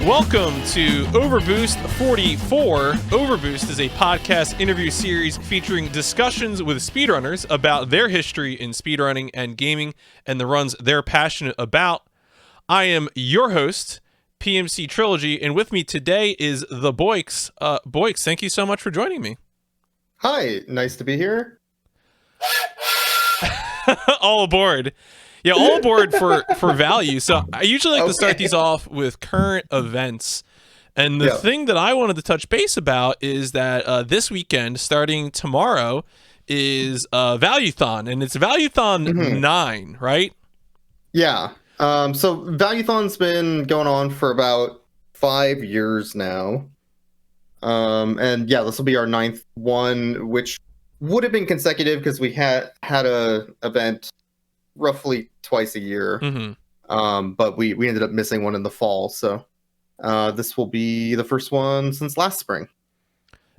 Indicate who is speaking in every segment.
Speaker 1: Welcome to OverBoost 44. OverBoost is a podcast interview series featuring discussions with speedrunners about their history in speedrunning and gaming and the runs they're passionate about. I am your host, PMC Trilogy, and with me today is TheBoyks. Boyks, thank you so much for joining me.
Speaker 2: Hi, nice to be here.
Speaker 1: All aboard. Yeah, all aboard for value. So I usually like to start these off with current events. And the thing that I wanted to touch base about is that this weekend, starting tomorrow, is Valuethon. And it's Valuethon 9, right?
Speaker 2: Yeah. So Valuethon's been going on for about 5 years now. And yeah, this will be our 9th one, which would have been consecutive because we had a event roughly twice a year. But we ended up missing one in the fall. So this will be the first one since last spring.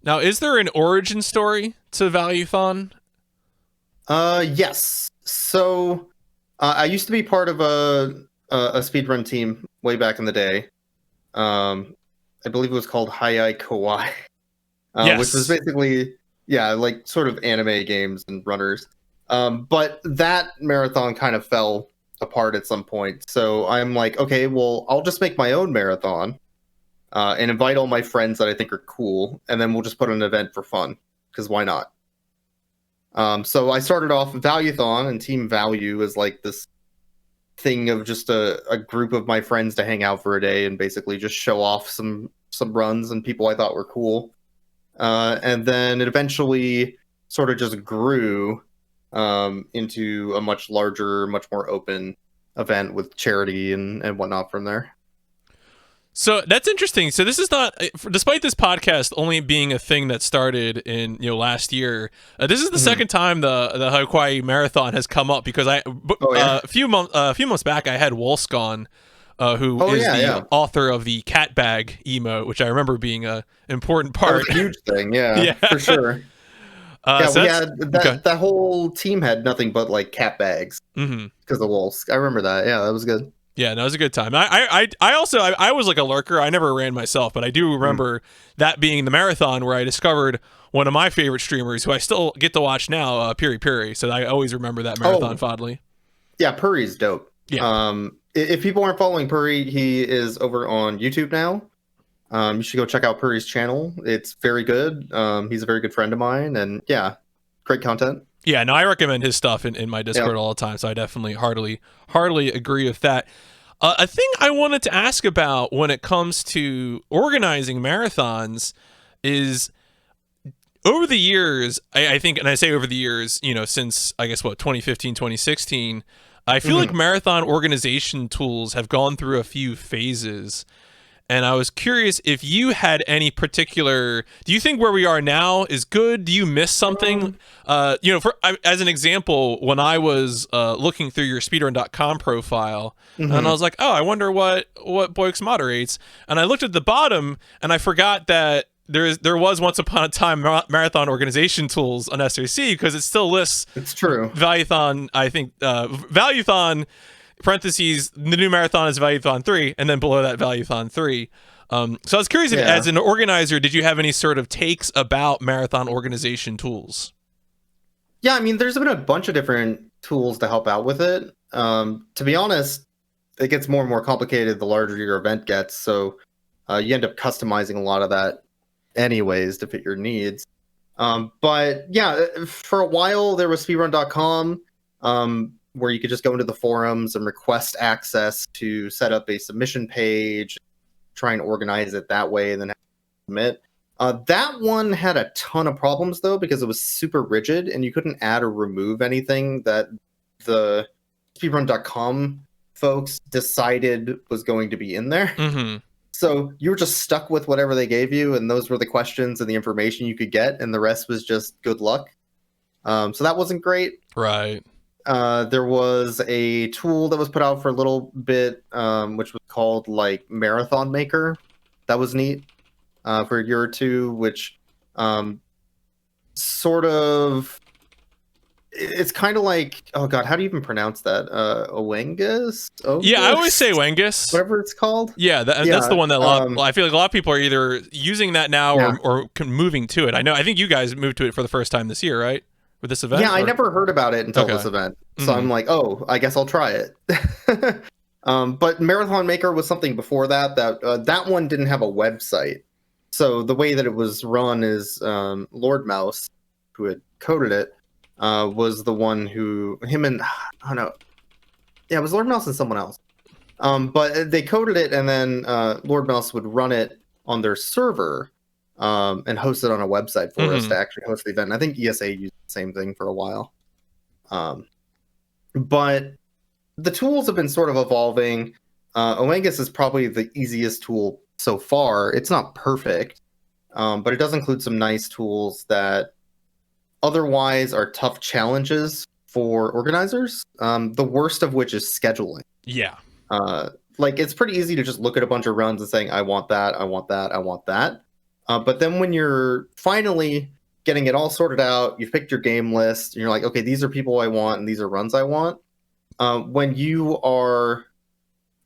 Speaker 1: Now, is there an origin story to Valuethon?
Speaker 2: Yes. So I used to be part of a speedrun team way back in the day. I believe it was called Hi-Ai Kawaii, which was basically, like sort of anime games and runners. But that marathon kind of fell apart at some point. So I'm like, okay, well, I'll just make my own marathon and invite all my friends that I think are cool. And then we'll just put on an event for fun, because why not? So I started off Valuethon, and Team Value is like this thing of just a group of my friends to hang out for a day and basically just show off some runs and people I thought were cool. And then it eventually sort of just grew into a much larger, much more open event with charity and whatnot from there.
Speaker 1: So that's interesting. So this is not, despite this podcast only being a thing that started in last year. This is the second time the Hawaii Marathon has come up, because a few months back I had Wolsk on, who is the author of the cat bag emote, which I remember being a important part.
Speaker 2: That was a huge thing, yeah. For sure. So we had that whole team had nothing but like cat bags because of Wolsk. I remember that. Yeah, that was good.
Speaker 1: Yeah, no, it was a good time. I was like a lurker. I never ran myself, but I do remember that being the marathon where I discovered one of my favorite streamers, who I still get to watch now, Piri. So I always remember that marathon fondly.
Speaker 2: Yeah, Puri's dope.
Speaker 1: Yeah.
Speaker 2: If people aren't following Puri, he is over on YouTube now. You should go check out Puri's channel. It's very good. He's a very good friend of mine, and yeah, great content.
Speaker 1: Yeah, no, I recommend his stuff in my Discord all the time, so I definitely heartily agree with that. A thing I wanted to ask about when it comes to organizing marathons is, over the years, I think, and I say over the years, since, I guess, 2015, 2016, I feel like marathon organization tools have gone through a few phases. And I was curious if you had any particular. Do you think where we are now is good? Do you miss something? As an example, when I was looking through your speedrun.com profile, and I was like, oh, I wonder what Boyks moderates. And I looked at the bottom, and I forgot that there was once upon a time marathon organization tools on SRC, because it still lists.
Speaker 2: It's true.
Speaker 1: Valuethon, I think Valuethon. Parentheses, the new marathon is Valuethon 3, and then below that Valuethon 3. So I was curious, if, as an organizer, did you have any sort of takes about marathon organization tools?
Speaker 2: Yeah, I mean, there's been a bunch of different tools to help out with it. To be honest, it gets more and more complicated the larger your event gets, so you end up customizing a lot of that anyways to fit your needs. But yeah, for a while there was speedrun.com, where you could just go into the forums and request access to set up a submission page, try and organize it that way, and then submit. That one had a ton of problems, though, because it was super rigid, and you couldn't add or remove anything that the speedrun.com folks decided was going to be in there. So you were just stuck with whatever they gave you, and those were the questions and the information you could get, and the rest was just good luck. So that wasn't great.
Speaker 1: Right.
Speaker 2: There was a tool that was put out for a little bit, which was called like Marathon Maker. That was neat for a year or two, which sort of it's kind of like, oh god, how do you even pronounce that? Owengus?
Speaker 1: Yeah, I always say Wengus.
Speaker 2: Whatever it's called.
Speaker 1: Yeah, that's the one that I feel like a lot of people are either using that now or moving to it. I think you guys moved to it for the first time this year, right? With this event?
Speaker 2: Yeah, I never heard about it until this event. So I'm like, oh, I guess I'll try it. But Marathon Maker was something before that. That one didn't have a website. So the way that it was run is Lord Mouse, who had coded it, was the one who I don't know. Yeah, it was Lord Mouse and someone else. But they coded it, and then Lord Mouse would run it on their server and host it on a website for us to actually host the event. And I think ESA used the same thing for a while. But the tools have been sort of evolving. Oengus is probably the easiest tool so far. It's not perfect, but it does include some nice tools that otherwise are tough challenges for organizers. The worst of which is scheduling.
Speaker 1: Yeah.
Speaker 2: Like, it's pretty easy to just look at a bunch of runs and saying, I want that, I want that, I want that. But then when you're finally getting it all sorted out, you've picked your game list, and you're like, okay, these are people I want, and these are runs I want. When you are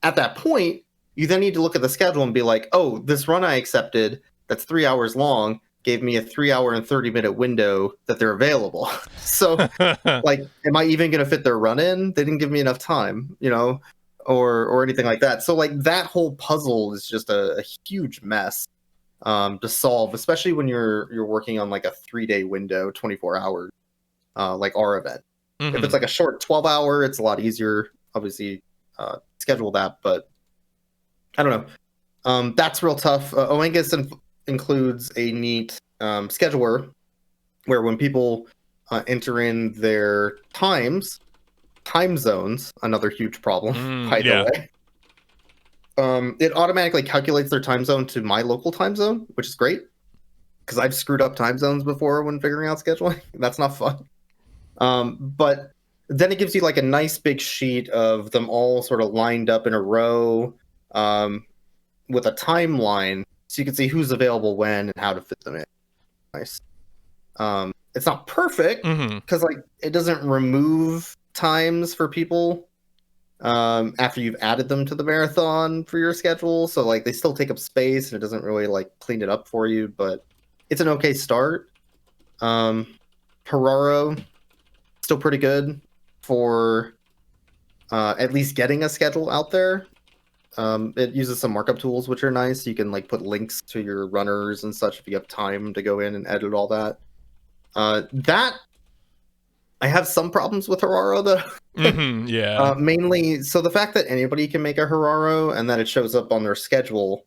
Speaker 2: at that point, you then need to look at the schedule and be like, oh, this run I accepted that's 3 hours long gave me a 3 hour and 30-minute window that they're available. So, like, am I even going to fit their run in? They didn't give me enough time, or anything like that. So, like, that whole puzzle is just a huge mess to solve, especially when you're working on like a 3-day window, 24 hours, like our event. If it's like a short 12-hour, it's a lot easier, obviously, schedule that. But I don't know. That's real tough. Oengus includes a neat scheduler where when people enter in their time zones, another huge problem, by the way. It automatically calculates their time zone to my local time zone, which is great because I've screwed up time zones before when figuring out scheduling. That's not fun. But then it gives you like a nice big sheet of them all sort of lined up in a row with a timeline, so you can see who's available when and how to fit them in. Nice. It's not perfect because like it doesn't remove times for people after you've added them to the marathon for your schedule, so like they still take up space and it doesn't really like clean it up for you, but it's an okay start. Hararo, still pretty good for at least getting a schedule out there. It uses some markup tools which are nice. You can like put links to your runners and such if you have time to go in and edit all that. That I have some problems with Hararo though. Mainly, so the fact that anybody can make a Hararo and that it shows up on their schedule,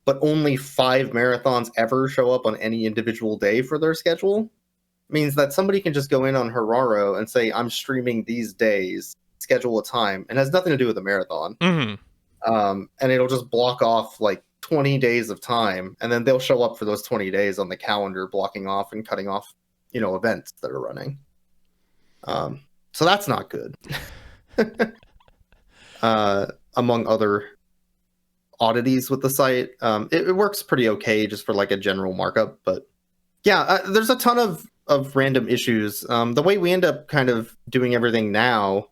Speaker 2: but only 5 marathons ever show up on any individual day for their schedule, means that somebody can just go in on Hararo and say, I'm streaming these days, schedule a time, and has nothing to do with the marathon. And it'll just block off like 20 days of time, and then they'll show up for those 20 days on the calendar, blocking off and cutting off, events that are running. So that's not good. Among other oddities with the site, it works pretty okay just for like a general markup, but yeah, there's a ton of random issues. The way we end up kind of doing everything now,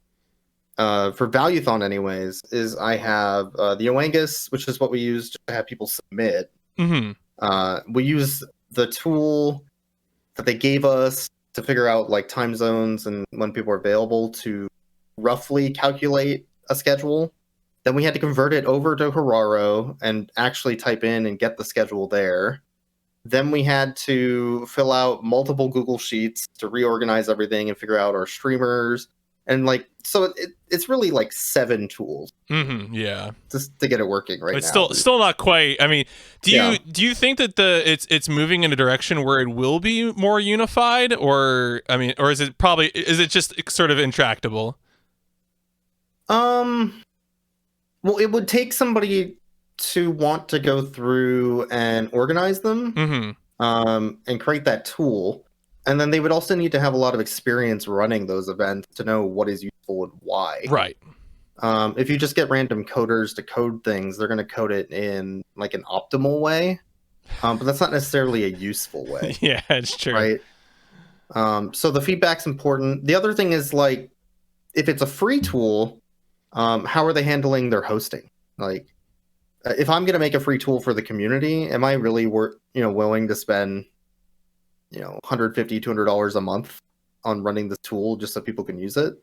Speaker 2: for Valuethon anyways, is I have the Oengus, which is what we use to have people submit. We use the tool that they gave us to figure out like time zones and when people are available to roughly calculate a schedule. Then we had to convert it over to Hararo and actually type in and get the schedule there. Then we had to fill out multiple Google Sheets to reorganize everything and figure out our streamers. And like, so it's really like 7 tools. Just to get it working right now.
Speaker 1: It's still not quite. I mean, do you think that it's moving in a direction where it will be more unified, or is it just sort of intractable?
Speaker 2: Well, it would take somebody to want to go through and organize them, and create that tool. And then they would also need to have a lot of experience running those events to know what is useful and why.
Speaker 1: Right.
Speaker 2: If you just get random coders to code things, they're going to code it in like an optimal way. But that's not necessarily a useful way.
Speaker 1: Yeah, it's true.
Speaker 2: Right. So the feedback's important. The other thing is, like, if it's a free tool, how are they handling their hosting? Like, if I'm going to make a free tool for the community, am I really willing to spend, $150, $200 a month on running this tool just so people can use it?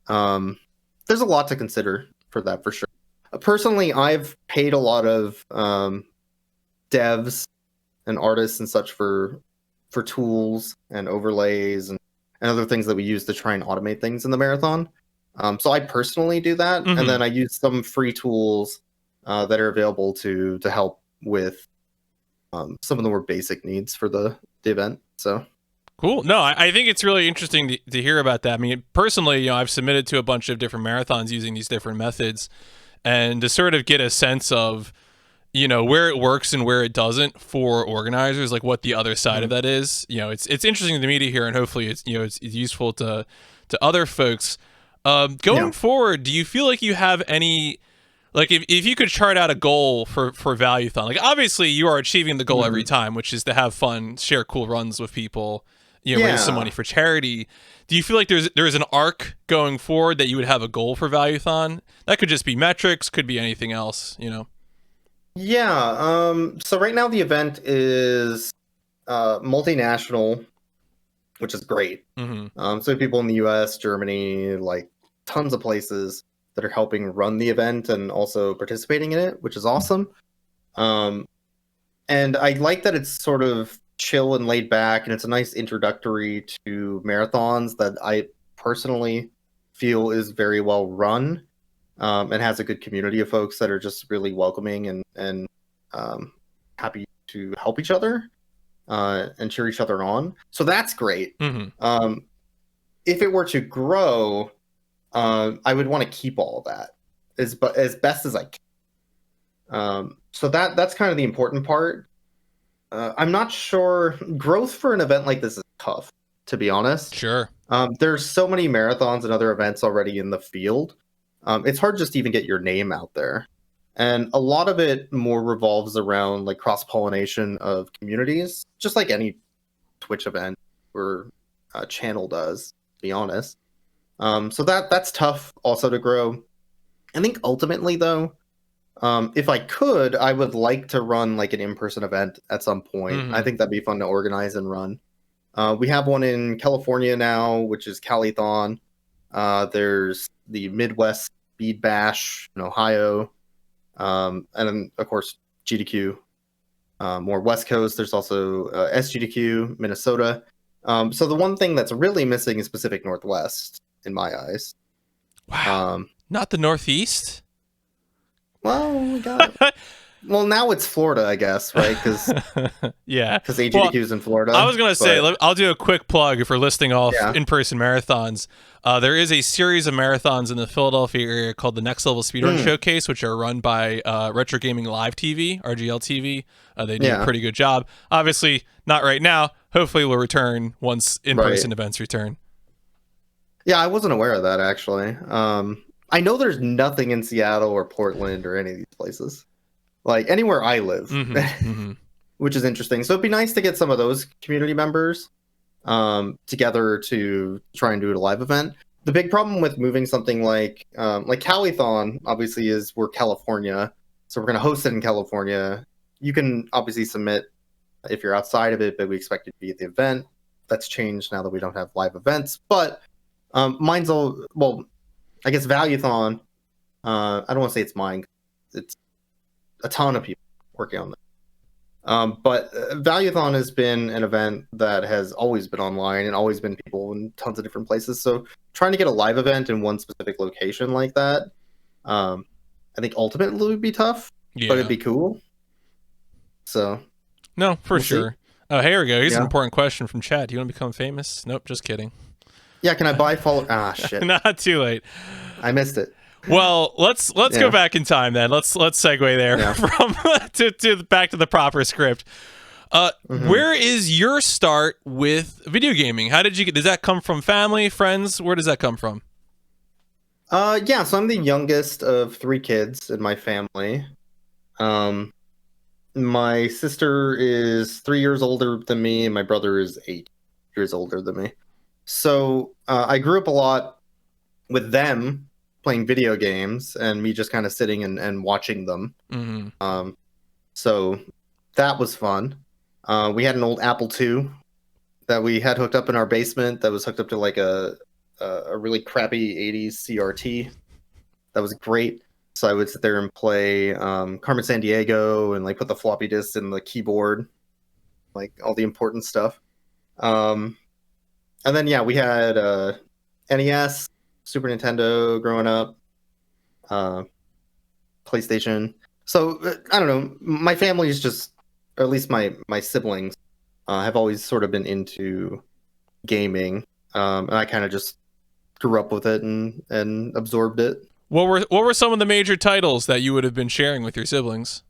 Speaker 2: There's a lot to consider for that, for sure. Personally, I've paid a lot of devs and artists and such for tools and overlays and other things that we use to try and automate things in the marathon. So I personally do that,
Speaker 1: Mm-hmm.
Speaker 2: and then I use some free tools that are available to help with some of the more basic needs for the event. So
Speaker 1: cool. No, I think it's really interesting to hear about that. I mean, personally, I've submitted to a bunch of different marathons using these different methods, and to sort of get a sense of, where it works and where it doesn't for organizers, like what the other side of that is. It's interesting to me to hear, and hopefully it's useful to other folks. Going forward, do you feel like you have any, like, if you could chart out a goal for Valuethon, like, obviously you are achieving the goal every time, which is to have fun, share cool runs with people, raise some money for charity. Do you feel like there's an arc going forward that you would have a goal for Valuethon? That could just be metrics, could be anything else,
Speaker 2: Yeah. So right now the event is multinational, which is great.
Speaker 1: Mm-hmm.
Speaker 2: So people in the US, Germany, like tons of places that are helping run the event and also participating in it, which is awesome. And I like that it's sort of chill and laid back, and it's a nice introductory to marathons that I personally feel is very well run. And has a good community of folks that are just really welcoming and happy to help each other and cheer each other on. So that's great.
Speaker 1: Mm-hmm.
Speaker 2: If it were to grow, I would want to keep all of that as best as I can. So that's kind of the important part. I'm not sure. Growth for an event like this is tough, to be honest.
Speaker 1: Sure.
Speaker 2: There's so many marathons and other events already in the field. It's hard just to even get your name out there. And a lot of it more revolves around like cross-pollination of communities, just like any Twitch event or channel does, to be honest. So that's tough also to grow. I think ultimately, though, if I could, I would like to run like an in-person event at some point.
Speaker 1: Mm-hmm.
Speaker 2: I think that'd be fun to organize and run. We have one in California now, which is Valuethon. There's the Midwest Speed Bash in Ohio, and then of course GDQ. More West Coast. There's also SGDQ, Minnesota. So the one thing that's really missing is Pacific Northwest, in my eyes.
Speaker 1: Wow. Not the Northeast?
Speaker 2: Well, we got it. Well, now it's Florida, I guess, right? Because AGDQ is in Florida.
Speaker 1: I was going to say, I'll do a quick plug for listing off in-person marathons. There is a series of marathons in the Philadelphia area called the Next Level Speedrun Showcase, which are run by Retro Gaming Live TV, RGL TV. They do a pretty good job. Obviously, not right now. Hopefully, we'll return once in-person events return.
Speaker 2: Yeah, I wasn't aware of that, actually. I know there's nothing in Seattle or Portland or any of these places. Like, anywhere I live, which is interesting. So it'd be nice to get some of those community members together to try and do a live event. The big problem with moving something like Valuethon, obviously, is we're California. So we're going to host it in California. You can obviously submit if you're outside of it, but we expect you to be at the event. That's changed now that we don't have live events. But mine's all, well, I guess Valuethon, I don't want to say it's mine. It's a ton of people working on that. But Valuethon has been an event that has always been online and always been people in tons of different places. So trying to get a live event in one specific location like that, I think ultimately would be tough, but it'd be cool. So
Speaker 1: no, for sure. See. Oh, here we go. Here's an important question from chat. Do you want to become famous? Nope, just kidding.
Speaker 2: Yeah, can I buy follow? Ah, shit.
Speaker 1: Not too late.
Speaker 2: I missed it.
Speaker 1: Well, let's go back in time then. Let's segue there from to back to the proper script. Where is your start with video gaming? How did you get? Does that come from family, friends? Where does that come from?
Speaker 2: So I'm the youngest of 3 kids in my family. My sister is 3 years older than me, and my brother is 8. years older than me. So I grew up a lot with them playing video games and me just kind of sitting and watching them.
Speaker 1: Mm-hmm.
Speaker 2: So that was fun. We had an old Apple II that we had hooked up in our basement that was hooked up to like a really crappy 80s CRT. That was great. So I would sit there and play Carmen Sandiego and like put the floppy disks in the keyboard, like all the important stuff. And then yeah, we had NES, Super Nintendo growing up, PlayStation. So I don't know. My family is just, or at least my siblings, have always sort of been into gaming, and I kind of just grew up with it and absorbed it.
Speaker 1: What were some of the major titles that you would have been sharing with your siblings?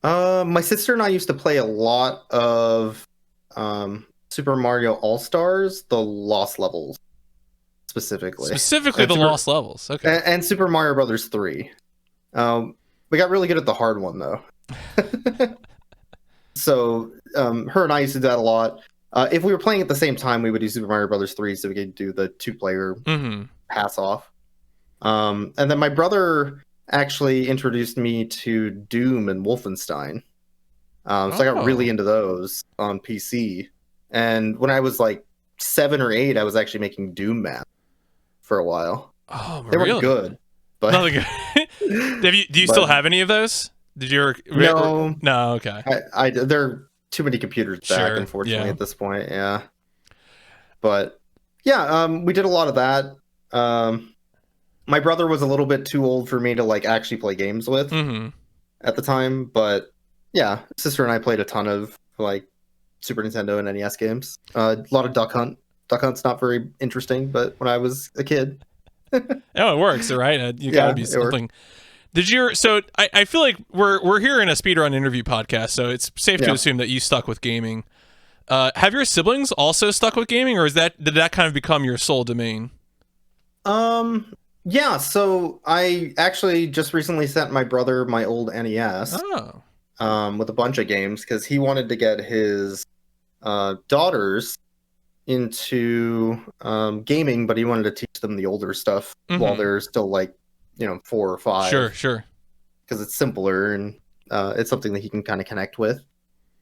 Speaker 2: My sister and I used to play a lot of Super Mario All-Stars, the Lost Levels, specifically.
Speaker 1: Specifically the Lost Levels, okay.
Speaker 2: And Super Mario Brothers 3. We got really good at the hard one, though. So her and I used to do that a lot. If we were playing at the same time, we would do Super Mario Brothers 3 so we could do the 2-player pass-off. And then my brother actually introduced me to Doom and Wolfenstein. So I got really into those on PC. And when I was like 7 or 8, I was actually making Doom maps for a while.
Speaker 1: Oh,
Speaker 2: they
Speaker 1: really?
Speaker 2: weren't good. But
Speaker 1: nothing good. Do you still have any of those? Did you ever? No. Okay.
Speaker 2: There are too many computers back, unfortunately, at this point. Yeah. But yeah, we did a lot of that. My brother was a little bit too old for me to like actually play games with at the time, but yeah, sister and I played a ton of like Super Nintendo and NES games. A lot of Duck Hunt. Duck Hunt's not very interesting, but when I was a kid,
Speaker 1: oh, it works, right? You gotta be something. So I feel like we're here in a speedrun interview podcast, so it's safe to assume that you stuck with gaming. Have your siblings also stuck with gaming, or did that kind of become your sole domain?
Speaker 2: Yeah, so I actually just recently sent my brother my old NES with a bunch of games because he wanted to get his daughters into gaming, but he wanted to teach them the older stuff while they're still like, 4 or 5.
Speaker 1: Sure.
Speaker 2: Because it's simpler and it's something that he can kind of connect with.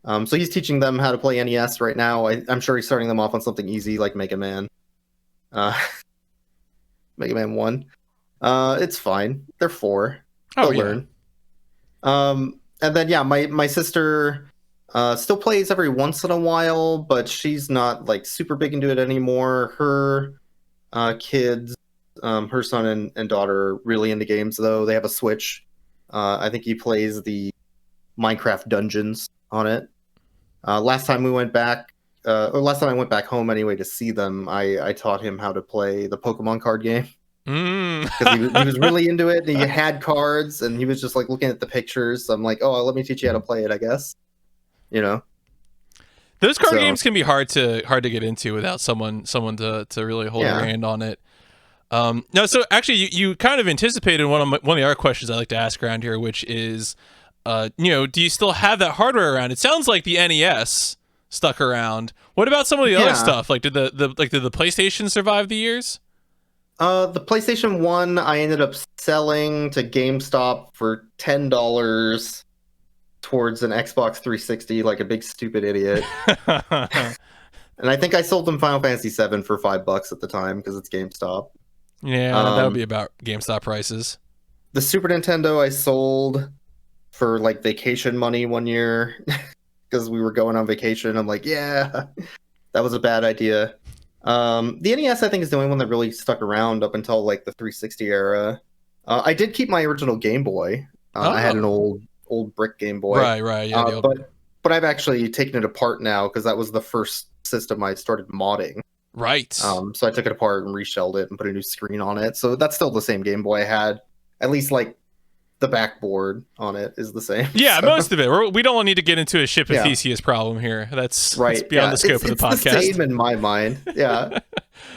Speaker 2: So he's teaching them how to play NES right now. I'm sure he's starting them off on something easy like Mega Man. Mega Man 1. It's fine. They're 4. They'll learn. And then yeah, my sister still plays every once in a while, but she's not like super big into it anymore. Her kids, her son and daughter are really into games though. They have a Switch. I think he plays the Minecraft Dungeons on it. Last time I went back home anyway to see them, I taught him how to play the Pokemon card game. Because he was really into it, and he had cards, and he was just like looking at the pictures. So I'm like, oh, let me teach you how to play it, I guess.
Speaker 1: Those card games can be hard to get into without someone to really hold your hand on it. No, so actually, you kind of anticipated one of the other questions I like to ask around here, which is, do you still have that hardware around? It sounds like the NES stuck around. What about some of the other stuff? Like, did the PlayStation survive the years?
Speaker 2: The PlayStation 1 I ended up selling to GameStop for $10 towards an Xbox 360 like a big stupid idiot. And I think I sold them Final Fantasy VII for $5 at the time because it's GameStop.
Speaker 1: Yeah, that would be about GameStop prices.
Speaker 2: The Super Nintendo I sold for like vacation money one year because we were going on vacation. I'm like, yeah, that was a bad idea. The NES, I think, is the only one that really stuck around up until like the 360 era. I did keep my original Game Boy. I had an old brick Game Boy.
Speaker 1: Right. Yeah,
Speaker 2: but I've actually taken it apart now because that was the first system I started modding.
Speaker 1: Right.
Speaker 2: So I took it apart and reshelled it and put a new screen on it. So that's still the same Game Boy I had. At least like the backboard on it is the same.
Speaker 1: Yeah, so. Most of it. We don't need to get into a ship of Theseus problem here. That's beyond the scope of the podcast.
Speaker 2: It's the same in my mind. Yeah.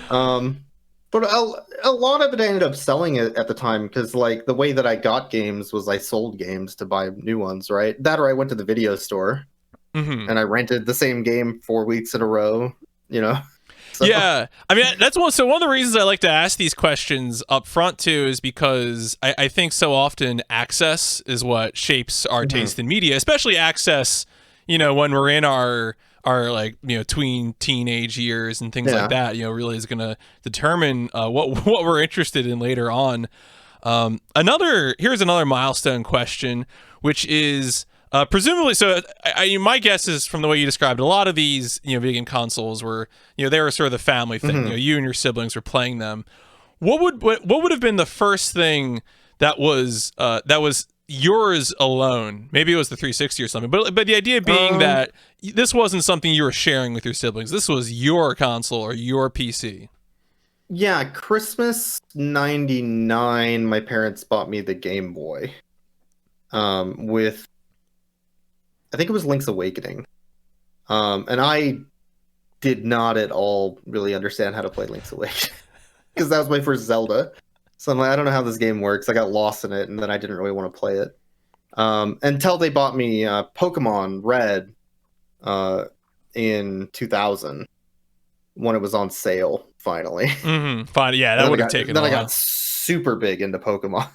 Speaker 2: But a lot of it I ended up selling it at the time because like the way that I got games was I sold games to buy new ones, right? That or I went to the video store and I rented the same game 4 weeks in a row you know.
Speaker 1: So. Yeah, I mean that's one. So one of the reasons I like to ask these questions up front too is because I think so often access is what shapes our taste in media, especially access. You know, when we're in our like tween teenage years and things like that. Really is going to determine what we're interested in later on. Here's another milestone question, which is. Presumably, so my guess is from the way you described, a lot of these, video game consoles were, they were sort of the family thing. You and your siblings were playing them. What would have been the first thing that was yours alone? Maybe it was the 360 or something. But the idea being that this wasn't something you were sharing with your siblings. This was your console or your PC.
Speaker 2: Yeah, Christmas '99, my parents bought me the Game Boy. With I think it was Link's Awakening. And I did not at all really understand how to play Link's Awakening. Because that was my first Zelda. So I'm like, I don't know how this game works. I got lost in it, and then I didn't really want to play it. Until they bought me Pokemon Red in 2000, when it was on sale, finally.
Speaker 1: Fine, yeah, that would have taken a while.
Speaker 2: Then I got super big into Pokemon,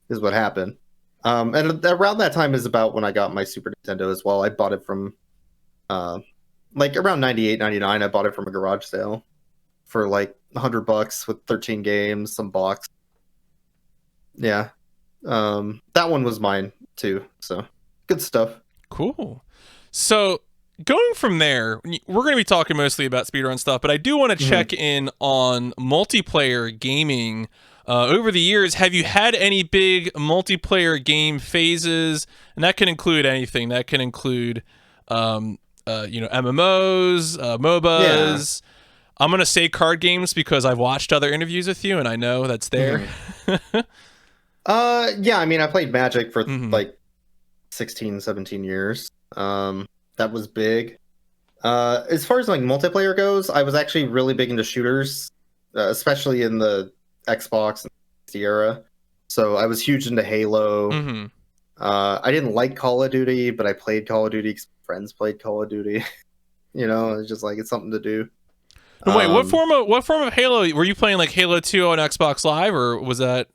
Speaker 2: is what happened. And around that time is about when I got my Super Nintendo as well. I bought it from, like around 98, 99. I bought it from a garage sale for like $100 with 13 games, some box. Yeah, that one was mine too. So good stuff.
Speaker 1: Cool. So going from there, we're going to be talking mostly about speedrun stuff, but I do want to check in on multiplayer gaming. Over the years, have you had any big multiplayer game phases? And that can include anything. That can include, MMOs, MOBAs. Yeah. I'm going to say card games because I've watched other interviews with you and I know that's there.
Speaker 2: Yeah, I mean, I played Magic for like 16, 17 years. That was big. As far as like multiplayer goes, I was actually really big into shooters, especially in the Xbox and the era. So I was huge into Halo. I didn't like Call of Duty, but I played Call of Duty because friends played Call of Duty. It's just like it's something to do.
Speaker 1: Wait, what form of Halo were you playing? Like Halo 2 on Xbox Live, or was that,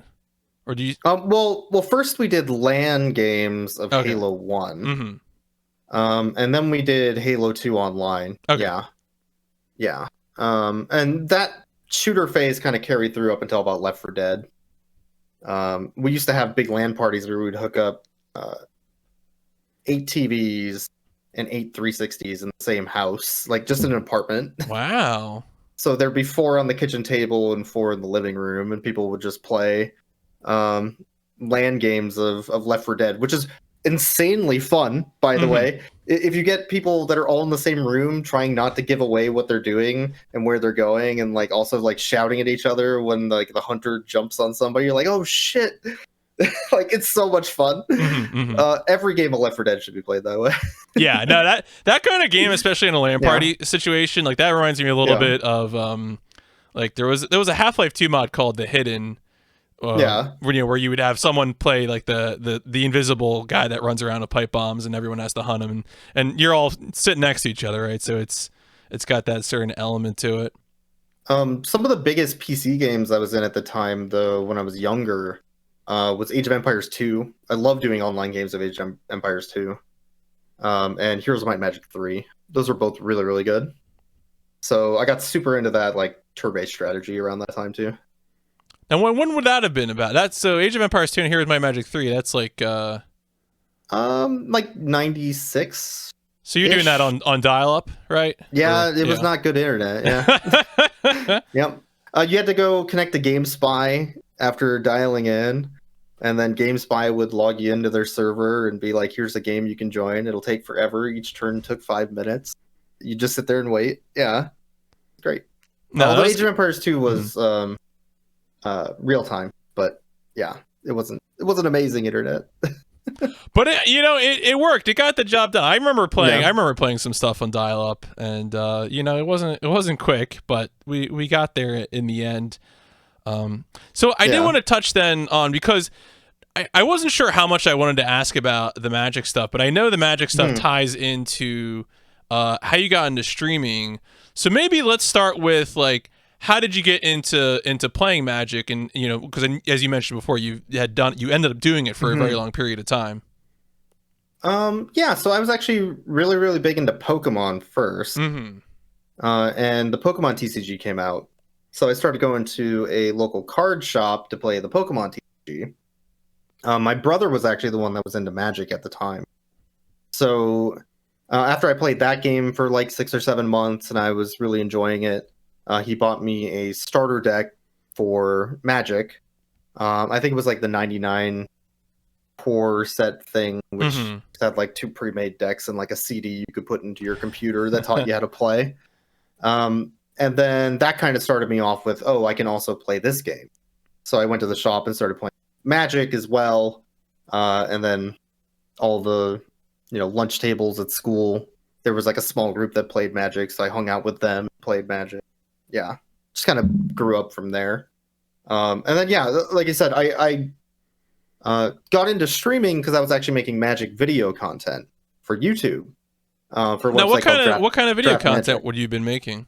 Speaker 1: or do you?
Speaker 2: Well, first we did LAN games of Halo 1, and then we did Halo 2 online. Yeah. And that shooter phase kind of carried through up until about Left 4 Dead. We used to have big LAN parties where we would hook up 8 TVs and 8 360s in the same house, like just in an apartment.
Speaker 1: Wow.
Speaker 2: So there'd be 4 on the kitchen table and 4 in the living room, and people would just play LAN games of Left 4 Dead, which is insanely fun, by the way. If you get people that are all in the same room trying not to give away what they're doing and where they're going, and like also like shouting at each other when like the hunter jumps on somebody, you're like, oh shit. Like it's so much fun. Every game of Left 4 Dead should be played that way.
Speaker 1: Yeah, no, that kind of game, especially in a LAN party situation, like that reminds me a little bit of like there was a Half-Life 2 mod called The Hidden. Where you would have someone play like the invisible guy that runs around with pipe bombs and everyone has to hunt him, and you're all sitting next to each other, right? So it's got that certain element to it.
Speaker 2: Some of the biggest PC games I was in at the time, though, when I was younger, was Age of Empires 2. I love doing online games of Age of Empires 2. And Heroes of Might and Magic 3. Those are both really, really good. So I got super into that like turn-based strategy around that time too.
Speaker 1: And when would that have been about? That's so Age of Empires 2 and Heroes of Might and Magic 3. That's like
Speaker 2: like 96.
Speaker 1: So you're doing that on dial-up, right?
Speaker 2: Yeah, it was not good internet. Yeah. Yep. You had to go connect to GameSpy after dialing in, and then GameSpy would log you into their server and be like, "Here's a game you can join. It'll take forever. Each turn took 5 minutes. You just sit there and wait." Yeah, great. No, although Age of Empires 2 was real time, but yeah, it wasn't amazing internet.
Speaker 1: But it worked. It got the job done. I remember playing some stuff on dial-up, and it wasn't quick, but we got there in the end. So I did want to touch then on, because I wasn't sure how much I wanted to ask about the Magic stuff, but I know the Magic stuff ties into how you got into streaming. So maybe let's start with like, how did you get into playing Magic? And because as you mentioned before, you ended up doing it for a very long period of time.
Speaker 2: Yeah, so I was actually really, really big into Pokemon first. And the Pokemon TCG came out. So I started going to a local card shop to play the Pokemon TCG. My brother was actually the one that was into Magic at the time. So after I played that game for like 6 or 7 months and I was really enjoying it, he bought me a starter deck for Magic. I think it was like the 99 core set thing, which had like 2 pre-made decks and like a CD you could put into your computer that taught you how to play. And then that kind of started me off with, oh, I can also play this game. So I went to the shop and started playing Magic as well. And then all the, lunch tables at school, there was like a small group that played Magic. So I hung out with them, played Magic. Yeah, just kind of grew up from there. And then, yeah, like I said, I got into streaming because I was actually making Magic video content for YouTube. Now,
Speaker 1: what kind of video content would you have been making?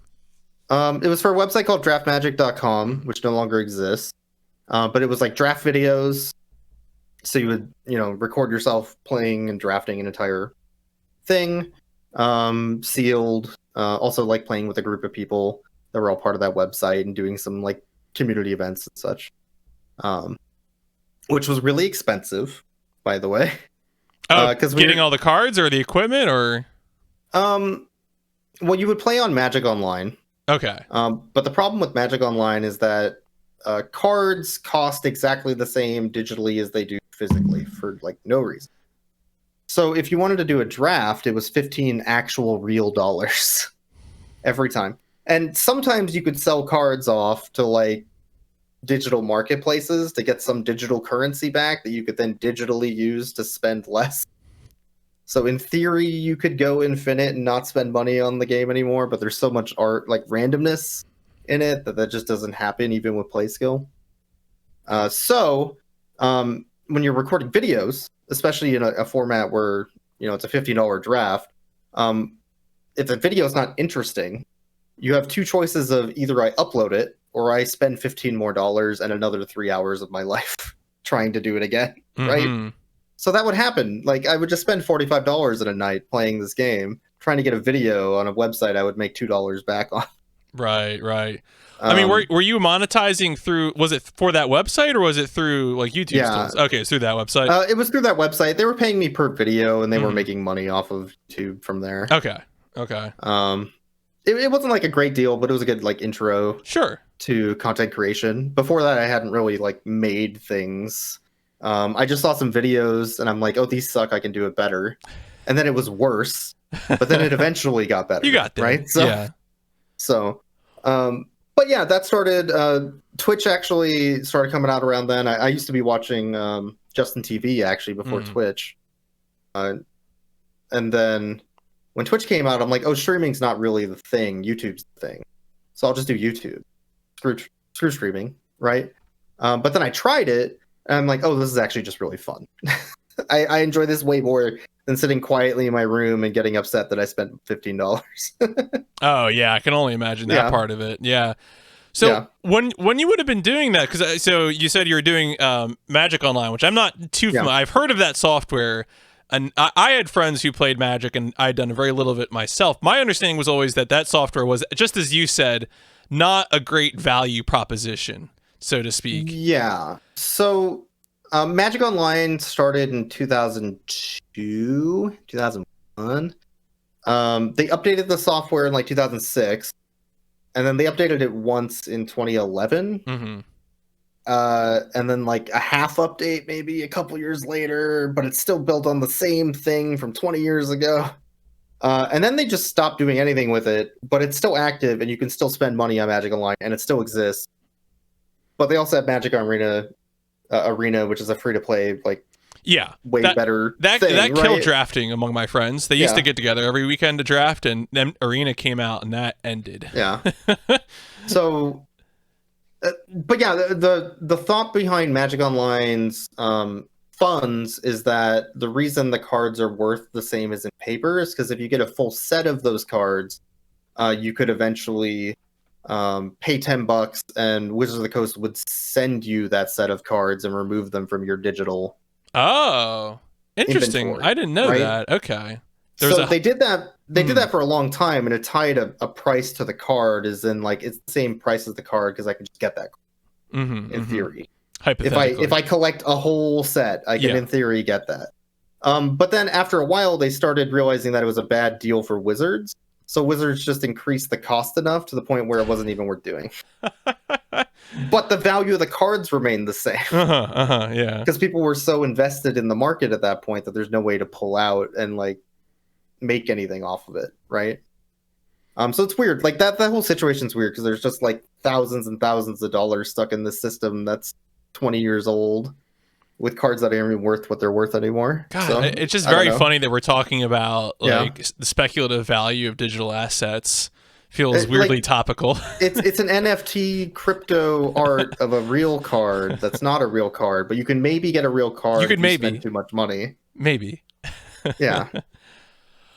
Speaker 2: It was for a website called draftmagic.com, which no longer exists. But it was like draft videos. So you would, record yourself playing and drafting an entire thing, sealed. Also like playing with a group of people that were all part of that website and doing some like community events and such. Which was really expensive, by the way.
Speaker 1: Because getting all the cards or the equipment or?
Speaker 2: Well, you would play on Magic Online.
Speaker 1: Okay.
Speaker 2: But the problem with Magic Online is that cards cost exactly the same digitally as they do physically for like no reason. So if you wanted to do a draft, it was 15 actual real dollars every time. And sometimes you could sell cards off to like digital marketplaces to get some digital currency back that you could then digitally use to spend less. So in theory, you could go infinite and not spend money on the game anymore, but there's so much art, like randomness in it, that just doesn't happen even with play skill. So when you're recording videos, especially in a format where, it's a $15 draft, if the video is not interesting, you have 2 choices of either I upload it or I spend $15 more and another 3 hours of my life trying to do it again, right? So that would happen. Like I would just spend $45 in a night playing this game, trying to get a video on a website I would make $2 back on.
Speaker 1: Right. I mean, were you monetizing through? Was it for that website or was it through like YouTube?
Speaker 2: Yeah.
Speaker 1: Okay, it's through that website.
Speaker 2: It was through that website. They were paying me per video, and they were making money off of YouTube from there.
Speaker 1: Okay.
Speaker 2: It wasn't like a great deal, but it was a good like intro.
Speaker 1: Sure.
Speaker 2: To content creation. Before that, I hadn't really like made things. I just saw some videos, and I'm like, oh, these suck. I can do it better. And then it was worse, but then it eventually got better.
Speaker 1: You got there,
Speaker 2: right? So,
Speaker 1: yeah.
Speaker 2: So, but yeah, that started. Twitch actually started coming out around then. I used to be watching Justin TV actually before Twitch, and then when Twitch came out, I'm like, oh, streaming's not really the thing. YouTube's the thing. So I'll just do YouTube. Screw streaming, right? But then I tried it, and I'm like, oh, this is actually just really fun. I enjoy this way more than sitting quietly in my room and getting upset that I spent $15.
Speaker 1: Oh yeah, I can only imagine that part of it. Yeah. So when you would have been doing that, because so you said you were doing Magic Online, which I'm not too familiar. I've heard of that software, and I had friends who played Magic, and I'd done very little of it myself. My understanding was always that software was, just as you said, not a great value proposition, so to speak. Yeah.
Speaker 2: So Magic Online started in 2002, 2001. They updated the software in like 2006, and then they updated it once in 2011. And then like a half update maybe a couple years later, but it's still built on the same thing from 20 years ago. And then they just stopped doing anything with it, but it's still active and you can still spend money on Magic Online and it still exists. But they also have Magic Arena, which is a free-to-play, like, way better
Speaker 1: that
Speaker 2: thing,
Speaker 1: killed drafting among my friends. They used to get together every weekend to draft, and then Arena came out and that ended.
Speaker 2: Yeah. So, but yeah, the thought behind Magic Online's funds is that the reason the cards are worth the same as in paper is because if you get a full set of those cards, you could eventually pay $10 and Wizards of the Coast would send you that set of cards and remove them from your digital.
Speaker 1: Oh, interesting.
Speaker 2: Inventory,
Speaker 1: I didn't know
Speaker 2: right?
Speaker 1: that. Okay.
Speaker 2: They did that. They did that for a long time, and it tied a price to the card, as in like it's the same price as the card because I can just get that card, in theory.
Speaker 1: Hypothetically.
Speaker 2: If I collect a whole set, I can in theory get that. But then after a while, they started realizing that it was a bad deal for Wizards. So Wizards just increased the cost enough to the point where it wasn't even worth doing. But the value of the cards remained the same.
Speaker 1: Yeah.
Speaker 2: Because people were so invested in the market at that point that there's no way to pull out and like make anything off of it, right? So it's weird. Like that whole situation's weird because there's just like thousands and thousands of dollars stuck in this system that's 20 years old with cards that aren't even worth what they're worth anymore.
Speaker 1: God,
Speaker 2: so,
Speaker 1: it's just very funny that we're talking about like the speculative value of digital assets. Feels weirdly topical.
Speaker 2: It's an NFT crypto art of a real card that's not a real card, but you can maybe get a real card.
Speaker 1: You could maybe
Speaker 2: spend too much money.
Speaker 1: Maybe.
Speaker 2: Yeah.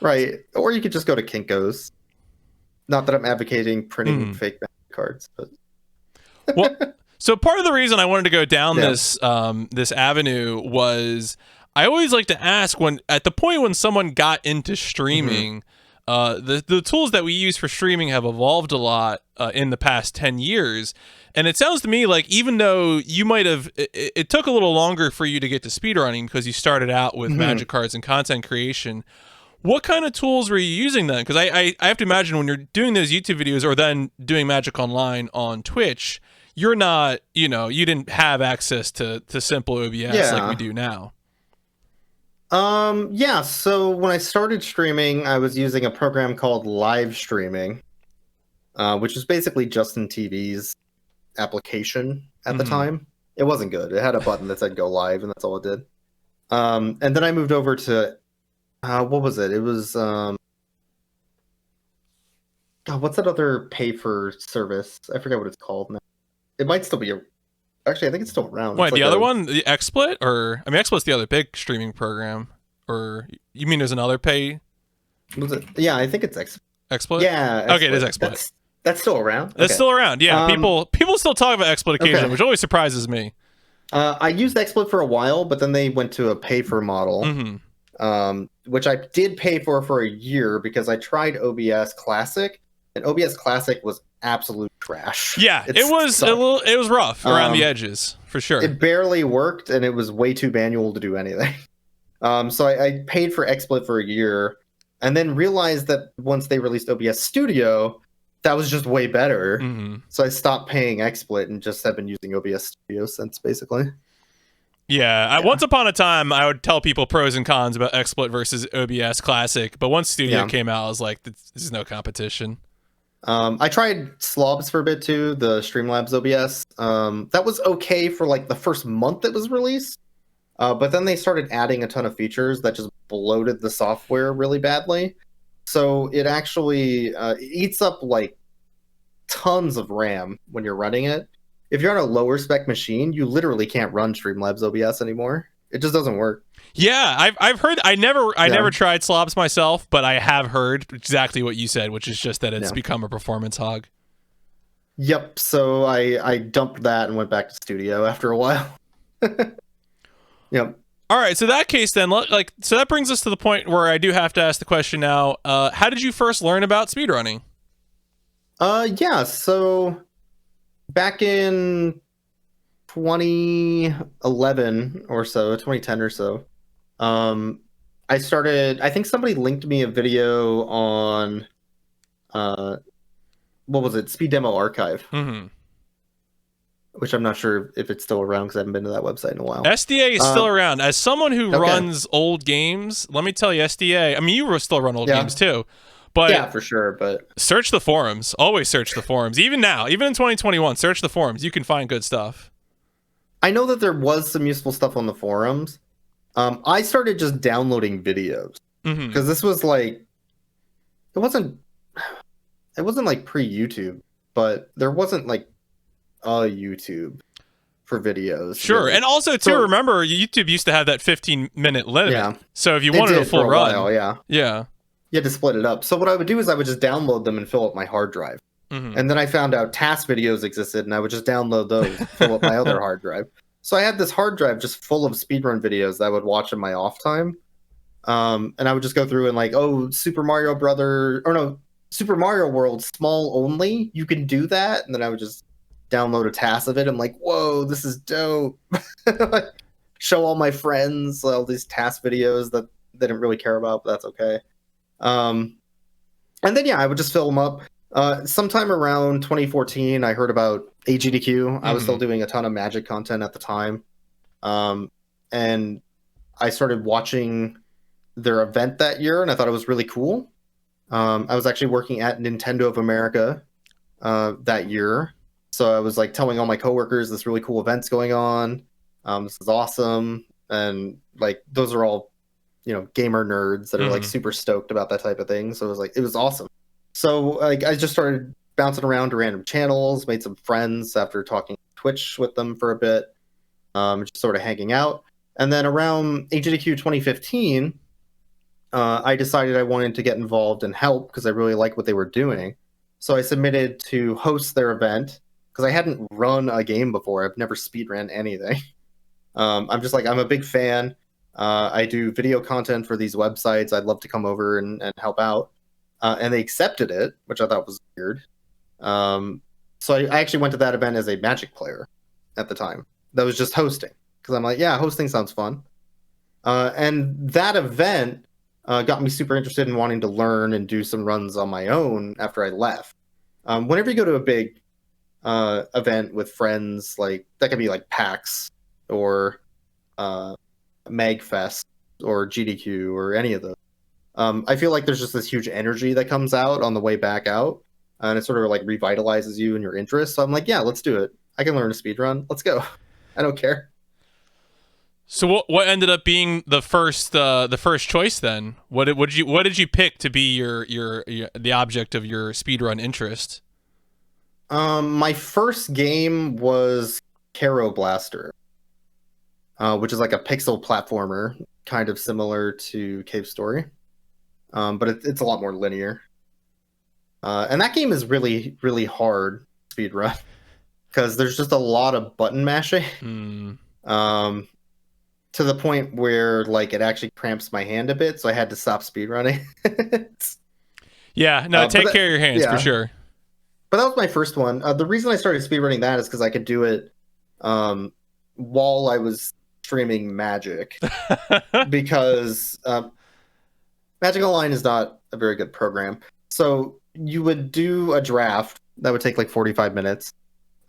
Speaker 2: Right. Or you could just go to Kinko's. Not that I'm advocating printing fake cards, but
Speaker 1: well, so part of the reason I wanted to go down this this avenue was I always like to ask when at the point when someone got into streaming, the tools that we use for streaming have evolved a lot in the past 10 years. And it sounds to me like even though you might have, it took a little longer for you to get to speedrunning because you started out with magic cards and content creation. What kind of tools were you using then? Because I have to imagine when you're doing those YouTube videos or then doing Magic Online on Twitch, you're not, you didn't have access to simple OBS like we do now.
Speaker 2: Yeah, so when I started streaming, I was using a program called live streaming, which was basically Justin TV's application at the time. It wasn't good. It had a button that said go live, and that's all it did. And then I moved over to what was it? It was God, what's that other pay for service? I forget what it's called now. It might still be actually, I think it's still around.
Speaker 1: Wait, the other one, the XSplit, or I mean, XSplit's the other big streaming program, or you mean there's another pay?
Speaker 2: Was it? Yeah, I think it's
Speaker 1: XSplit.
Speaker 2: Yeah.
Speaker 1: XSplit. Okay, it is XSplit.
Speaker 2: That's still around.
Speaker 1: That's still around. Yeah, people still talk about XSplit occasionally, which always surprises me.
Speaker 2: I used XSplit for a while, but then they went to a pay for model, which I did pay for a year because I tried OBS Classic, and OBS Classic was absolute trash.
Speaker 1: Yeah, it was rough around the edges for sure.
Speaker 2: It barely worked, and it was way too manual to do anything. So I paid for XSplit for a year, and then realized that once they released OBS Studio, that was just way better. So I stopped paying XSplit and just have been using OBS Studio since, basically.
Speaker 1: Yeah, once upon a time, I would tell people pros and cons about XSplit versus OBS Classic, but once Studio came out, I was like, this is no competition.
Speaker 2: I tried Slobs for a bit too, the Streamlabs OBS. That was okay for like the first month it was released, but then they started adding a ton of features that just bloated the software really badly. So it actually eats up like tons of RAM when you're running it. If you're on a lower spec machine, you literally can't run Streamlabs OBS anymore. It just doesn't work.
Speaker 1: Yeah, I've heard. I never tried Slobs myself, but I have heard exactly what you said, which is just that it's become a performance hog.
Speaker 2: Yep. So I dumped that and went back to Studio after a while. Yep.
Speaker 1: All right. So that case then, so that brings us to the point where I do have to ask the question now. How did you first learn about speedrunning?
Speaker 2: Yeah. So back in 2011 or so, 2010 or so, I think somebody linked me a video on what was it, Speed Demo Archive, which I'm not sure if it's still around because I haven't been to that website in a while.
Speaker 1: SDA is still around. As someone who runs old games, let me tell you, SDA, I mean, you still run old games too. But
Speaker 2: yeah, for sure. But
Speaker 1: search the forums. Always search the forums. Even now, even in 2021, search the forums. You can find good stuff.
Speaker 2: I know that there was some useful stuff on the forums. I started just downloading videos because this was like, it wasn't like pre-YouTube, but there wasn't like a YouTube for videos.
Speaker 1: Sure.
Speaker 2: Really.
Speaker 1: And also, too, remember, YouTube used to have that 15-minute limit.
Speaker 2: Yeah.
Speaker 1: So if you wanted a full run.
Speaker 2: While, yeah.
Speaker 1: Yeah.
Speaker 2: You had to split it up. So what I would do is I would just download them and fill up my hard drive. And then I found out task videos existed, and I would just download those, fill up my other hard drive. So I had this hard drive just full of speedrun videos that I would watch in my off time. And I would just go through and like, oh, Super Mario World small only, you can do that. And then I would just download a task of it. I'm like, whoa, this is dope. Show all my friends all these task videos that they didn't really care about, but that's okay. And then, yeah, I would just fill them up. Sometime around 2014, I heard about AGDQ. I was still doing a ton of Magic content at the time. And I started watching their event that year, and I thought it was really cool. I was actually working at Nintendo of America that year. So I was like telling all my coworkers this really cool event's going on. This is awesome. And like, those are all, gamer nerds that are like super stoked about that type of thing. So it was awesome. So like, I just started bouncing around to random channels, made some friends after talking Twitch with them for a bit, just sort of hanging out. And then around AGDQ 2015, I decided I wanted to get involved and help because I really liked what they were doing. So I submitted to host their event because I hadn't run a game before. I've never speedrun anything. I'm a big fan. I do video content for these websites. I'd love to come over and help out. And they accepted it, which I thought was weird. So I actually went to that event as a Magic player at the time. That was just hosting. Because I'm like, yeah, hosting sounds fun. And that event got me super interested in wanting to learn and do some runs on my own after I left. Whenever you go to a big event with friends, like that could be like PAX or MagFest or GDQ or any of those. I feel like there's just this huge energy that comes out on the way back out, and it sort of like revitalizes you and your interest. So I'm like, yeah, let's do it. I can learn a speedrun. Let's go. I don't care.
Speaker 1: So what ended up being the first choice then? What did you pick to be your the object of your speedrun interest?
Speaker 2: My first game was Caro Blaster, which is like a pixel platformer, kind of similar to Cave Story, but it's a lot more linear. And that game is really, really hard speedrun because there's just a lot of button mashing. To the point where like it actually cramps my hand a bit, so I had to stop speedrunning.
Speaker 1: Yeah, no, take care of your hands for sure.
Speaker 2: But that was my first one. The reason I started speedrunning that is because I could do it while I was streaming Magic. Because Magic Online is not a very good program. So you would do a draft that would take like 45 minutes.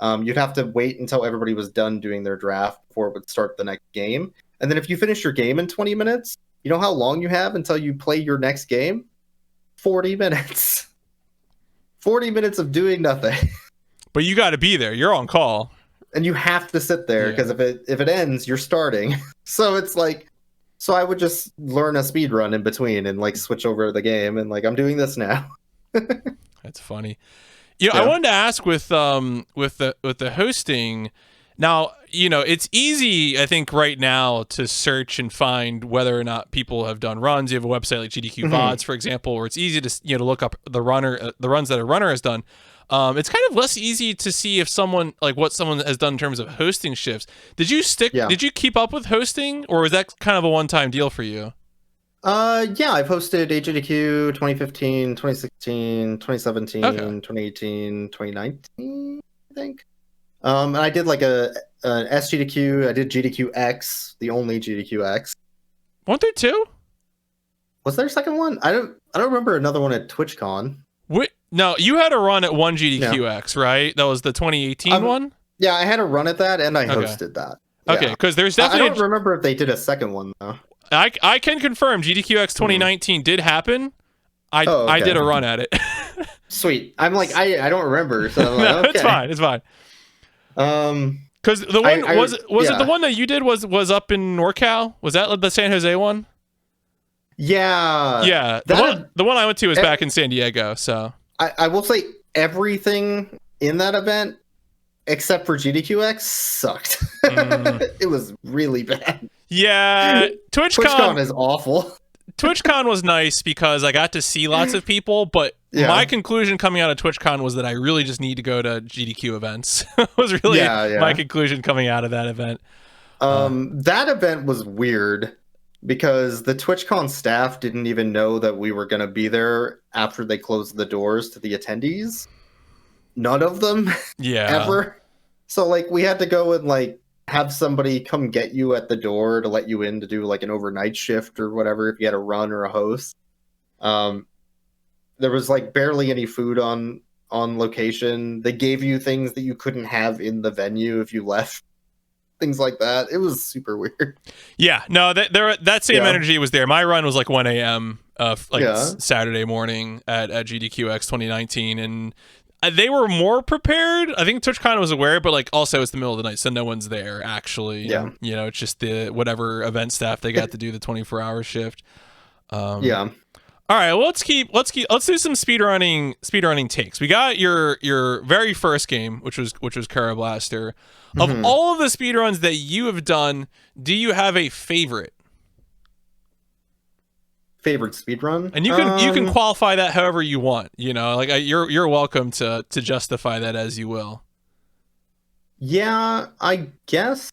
Speaker 2: You'd have to wait until everybody was done doing their draft before it would start the next game. And then if you finish your game in 20 minutes, you know how long you have until you play your next game? 40 minutes. 40 minutes of doing nothing.
Speaker 1: But you got to be there. You're on call.
Speaker 2: And you have to sit there because if it ends, you're starting. So it's like, so I would just learn a speed run in between and like switch over the game and like, I'm doing this now.
Speaker 1: That's funny. I wanted to ask with the hosting. Now, it's easy, I think, right now to search and find whether or not people have done runs. You have a website like GDQ VODs, for example, where it's easy to look up the runs that a runner has done. It's kind of less easy to see if what someone has done in terms of hosting shifts. Did you keep up with hosting, or was that kind of a one-time deal for you?
Speaker 2: Yeah, I've hosted AGDQ 2015, 2016, 2017, 2018, 2019, I think. And I did like an SGDQ. I did GDQX, the only GDQX.
Speaker 1: Weren't there two?
Speaker 2: Was there a second one? I don't remember another one at TwitchCon.
Speaker 1: No, you had a run at one GDQX, right? That was the 2018 one?
Speaker 2: Yeah, I had a run at that, and I hosted that. Yeah.
Speaker 1: Okay, because there's definitely...
Speaker 2: I don't remember if they did a second one, though.
Speaker 1: I can confirm GDQX 2019 did happen. I did a run at it.
Speaker 2: Sweet. I'm like, I don't remember, so I'm like,
Speaker 1: no,
Speaker 2: okay.
Speaker 1: It's fine. Because the one was it the one that you did was up in NorCal? Was that the San Jose one?
Speaker 2: Yeah.
Speaker 1: Yeah. The one I went to was back in San Diego. So
Speaker 2: I will say everything in that event except for GDQX, sucked. It was really bad.
Speaker 1: Yeah,
Speaker 2: TwitchCon is awful.
Speaker 1: TwitchCon was nice because I got to see lots of people, but my conclusion coming out of TwitchCon was that I really just need to go to GDQ events. Was really my conclusion coming out of that event.
Speaker 2: That event was weird because the TwitchCon staff didn't even know that we were going to be there after they closed the doors to the attendees. None of them ever. So like we had to go and like have somebody come get you at the door to let you in to do like an overnight shift or whatever if you had a run or a host. There was like barely any food on location. They gave you things that you couldn't have in the venue if you left. Things like that. It was super weird.
Speaker 1: Yeah, no, that same energy was there. My run was like 1 a.m. Saturday morning at GDQX 2019, and they were more prepared. I think TwitchCon was aware, but like also it's the middle of the night, so no one's there actually.
Speaker 2: Yeah,
Speaker 1: you know, it's just the whatever event staff they got to do the 24-hour shift. All right, well, let's do some speedrunning takes. We got your very first game, which was Kara Blaster. Of all of the speedruns that you have done, do you have a favorite?
Speaker 2: Favorite speedrun?
Speaker 1: And you can qualify that however you want. You know, like you're welcome to justify that as you will.
Speaker 2: Yeah, I guess.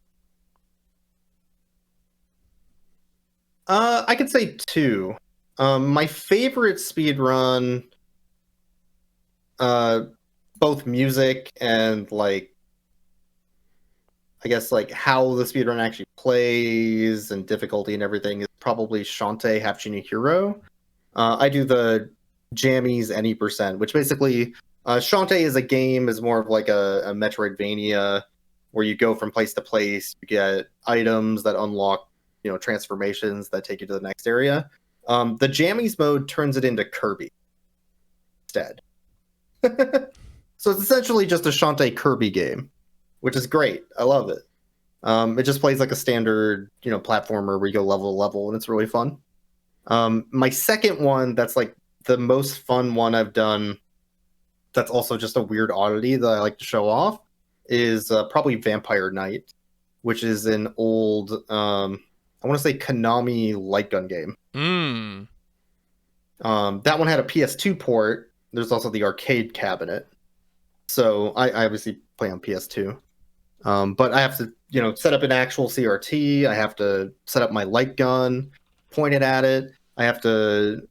Speaker 2: I could say two. My favorite speedrun, both music and like, I guess like how the speedrun actually plays and difficulty and everything is probably Shantae Half Genie Hero. I do the Jammies Any %, which basically Shantae is a game, is more of like a Metroidvania where you go from place to place, you get items that unlock, you know, transformations that take you to the next area. The Jammies mode turns it into Kirby instead. So it's essentially just a Shantae Kirby game, which is great. I love it. It just plays like a standard, you know, platformer where you go level to level, and it's really fun. My second one, that's like the most fun one I've done, that's also just a weird oddity that I like to show off, is probably Vampire Knight, which is an old, I want to say Konami light gun game. That one had a PS2 port. There's also the arcade cabinet. So I obviously play on PS2. But I have to, you know, set up an actual CRT. I have to set up my light gun, point it at it. I have to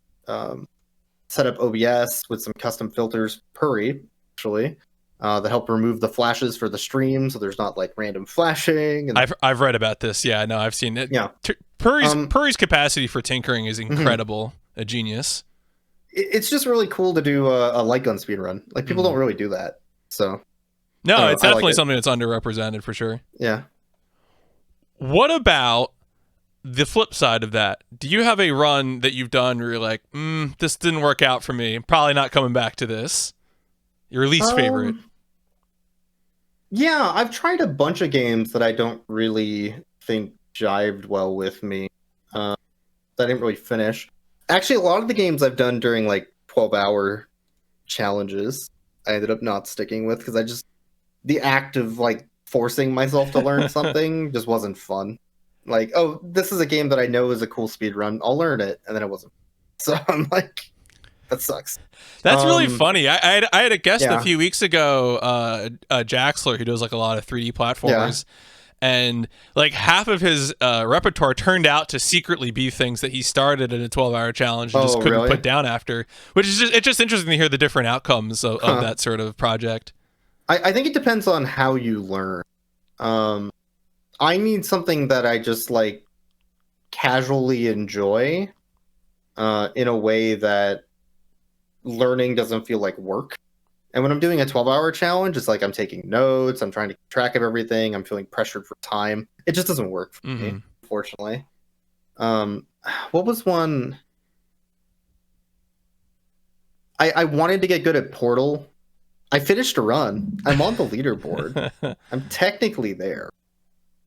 Speaker 2: set up OBS with some custom filters, Puri, actually, that help remove the flashes for the stream, so there's not like random flashing. And
Speaker 1: I've read about this. Yeah, no, I've seen it.
Speaker 2: Yeah,
Speaker 1: Puri's capacity for tinkering is incredible. A genius.
Speaker 2: It's just really cool to do a light gun speedrun. Like people don't really do that. So
Speaker 1: no, it's definitely something that's underrepresented for sure.
Speaker 2: Yeah.
Speaker 1: What about the flip side of that? Do you have a run that you've done where you're like, this didn't work out for me, I'm probably not coming back to this? Your least favorite?
Speaker 2: Yeah, I've tried a bunch of games that I don't really think jived well with me. That I didn't really finish. Actually, a lot of the games I've done during like 12-hour challenges, I ended up not sticking with because the act of like forcing myself to learn something just wasn't fun. Like, oh, this is a game that I know is a cool speed run, I'll learn it, and then it wasn't. So I'm like, that sucks.
Speaker 1: That's really funny. I had a guest a few weeks ago, Jaxler, who does like a lot of 3D platformers. Yeah. And like half of his repertoire turned out to secretly be things that he started in a 12-hour challenge and just couldn't put down after. Which is it's just interesting to hear the different outcomes of that sort of project.
Speaker 2: I think it depends on how you learn. I need something that I just like casually enjoy in a way that learning doesn't feel like work. And when I'm doing a 12-hour challenge, it's like I'm taking notes, I'm trying to keep track of everything, I'm feeling pressured for time. It just doesn't work for me, unfortunately. What was one? I wanted to get good at Portal. I finished a run. I'm on the leaderboard. I'm technically there.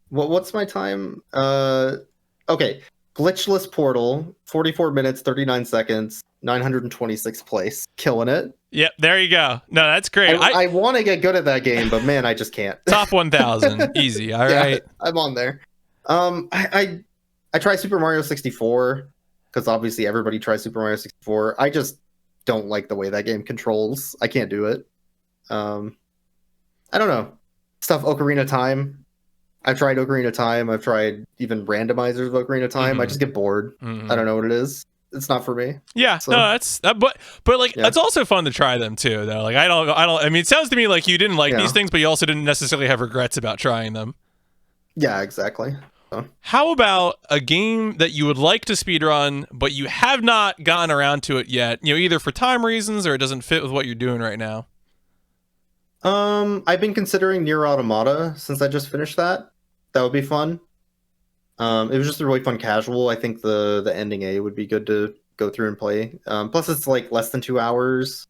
Speaker 2: What's my time? Okay. Glitchless Portal, 44 minutes, 39 seconds, 926th place, killing it.
Speaker 1: Yep, there you go. No, that's great.
Speaker 2: I want to get good at that game, but man, I just can't.
Speaker 1: Top 1,000, easy. All right,
Speaker 2: I'm on there. I try Super Mario 64 because obviously everybody tries Super Mario 64. I just don't like the way that game controls. I can't do it. I don't know. Stuff Ocarina of Time. I've tried Ocarina of Time. I've tried even randomizers of Ocarina of Time. I just get bored. I don't know what it is. It's not for me.
Speaker 1: Yeah, so. No, that's but like it's also fun to try them too, though. Like I don't. I mean, it sounds to me like you didn't like these things, but you also didn't necessarily have regrets about trying them.
Speaker 2: Yeah, exactly. So.
Speaker 1: How about a game that you would like to speedrun, but you have not gotten around to it yet? You know, either for time reasons or it doesn't fit with what you're doing right now.
Speaker 2: I've been considering Nier Automata since I just finished that. That would be fun. It was just a really fun casual. I think the ending A would be good to go through and play. Plus, it's like less than 2 hours.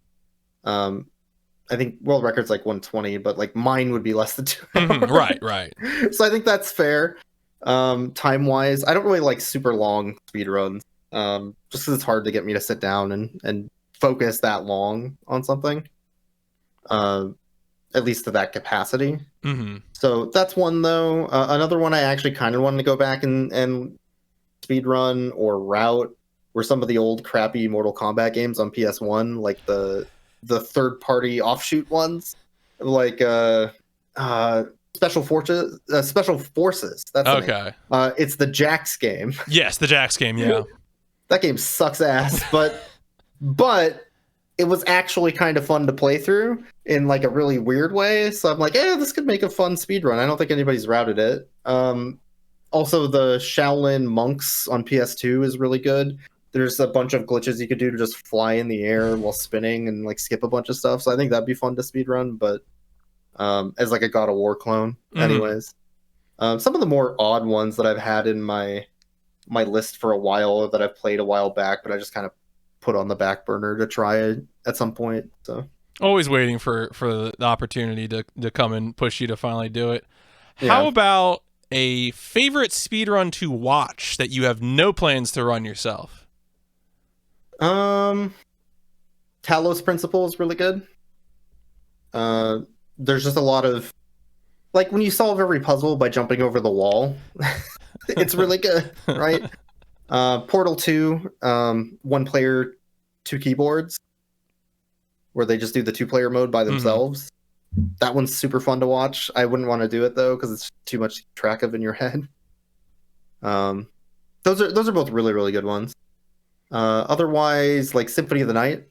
Speaker 2: I think world record's like 120, but like mine would be less than 2 hours.
Speaker 1: Right.
Speaker 2: So I think that's fair. Time wise, I don't really like super long speedruns. Just because it's hard to get me to sit down and focus that long on something. At least to that capacity. So that's one, though. Another one I actually kind of wanted to go back and speedrun or route were some of the old crappy Mortal Kombat games on PS1, like the third-party offshoot ones, like Special Forces. That's
Speaker 1: okay.
Speaker 2: It's the Jax game.
Speaker 1: Yes, the Jax game. Yeah,
Speaker 2: that game sucks ass, but it was actually kind of fun to play through in like a really weird way. So I'm like, this could make a fun speedrun. I don't think anybody's routed it. Also, the Shaolin Monks on PS2 is really good. There's a bunch of glitches you could do to just fly in the air while spinning and like skip a bunch of stuff. So I think that'd be fun to speedrun, but as like a God of War clone. Anyways, some of the more odd ones that I've had in my list for a while that I've played a while back, but I just kind of put on the back burner to try it at some point. So
Speaker 1: always waiting for the opportunity to come and push you to finally do it. How about a favorite speedrun to watch that you have no plans to run yourself?
Speaker 2: Talos Principle is really good. There's just a lot of like when you solve every puzzle by jumping over the wall. It's really good, right? Portal 2, 1 player, 2 keyboards, where they just do the 2-player mode by themselves. That one's super fun to watch. I wouldn't want to do it though because it's too much to keep track of in your head. Those are both really, really good ones. Otherwise, like Symphony of the Night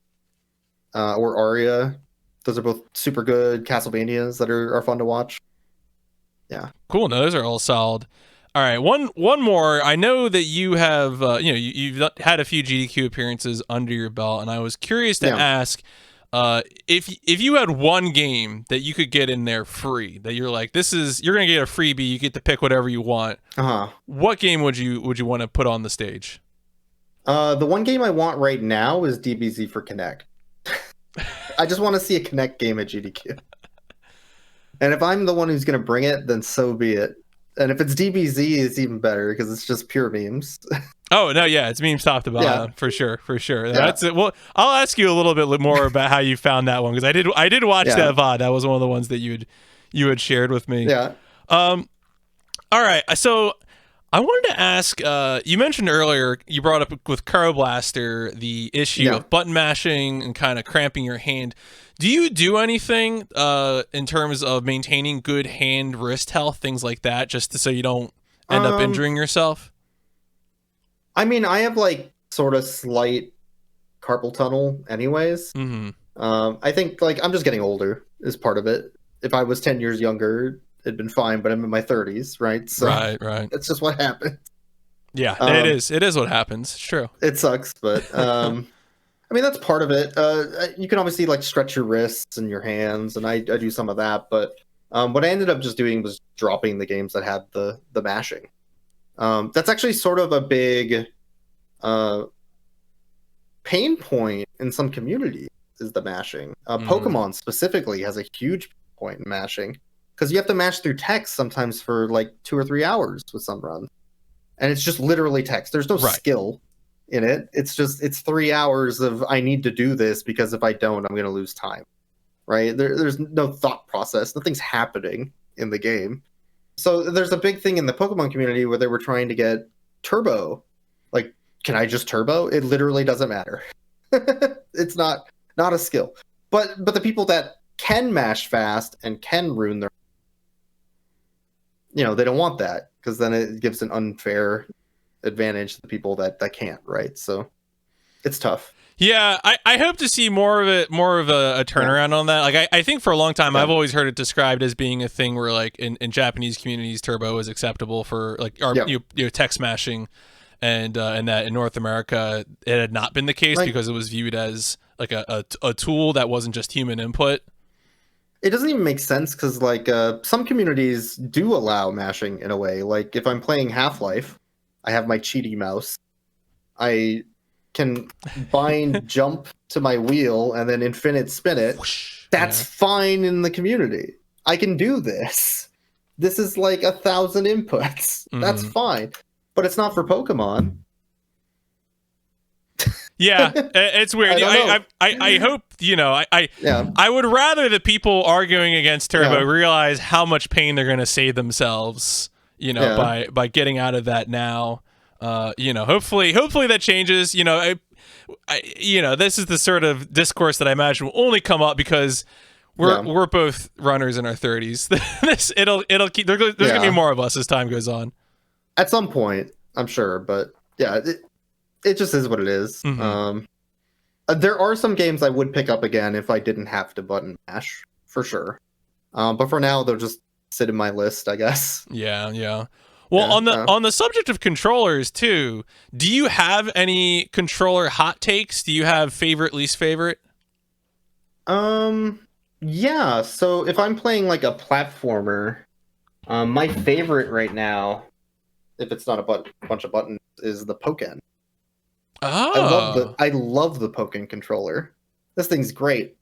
Speaker 2: or Aria, those are both super good Castlevanias that are fun to watch. Yeah,
Speaker 1: cool. No, those are all solid. All right, one more. I know that you have, you've had a few GDQ appearances under your belt, and I was curious to ask if you had one game that you could get in there free, that you're like, you're gonna get a freebie, you get to pick whatever you want. What game would you want to put on the stage?
Speaker 2: The one game I want right now is DBZ for Kinect. I just want to see a Kinect game at GDQ. And if I'm the one who's gonna bring it, then so be it. And if it's DBZ, it's even better because it's just pure memes.
Speaker 1: Oh no, yeah, it's memes top to bottom for sure. That's it. Well, I'll ask you a little bit more about how you found that one because I did watch that VOD. That was one of the ones that you had shared with me.
Speaker 2: Yeah.
Speaker 1: All right, so I wanted to ask. You mentioned earlier you brought up with Kuro Blaster the issue of button mashing and kind of cramping your hand. Do you do anything in terms of maintaining good hand wrist health, things like that, just so you don't end up injuring yourself?
Speaker 2: I mean, I have like sort of slight carpal tunnel anyways. I think like I'm just getting older is part of it. If I was 10 years younger, it'd been fine, but I'm in my 30s, right? So
Speaker 1: right.
Speaker 2: That's just what happened.
Speaker 1: Yeah, it is. It is what happens. It's true.
Speaker 2: It sucks, but I mean, that's part of it. You can obviously like stretch your wrists and your hands, and I do some of that. But what I ended up just doing was dropping the games that had the mashing. That's actually sort of a big pain point in some communities is the mashing. Pokemon specifically has a huge point in mashing because you have to mash through text sometimes for like 2 or 3 hours with some runs. And it's just literally text. There's no skill. in it. It's 3 hours of I need to do this because if I don't, I'm going to lose time. Right? There's no thought process. Nothing's happening in the game. So there's a big thing in the Pokemon community where they were trying to get turbo. Like, can I just turbo? It literally doesn't matter. It's not a skill. But the people that can mash fast and can ruin their, they don't want that, because then it gives an unfair advantage to the people that can't, right? So it's tough.
Speaker 1: Yeah, I hope to see more of a turnaround on that. Like I think for a long time I've always heard it described as being a thing where like in Japanese communities turbo is acceptable for like tech smashing, and that in North America it had not been the case because it was viewed as like a tool that wasn't just human input.
Speaker 2: It doesn't even make sense because like some communities do allow mashing in a way. Like if I'm playing Half-Life, I have my cheaty mouse. I can bind jump to my wheel and then infinite spin it. That's fine in the community. I can do this. This is like 1,000 inputs. That's fine. But it's not for Pokemon.
Speaker 1: Yeah, it's weird. I hope, I would rather the people arguing against turbo realize how much pain they're going to save themselves, by getting out of that now. Hopefully that changes. This is the sort of discourse that I imagine will only come up because we're both runners in our 30s. It'll keep. There's gonna be more of us as time goes on.
Speaker 2: At some point, I'm sure, but it just is what it is. There are some games I would pick up again if I didn't have to button mash, for sure. But for now, they'll just sit in my list, I guess.
Speaker 1: Yeah. Well, on the subject of controllers too, do you have any controller hot takes? Do you have favorite, least favorite?
Speaker 2: Yeah. So if I'm playing like a platformer, my favorite right now, if it's not a bunch of buttons, is the Pokken.
Speaker 1: Oh.
Speaker 2: I love the Pokken controller. This thing's great.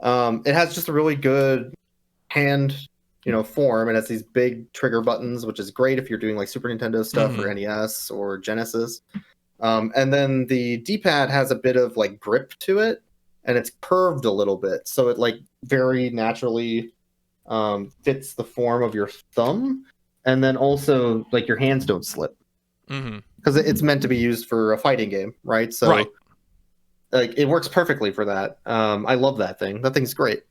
Speaker 2: It has just a really good hand form. It has these big trigger buttons, which is great if you're doing like Super Nintendo stuff or NES or Genesis. And then the D-pad has a bit of like grip to it, and it's curved a little bit, so it like very naturally fits the form of your thumb, and then also like your hands don't slip because it's meant to be used for a fighting game, right? So like it works perfectly for that. I love that thing. That thing's great.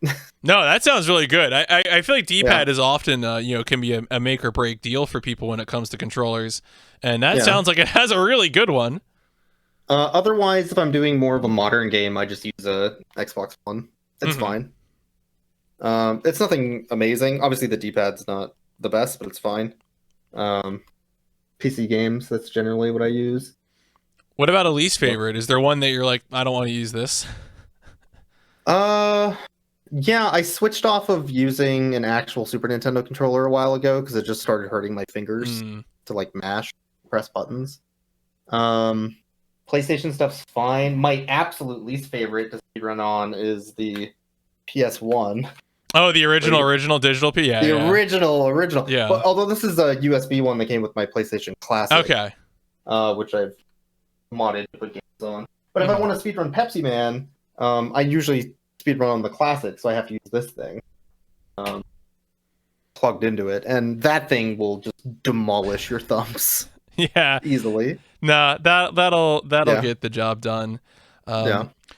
Speaker 1: No, that sounds really good. I feel like D-pad is often can be a make or break deal for people when it comes to controllers, and that sounds like it has a really good one.
Speaker 2: Otherwise, if I'm doing more of a modern game, I just use a Xbox One. It's fine. It's nothing amazing. Obviously, the D-pad's not the best, but it's fine. PC games, that's generally what I use.
Speaker 1: What about a least favorite? Is there one that you're like, I don't want to use this?
Speaker 2: Yeah, I switched off of using an actual Super Nintendo controller a while ago because it just started hurting my fingers to like press buttons. PlayStation stuff's fine. My absolute least favorite to speedrun on is the PS1.
Speaker 1: Oh, the original digital P. Yeah,
Speaker 2: the original.
Speaker 1: Yeah.
Speaker 2: But although this is a USB one that came with my PlayStation Classic.
Speaker 1: Okay.
Speaker 2: Which I've modded to put games on. But if I want to speedrun Pepsiman, I usually speedrun on the Classic, so I have to use this thing plugged into it, and that thing will just demolish your thumbs.
Speaker 1: Yeah,
Speaker 2: easily.
Speaker 1: Nah, that'll get the job done.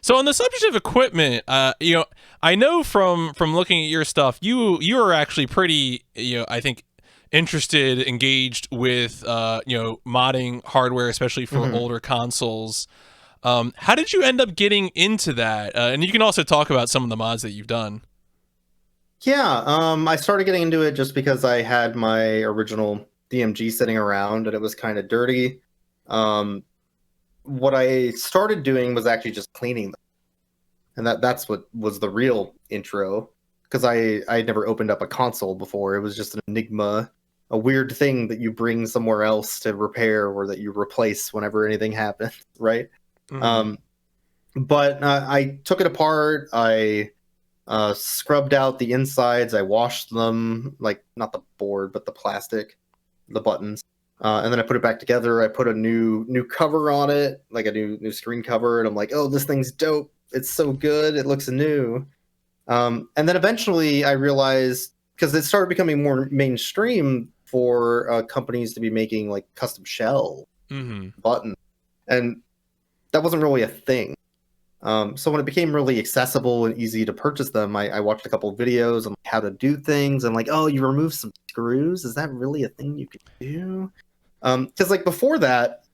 Speaker 1: So on the subject of equipment, I know from looking at your stuff, you are actually pretty, I think, interested, engaged with, modding hardware, especially for older consoles. How did you end up getting into that? And you can also talk about some of the mods that you've done.
Speaker 2: Yeah, I started getting into it just because I had my original DMG sitting around and it was kind of dirty. What I started doing was actually just cleaning them. And that's what was the real intro, because I'd never opened up a console before. It was just an enigma, a weird thing that you bring somewhere else to repair or that you replace whenever anything happens, right? But I took it apart. I scrubbed out the insides. I washed them, like not the board, but the plastic, the buttons. And then I put it back together. I put a new cover on it, like a new screen cover, and I'm like, oh, this thing's dope. It's so good. It looks new. And then eventually I realized, because it started becoming more mainstream for companies to be making like custom shell buttons, and that wasn't really a thing. So when it became really accessible and easy to purchase them, I watched a couple of videos on how to do things. I'm like, oh, you remove some screws? Is that really a thing you could do? Because like before that,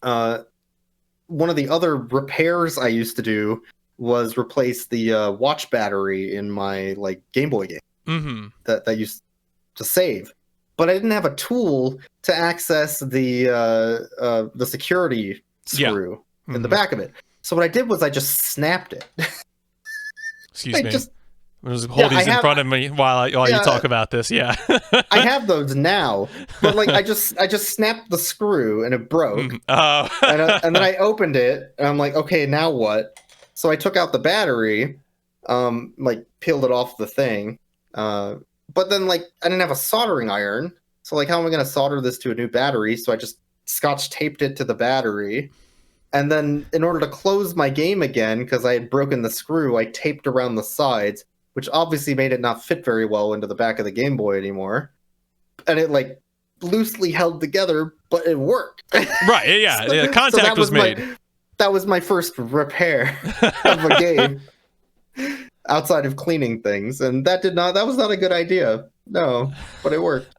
Speaker 2: one of the other repairs I used to do was replace the watch battery in my like Game Boy game that used to save. But I didn't have a tool to access the security screw in the back of it. So what I did was I just snapped it.
Speaker 1: Excuse me. I'll just hold these in front of me while you talk about this. Yeah.
Speaker 2: I have those now, but like I just snapped the screw and it broke.
Speaker 1: Oh.
Speaker 2: and then I opened it and I'm like, okay, now what? So I took out the battery, like peeled it off the thing. But then like I didn't have a soldering iron. So like how am I going to solder this to a new battery? So I just scotch taped it to the battery. And then in order to close my game again, because I had broken the screw, I taped around the sides, which obviously made it not fit very well into the back of the Game Boy anymore. And it like loosely held together, but it worked.
Speaker 1: Right, yeah. Contact was made.
Speaker 2: That was my first repair of a game outside of cleaning things. And that was not a good idea. No, but it worked.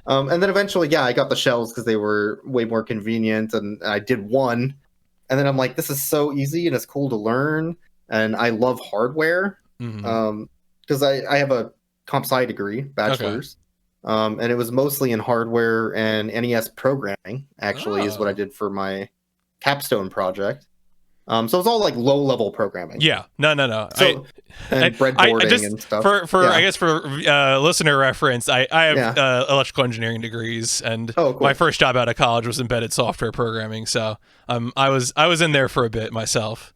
Speaker 2: And then eventually, I got the shells because they were way more convenient, and I did one. And then I'm like, this is so easy and it's cool to learn. And I love hardware because I have a comp sci degree, bachelor's. Okay. And it was mostly in hardware and NES programming, actually, is what I did for my capstone project. So it was all like low-level programming.
Speaker 1: Yeah, no.
Speaker 2: So, and breadboarding and stuff.
Speaker 1: I guess for listener reference, I have electrical engineering degrees, and my first job out of college was embedded software programming. So I was in there for a bit myself.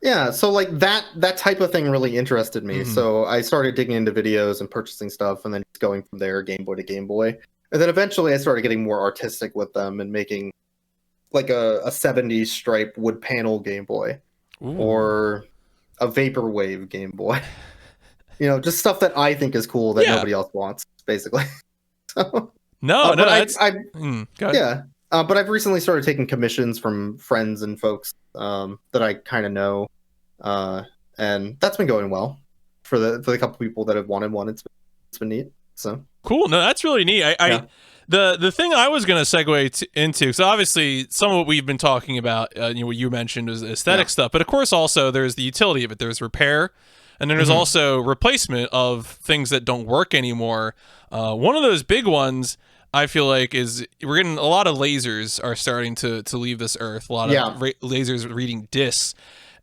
Speaker 2: Yeah, so like that type of thing really interested me. So I started digging into videos and purchasing stuff, and then just going from there, Game Boy to Game Boy, and then eventually I started getting more artistic with them and making like a 70s stripe wood panel Game Boy. Ooh. Or a vaporwave Game Boy. Just stuff that I think is cool that nobody else wants, basically. So, but I've recently started taking commissions from friends and folks that I kind of know, and that's been going well for the couple people that have wanted one. It's been neat. So
Speaker 1: cool. No, that's really neat. The thing I was going to segue into, so obviously some of what we've been talking about, what you mentioned was aesthetic stuff, but of course also there's the utility of it. There's repair, and then there's also replacement of things that don't work anymore. One of those big ones I feel like is we're getting a lot of lasers are starting to leave this earth. A lot of lasers reading discs.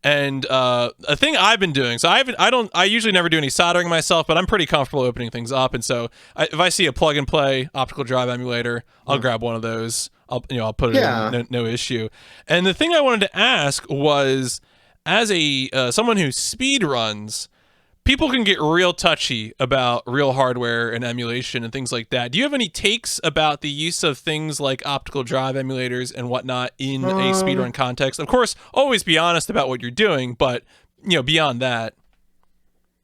Speaker 1: And a thing I've been doing, so I usually never do any soldering myself, but I'm pretty comfortable opening things up. And so if I see a plug and play optical drive emulator, I'll grab one of those. I'll put it in, no issue. And the thing I wanted to ask was, as a someone who speed runs, people can get real touchy about real hardware and emulation and things like that. Do you have any takes about the use of things like optical drive emulators and whatnot in a speedrun context? Of course, always be honest about what you're doing, but beyond that.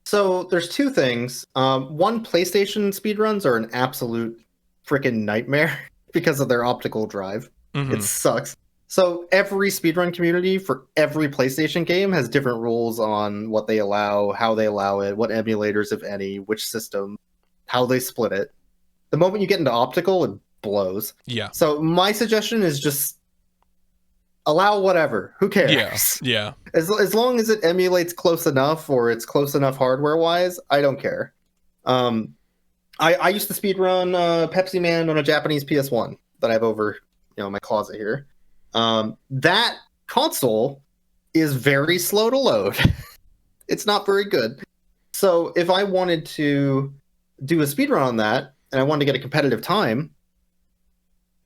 Speaker 2: So there's two things. One, PlayStation speedruns are an absolute freaking nightmare because of their optical drive. It sucks. So every speedrun community for every PlayStation game has different rules on what they allow, how they allow it, what emulators, if any, which system, how they split it. The moment you get into optical, it blows.
Speaker 1: Yeah.
Speaker 2: So my suggestion is just allow whatever. Who cares?
Speaker 1: Yeah.
Speaker 2: As long as it emulates close enough or it's close enough hardware-wise, I don't care. I used to speedrun Pepsiman on a Japanese PS1 that I have over in my closet here. That console is very slow to load. It's not very good. So if I wanted to do a speedrun on that and I wanted to get a competitive time,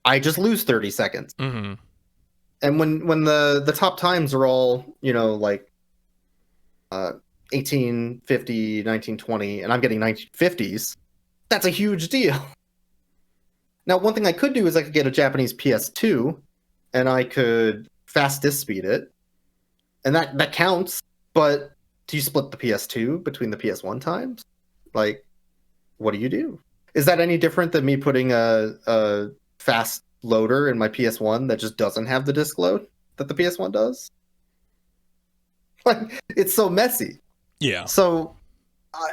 Speaker 2: I just lose 30 seconds. And when the top times are all, like 1850, 1920, and I'm getting 1950s, that's a huge deal. Now, one thing I could do is I could get a Japanese PS2, and I could fastest speed it, and that counts. But do you split the PS2 between the PS1 times? Like, what do you do? Is that any different than me putting a fast loader in my PS1 that just doesn't have the disk load that the PS1 does? Like, it's so messy.
Speaker 1: Yeah.
Speaker 2: So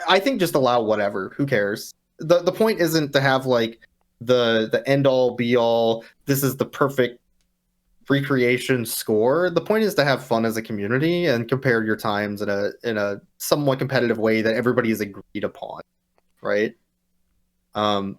Speaker 2: I think just allow whatever. Who cares? The point isn't to have like the end all be all. This is the perfect recreation score. The point is to have fun as a community and compare your times in a somewhat competitive way that everybody has agreed upon, right? And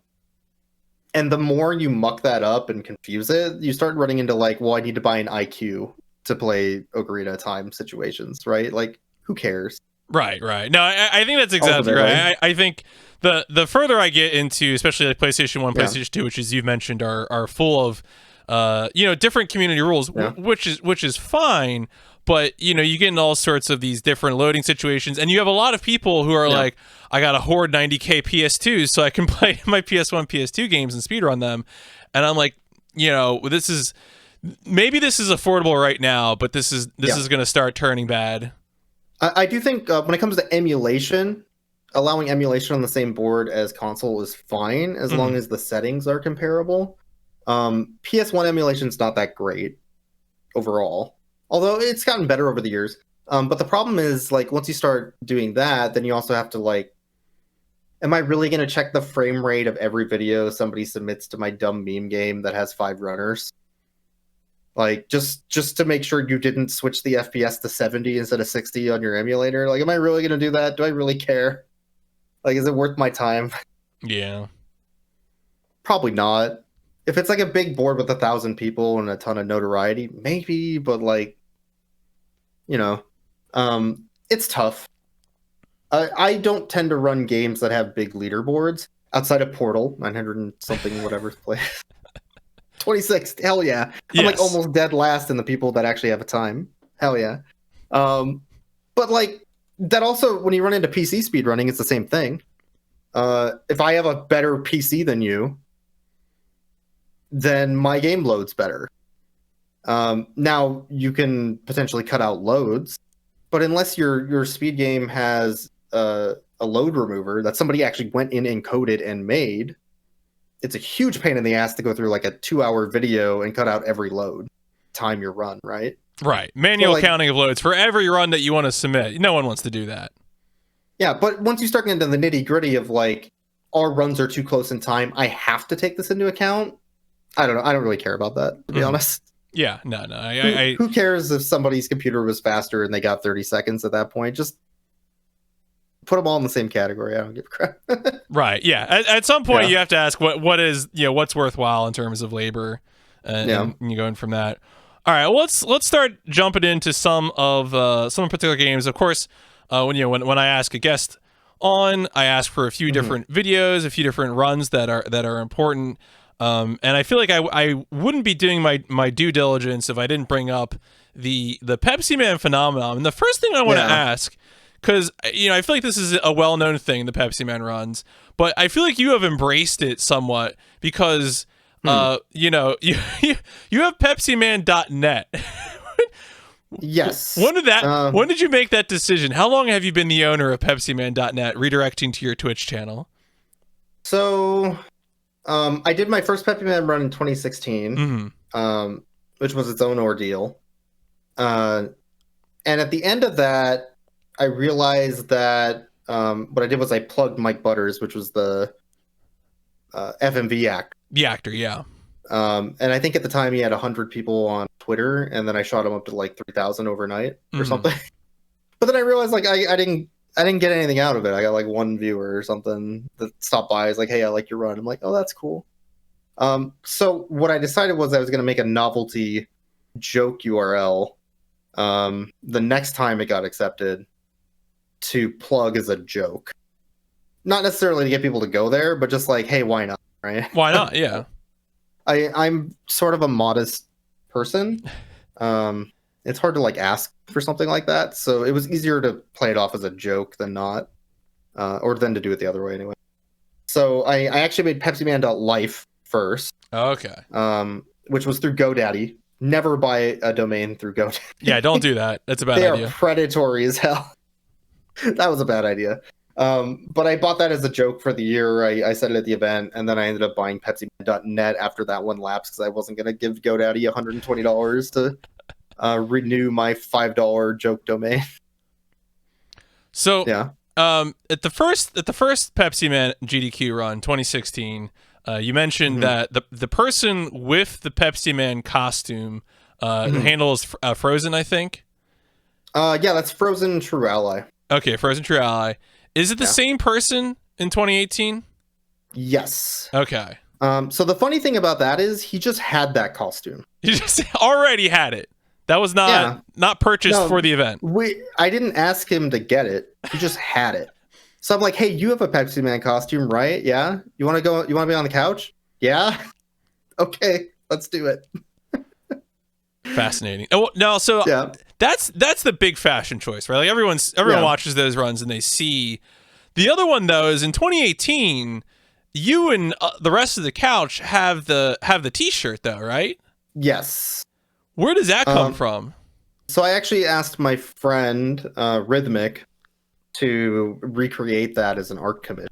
Speaker 2: the more you muck that up and confuse it, you start running into like, well, I need to buy an IQ to play Ocarina of Time situations, right? Like, who cares?
Speaker 1: Right. No, I think that's exactly right. I think the further I get into, especially like PlayStation 1, PlayStation 2, which as you've mentioned are full of different community rules, which is fine, but you get in all sorts of these different loading situations, and you have a lot of people who are like, I gotta hoard 90k PS2s so I can play my PS1, PS2 games and speedrun them, and I'm like, this is affordable right now, but this is gonna start turning bad.
Speaker 2: I do think when it comes to emulation, allowing emulation on the same board as console is fine as long as the settings are comparable. PS1 emulation is not that great overall, although it's gotten better over the years. But the problem is, like, once you start doing that, then you also have to, like, am I really going to check the frame rate of every video somebody submits to my dumb meme game that has 5 runners? Like, just to make sure you didn't switch the FPS to 70 instead of 60 on your emulator? Like, am I really going to do that? Do I really care? Like, is it worth my time?
Speaker 1: Yeah.
Speaker 2: Probably not. If it's like a big board with 1,000 people and a ton of notoriety, maybe, but like, it's tough. I don't tend to run games that have big leaderboards outside of Portal, 900 and something, whatever play. 26, hell yeah. I'm like almost dead last in the people that actually have a time. Hell yeah. But like, that also, when you run into PC speedrunning, it's the same thing. If I have a better PC than you, then my game loads better. Now you can potentially cut out loads, but unless your speed game has a load remover that somebody actually went in and coded and made, it's a huge pain in the ass to go through like a 2-hour video and cut out every load time your run, right?
Speaker 1: Right. Manual counting of loads for every run that you want to submit. No one wants to do that. Yeah,
Speaker 2: but once you start getting into the nitty gritty of like, our runs are too close in time, I have to take this into account. I don't know. I don't really care about that, to be honest.
Speaker 1: Yeah, no.
Speaker 2: Who cares if somebody's computer was faster and they got 30 seconds at that point? Just put them all in the same category. I don't give a crap.
Speaker 1: Right. Yeah. At some point, you have to ask what is what's worthwhile in terms of labor, and you go in from that. All right. Well, let's start jumping into some particular games. Of course, when I ask a guest on, I ask for a few different videos, a few different runs that are important. And I feel like I wouldn't be doing my due diligence if I didn't bring up the Pepsiman phenomenon. And the first thing I want to ask, because I feel like this is a well-known thing, the Pepsiman runs, but I feel like you have embraced it somewhat because you have Pepsiman.net.
Speaker 2: Yes.
Speaker 1: When did you make that decision? How long have you been the owner of Pepsiman.net, redirecting to your Twitch channel?
Speaker 2: So I did my first Pepsiman run in 2016, which was its own ordeal. And at the end of that, I realized that what I did was I plugged Mike Butters, which was the FMV actor.
Speaker 1: The actor, yeah.
Speaker 2: And I think at the time he had 100 people on Twitter, and then I shot him up to like 3,000 overnight or something. But then I realized like I didn't get anything out of it. I got like one viewer or something that stopped by. It's like, hey, I like your run. I'm like, oh, that's cool. So what I decided was I was going to make a novelty joke URL the next time it got accepted to plug as a joke. Not necessarily to get people to go there, but just like, hey, why not? Right?
Speaker 1: Why not? Yeah.
Speaker 2: I'm sort of a modest person. It's hard to like ask for something like that, so it was easier to play it off as a joke than not, or than to do it the other way anyway. So I actually made Pepsiman.life first.
Speaker 1: Okay.
Speaker 2: Which was through GoDaddy. Never buy a domain through GoDaddy.
Speaker 1: Yeah, don't do that. That's a bad idea.
Speaker 2: They are predatory as hell. That was a bad idea. But I bought that as a joke for the year. I said it at the event, and then I ended up buying Pepsiman.net after that one lapsed because I wasn't going to give GoDaddy $120 to renew my $5 joke domain.
Speaker 1: So
Speaker 2: yeah.
Speaker 1: At the first Pepsiman GDQ run, 2016, you mentioned that the person with the Pepsiman costume, the handle is Frozen, I think.
Speaker 2: Yeah, that's Frozen True Ally.
Speaker 1: Okay, Frozen True Ally. Is it the same person in 2018?
Speaker 2: Yes.
Speaker 1: Okay.
Speaker 2: So the funny thing about that is he just had that costume.
Speaker 1: He just already had it. That was not purchased for the event.
Speaker 2: I didn't ask him to get it. He just had it. So I'm like, hey, you have a Pepsi Man costume, right? Yeah. You want to go? You want to be on the couch? Yeah. Okay, let's do it.
Speaker 1: Fascinating. Oh, no, so that's the big fashion choice, right? Like everyone watches those runs and they see. The other one though is in 2018, you and the rest of the couch have the T-shirt though, right?
Speaker 2: Yes.
Speaker 1: Where does that come from?
Speaker 2: So I actually asked my friend Rhythmic to recreate that as an art commission.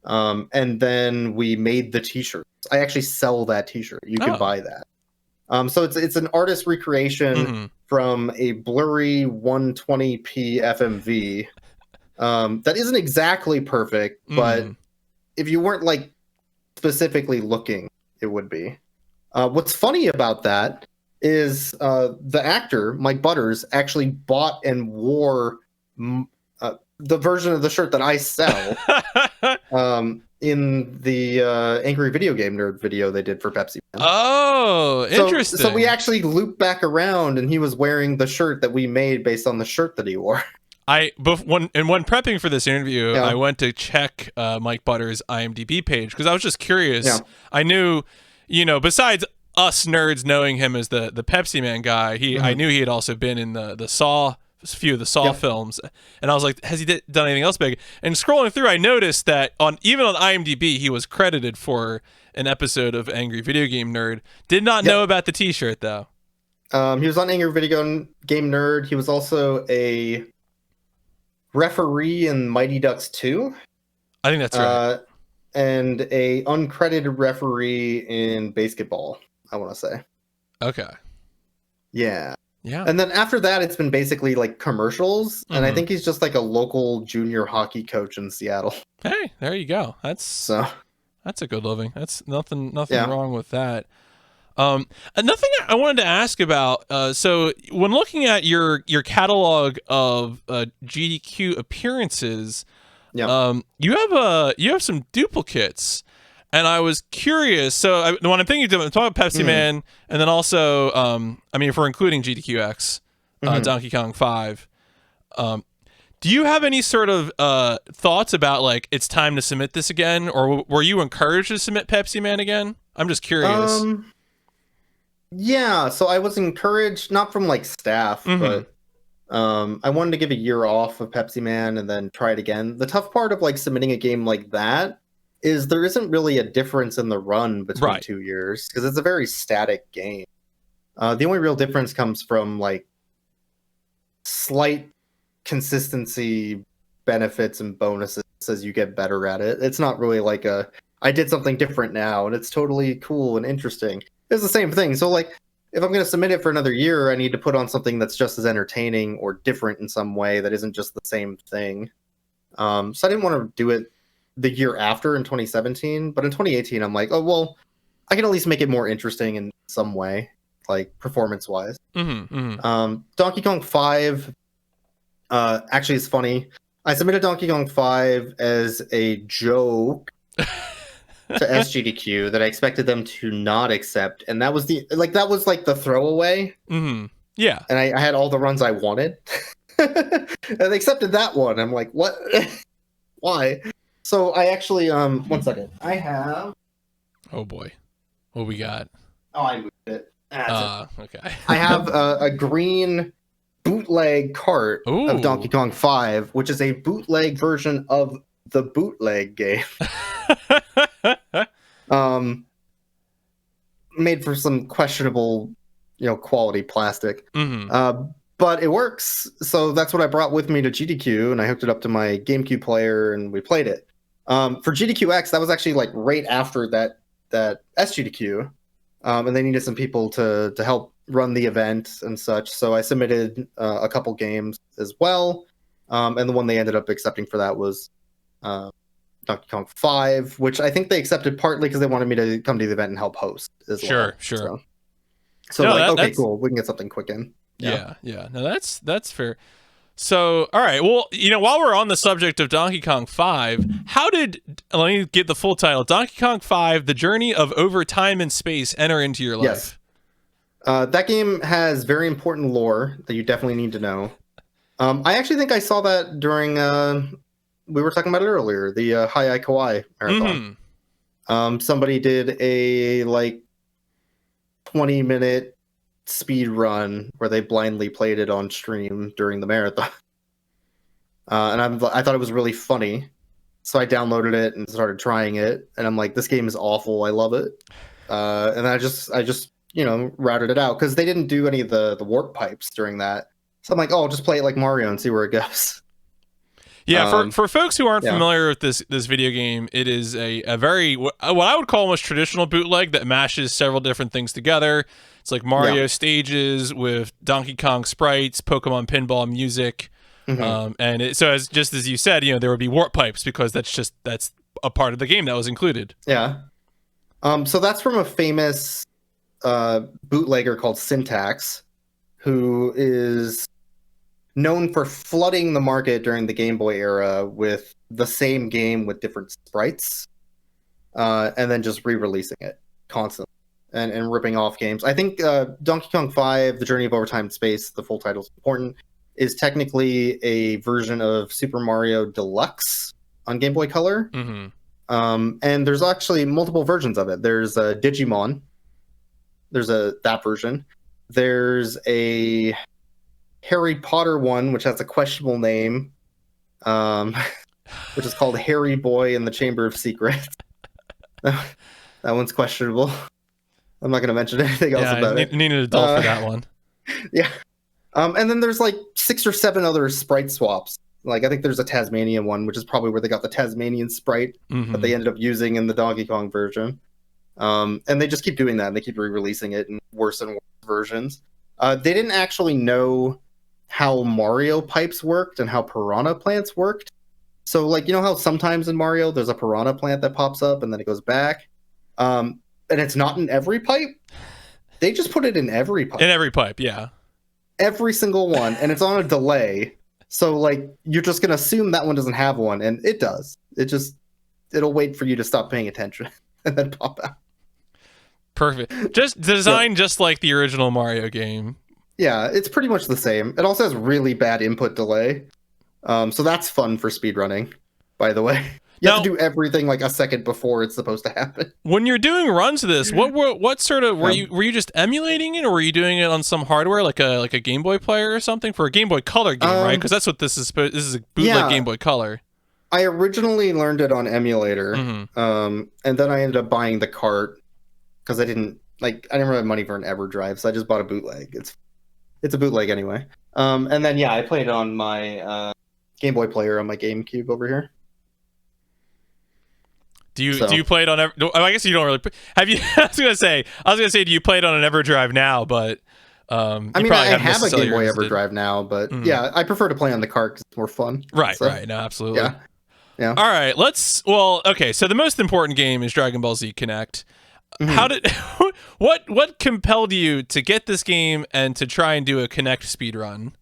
Speaker 2: And then we made the T-shirts. I actually sell that T-shirt. You can buy that. So it's an artist recreation from a blurry 120p FMV that isn't exactly perfect, but if you weren't like specifically looking, it would be. What's funny about that is the actor Mike Butters actually bought and wore the version of the shirt that I sell in the Angry Video Game Nerd video they did for Pepsi.
Speaker 1: Oh, interesting.
Speaker 2: So we actually looped back around, and he was wearing the shirt that we made based on the shirt that he wore.
Speaker 1: When prepping for this interview, I went to check Mike Butters' IMDb page because I was just curious. Yeah. I knew, besides us nerds knowing him as the Pepsi Man guy, I knew he had also been in the Saw. Few of the Saw films, and I was like, has he done anything else big? And scrolling through, I noticed that even on IMDb he was credited for an episode of Angry Video Game Nerd. Did not know about the T-shirt though. He was on Angry Video Game Nerd. He was also a referee in Mighty Ducks 2. I think that's right. And a uncredited referee in basketball, I want to say. Okay. Yeah. Yeah. And then after that, it's been basically like commercials. And I think he's just like a local junior hockey coach in Seattle. Hey, there you go. That's a good living. That's nothing wrong with that. Another thing I wanted to ask about. So when looking at your catalog of GDQ appearances, you have some duplicates. And I was curious. So when I'm talking about Pepsi Man, and then also, if we're including GDQX, Donkey Kong 5, do you have any sort of thoughts about like it's time to submit this again, or were you encouraged to submit Pepsi Man again? I'm just curious. Yeah, so I was encouraged, not from like staff, but I wanted to give a year off of Pepsi Man and then try it again. The tough part of like submitting a game like that is there isn't really a difference in the run between 2 years because it's a very static game. The only real difference comes from like slight consistency benefits and bonuses as you get better at it. It's not really like I did something different now and it's totally cool and interesting. It's the same thing. So like if I'm going to submit it for another year, I need to put on something that's just as entertaining or different in some way that isn't just the same thing. So I didn't want to do it the year after in 2017, but in 2018 I'm like, oh well, I can at least make it more interesting in some way, like performance wise. Donkey Kong 5 actually is funny. I submitted Donkey Kong 5 as a joke to SGDQ that I expected them to not accept, and that was the throwaway. Yeah, and I had all the runs I wanted and they accepted that one. I'm like, what? Why? So I actually, one second. I have. Oh boy, what we got? Oh, I moved it. Okay. I have a green bootleg cart of Donkey Kong 5, which is a bootleg version of the bootleg game.
Speaker 2: made for some questionable, quality plastic. But it works. So that's what I brought with me to GDQ, and I hooked it up to my GameCube player, and we played it. For GDQX, that was actually like right after that SGDQ, and they needed some people to help run the event and such. So I submitted a couple games as well, and the one they ended up accepting for that was Donkey Kong 5, which I think they accepted partly because they wanted me to come to the event and help host as well.
Speaker 1: Sure.
Speaker 2: So no, okay, cool. We can get something quick in.
Speaker 1: Yeah. No, that's fair. So, all right. Well, while we're on the subject of Donkey Kong 5, let me get the full title. Donkey Kong 5, The Journey of Over Time and Space enter into your life.
Speaker 2: Yes. That game has very important lore that you definitely need to know. I actually think I saw that during, we were talking about it earlier, the Hi-Ai Kawaii marathon. Somebody did a 20-minute speed run where they blindly played it on stream during the marathon. And I thought it was really funny. So I downloaded it and started trying it. And I'm like, this game is awful. I love it. And I just routed it out because they didn't do any of the warp pipes during that. So I'm like, oh, I'll just play it like Mario and see where it goes.
Speaker 1: Yeah, for folks who aren't familiar with this video game, it is a very, what I would call almost traditional bootleg that mashes several different things together. It's like Mario stages with Donkey Kong sprites, Pokemon pinball music, and so as you said, there would be warp pipes because that's a part of the game that was included.
Speaker 2: Yeah. So that's from a famous bootlegger called Syntax, who is known for flooding the market during the Game Boy era with the same game with different sprites, and then just re-releasing it constantly and ripping off games. I think Donkey Kong 5, The Journey of Over Time and Space, the full title is important, is technically a version of Super Mario Deluxe on Game Boy Color. And there's actually multiple versions of it. There's a Digimon. There's that version. There's a Harry Potter one, which has a questionable name, which is called Harry Boy and the Chamber of Secrets. That one's questionable. I'm not going to mention anything else about it.
Speaker 1: Need an adult for that one.
Speaker 2: Yeah. And then there's 6 or 7 other sprite swaps. I think there's a Tasmanian one, which is probably where they got the Tasmanian sprite that they ended up using in the Donkey Kong version. And they just keep doing that, and they keep re-releasing it in worse and worse versions. They didn't actually know how Mario pipes worked and how piranha plants worked. So how sometimes in Mario there's a piranha plant that pops up and then it goes back, and it's not in every pipe. They just put it in every pipe.
Speaker 1: In every pipe, yeah.
Speaker 2: Every single one, and it's on a delay. So you're just gonna assume that one doesn't have one, and it does. It'll wait for you to stop paying attention and then pop out.
Speaker 1: Perfect. Just designed just like the original Mario game.
Speaker 2: Yeah, it's pretty much the same. It also has really bad input delay. So that's fun for speedrunning, by the way. You have to do everything a second before it's supposed to happen.
Speaker 1: When you're doing runs of this, what sort of were you just emulating it, or were you doing it on some hardware like a Game Boy player or something for a Game Boy Color game, right? Because that's what this is. This is a bootleg Game Boy Color.
Speaker 2: I originally learned it on emulator, and then I ended up buying the cart because I didn't have money for an EverDrive, so I just bought a bootleg. It's a bootleg anyway. And then I played it on my Game Boy player on my GameCube over here.
Speaker 1: Do you play it on? I guess you don't really. Have you? I was gonna say. Do you play it on an EverDrive now? But
Speaker 2: I have a Game Boy EverDrive now, but I prefer to play on the cart because it's more fun.
Speaker 1: Right. No, absolutely.
Speaker 2: Yeah.
Speaker 1: All right. Okay. So the most important game is Dragon Ball Z Kinect. How did what compelled you to get this game and to try and do a Kinect speedrun?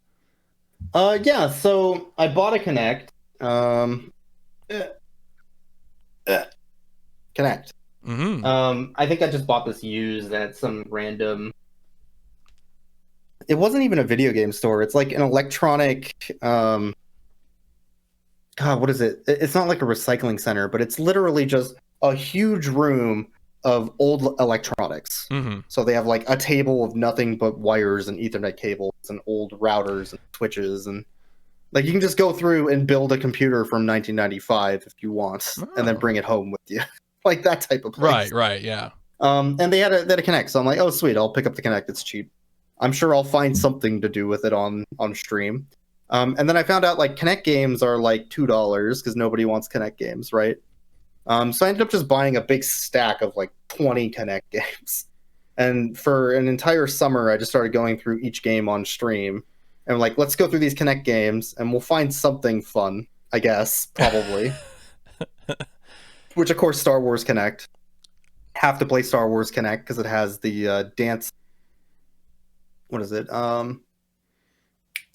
Speaker 2: So I bought a Kinect. Kinect. I think I just bought this used at some random. It wasn't even a video game store. It's like an electronic. God, what is it? It's not like a recycling center, but it's literally just a huge room of old electronics. So they have a table of nothing but wires and Ethernet cables and old routers and switches, and you can just go through and build a computer from 1995 if you want, and then bring it home with you. That type of place.
Speaker 1: Right, yeah.
Speaker 2: And they had a Kinect, so I'm like, oh sweet, I'll pick up the Kinect. It's cheap. I'm sure I'll find something to do with it on stream. And then I found out like Kinect games are like $2 because nobody wants Kinect games, right? So I ended up just buying a big stack of like 20 Kinect games. And for an entire summer, I just started going through each game on stream. And like, let's go through these Kinect games and we'll find something fun, I guess, probably. Which, of course, Star Wars Kinect. Have to play Star Wars Kinect because it has the dance. What is it?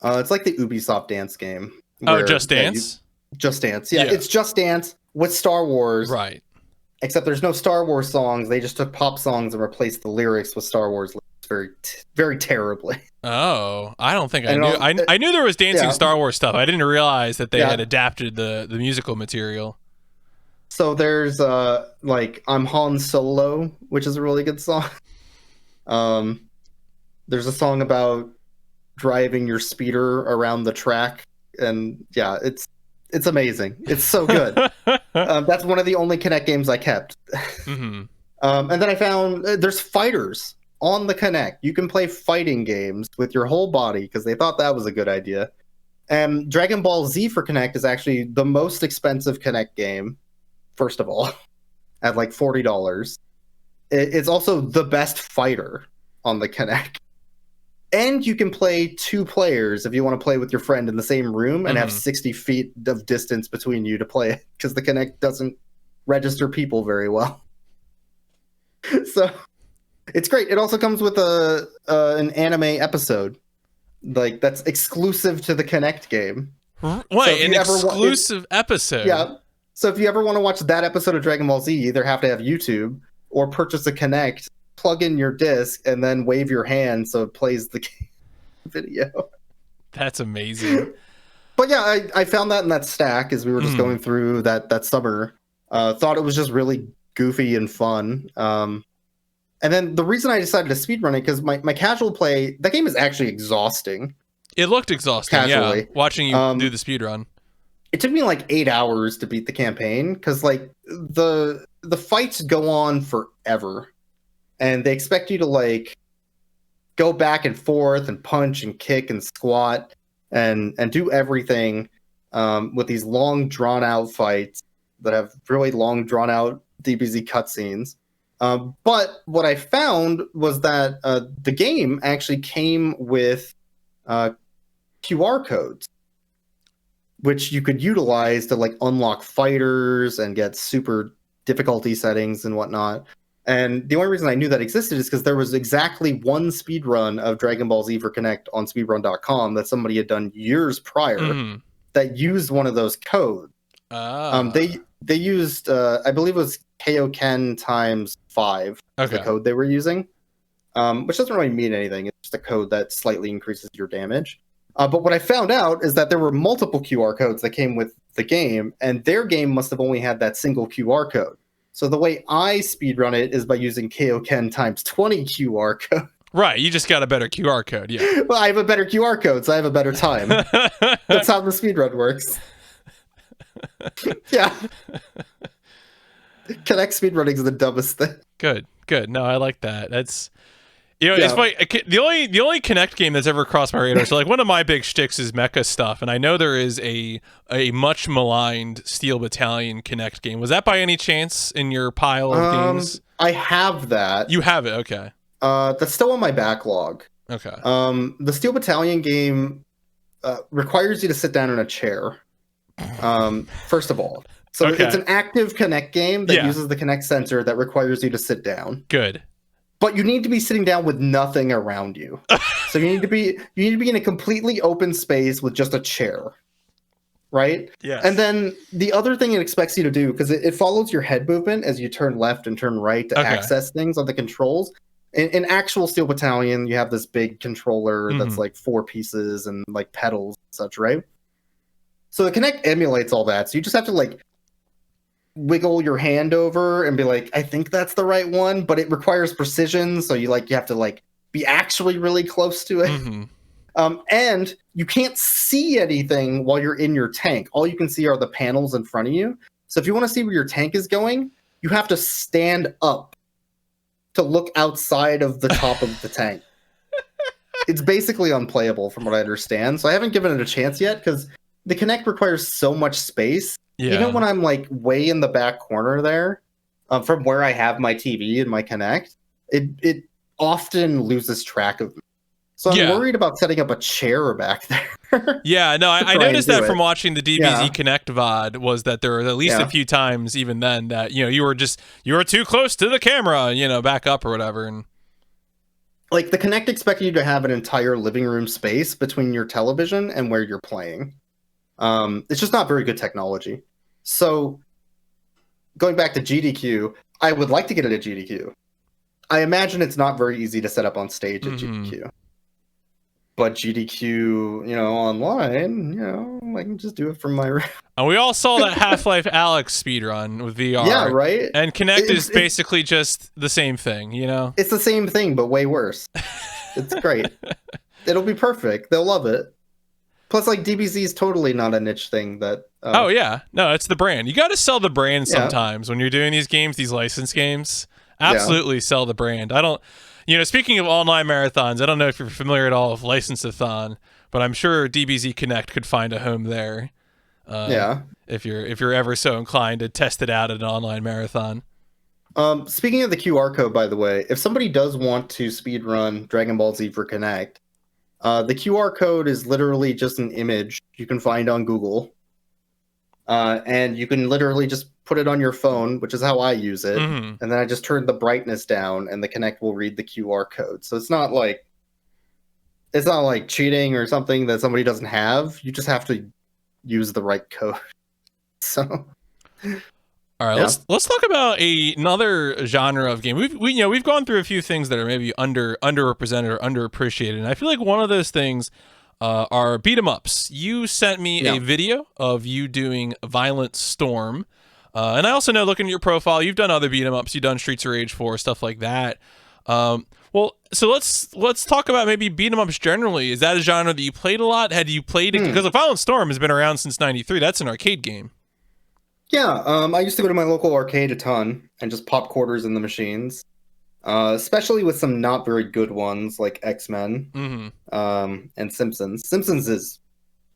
Speaker 2: It's like the Ubisoft dance game.
Speaker 1: Oh, Just Dance?
Speaker 2: Just Dance. Yeah, it's Just Dance with Star Wars.
Speaker 1: Right.
Speaker 2: Except there's no Star Wars songs. They just took pop songs and replaced the lyrics with Star Wars lyrics very terribly.
Speaker 1: Oh, I don't think I knew. I knew there was dancing Star Wars stuff. I didn't realize that they had adapted the musical material.
Speaker 2: So there's like I'm Han Solo, which is a really good song. There's a song about driving your speeder around the track, and yeah, it's amazing. It's so good. That's one of the only Kinect games I kept.
Speaker 1: Mm-hmm.
Speaker 2: And then I found there's fighters on the Kinect. You can play fighting games with your whole body because they thought that was a good idea. And DragonBall Z for Kinect is actually the most expensive Kinect game, first of all, at like $40. It's also the best fighter on the Kinect. And you can play 2 players if you want to play with your friend in the same room and have 60 feet of distance between you to play it, because the Kinect doesn't register people very well. So it's great. It also comes with an anime episode, like that's exclusive to the Kinect game.
Speaker 1: What? So an exclusive episode?
Speaker 2: Yeah. So if you ever want to watch that episode of Dragon Ball Z, you either have to have YouTube or purchase a Kinect, plug in your disc, and then wave your hand so it plays the video.
Speaker 1: That's amazing.
Speaker 2: But yeah, I found that in that stack as we were just going through that summer. Thought it was just really goofy and fun. And then the reason I decided to speedrun it, because my casual play, that game is actually exhausting.
Speaker 1: It looked exhausting, casually. Yeah, watching you do the speedrun.
Speaker 2: It took me like 8 hours to beat the campaign, because like the fights go on forever. And they expect you to like go back and forth and punch and kick and squat and do everything with these long drawn out fights that have really long drawn out DBZ cutscenes. But what I found was that the game actually came with QR codes, which you could utilize to like unlock fighters and get super difficulty settings and whatnot. And the only reason I knew that existed is because there was exactly one speedrun of Dragon Ball Z for Kinect on speedrun.com that somebody had done years prior that used one of those codes. They used, I believe it was Kaioken times 5, the code they were using, which doesn't really mean anything. It's just a code that slightly increases your damage. But what I found out is that there were multiple QR codes that came with the game, and their game must have only had that single QR code. So the way I speedrun it is by using Kaioken times 20 QR code.
Speaker 1: Right, you just got a better QR code, yeah.
Speaker 2: Well, I have a better QR code, so I have a better time. That's how the speedrun works. Yeah. Kinect speedrunning is the dumbest thing.
Speaker 1: Good. No, I like that. That's... You know, it's funny. The only Kinect game that's ever crossed my radar. So, like, one of my big shticks is mecha stuff, and I know there is a much maligned Steel Battalion Kinect game. Was that by any chance in your pile of games?
Speaker 2: I have that.
Speaker 1: You have it, okay.
Speaker 2: That's still on my backlog.
Speaker 1: Okay.
Speaker 2: The Steel Battalion game requires you to sit down in a chair. First of all, so it's an active Kinect game that uses the Kinect sensor that requires you to sit down.
Speaker 1: Good.
Speaker 2: But you need to be sitting down with nothing around you. So you need to be in a completely open space with just a chair. Right?
Speaker 1: Yeah.
Speaker 2: And then the other thing it expects you to do, because it follows your head movement as you turn left and turn right to access things on the controls. In actual Steel Battalion, you have this big controller that's like 4 pieces and like pedals and such, right? So the Kinect emulates all that. So you just have to like wiggle your hand over and be like, I think that's the right one, but it requires precision, so you have to like be actually really close to it. And you can't see anything while you're in your tank. All you can see are the panels in front of you. So if you want to see where your tank is going, you have to stand up to look outside of the top of the tank. It's basically unplayable from what I understand. So I haven't given it a chance yet because the Kinect requires so much space. Yeah. Even when I'm like way in the back corner there, from where I have my TV and my Kinect, it often loses track of me. So I'm worried about setting up a chair back there.
Speaker 1: Yeah, no, I noticed that from watching the DBZ Kinect VOD was that there were at least a few times even then that, you were too close to the camera, back up or whatever. And
Speaker 2: like the Kinect expected you to have an entire living room space between your television and where you're playing. It's just not very good technology. So going back to GDQ, I would like to get it at GDQ. I imagine it's not very easy to set up on stage at GDQ. But GDQ, online, I can just do it from my room.
Speaker 1: And we all saw that Half-Life Alyx speedrun with VR.
Speaker 2: Yeah, right?
Speaker 1: And Kinect is basically just the same thing,
Speaker 2: It's the same thing, but way worse. It's great. It'll be perfect. They'll love it. Plus, like, DBZ is totally not a niche thing that...
Speaker 1: oh, yeah. No, it's the brand. You got to sell the brand sometimes when you're doing these games, these licensed games. Absolutely sell the brand. I don't... speaking of online marathons, I don't know if you're familiar at all with License-a-thon, but I'm sure DBZ Kinect could find a home there. If you're ever so inclined to test it out at an online marathon.
Speaker 2: Speaking of the QR code, by the way, if somebody does want to speedrun Dragon Ball Z for Kinect, the QR code is literally just an image you can find on Google. And you can literally just put it on your phone, which is how I use it. And then I just turn the brightness down and the Kinect will read the QR code. So it's not like cheating or something that somebody doesn't have. You just have to use the right code. So
Speaker 1: all right, let's talk about another genre of game. We've gone through a few things that are maybe underrepresented or underappreciated. And I feel like one of those things are beat 'em ups. You sent me a video of you doing Violent Storm. And I also know, looking at your profile, you've done other beat 'em ups. You've done Streets of Rage 4, stuff like that. Well, so let's talk about maybe beat 'em ups generally. Is that a genre that you played a lot? Had you played it? Because Violent Storm has been around since '93. That's an arcade game.
Speaker 2: Yeah, I used to go to my local arcade a ton and just pop quarters in the machines. Especially with some not very good ones like X-Men and Simpsons. Simpsons is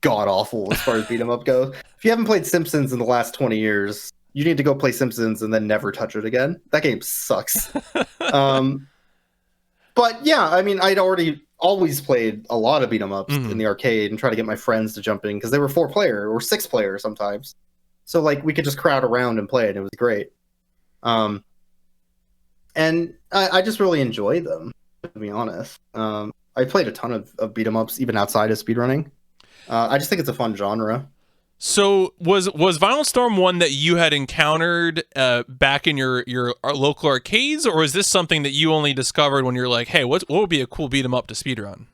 Speaker 2: god-awful as far as beat 'em up goes. If you haven't played Simpsons in the last 20 years, you need to go play Simpsons and then never touch it again. That game sucks. But yeah, I mean, I'd always played a lot of beat 'em ups in the arcade and try to get my friends to jump in because they were 4-player or 6-player sometimes. So like we could just crowd around and play it. It was great. And I just really enjoy them, to be honest. I played a ton of beat 'em ups even outside of speedrunning. I just think it's a fun genre.
Speaker 1: So was Violent Storm one that you had encountered back in your local arcades, or is this something that you only discovered when you're like, hey, what would be a cool beat 'em up to speedrun?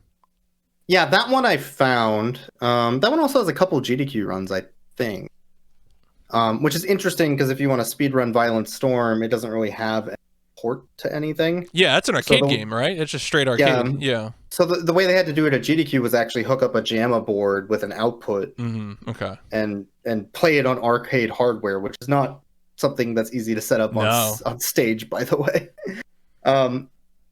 Speaker 2: Yeah, that one I found. That one also has a couple GDQ runs, I think. Which is interesting because if you want to speedrun Violent Storm, it doesn't really have a port to anything.
Speaker 1: Yeah, it's an arcade game, right? It's just straight arcade. Yeah.
Speaker 2: So the way they had to do it at GDQ was actually hook up a JAMA board with an output.
Speaker 1: Okay.
Speaker 2: And play it on arcade hardware, which is not something that's easy to set up on stage, by the way.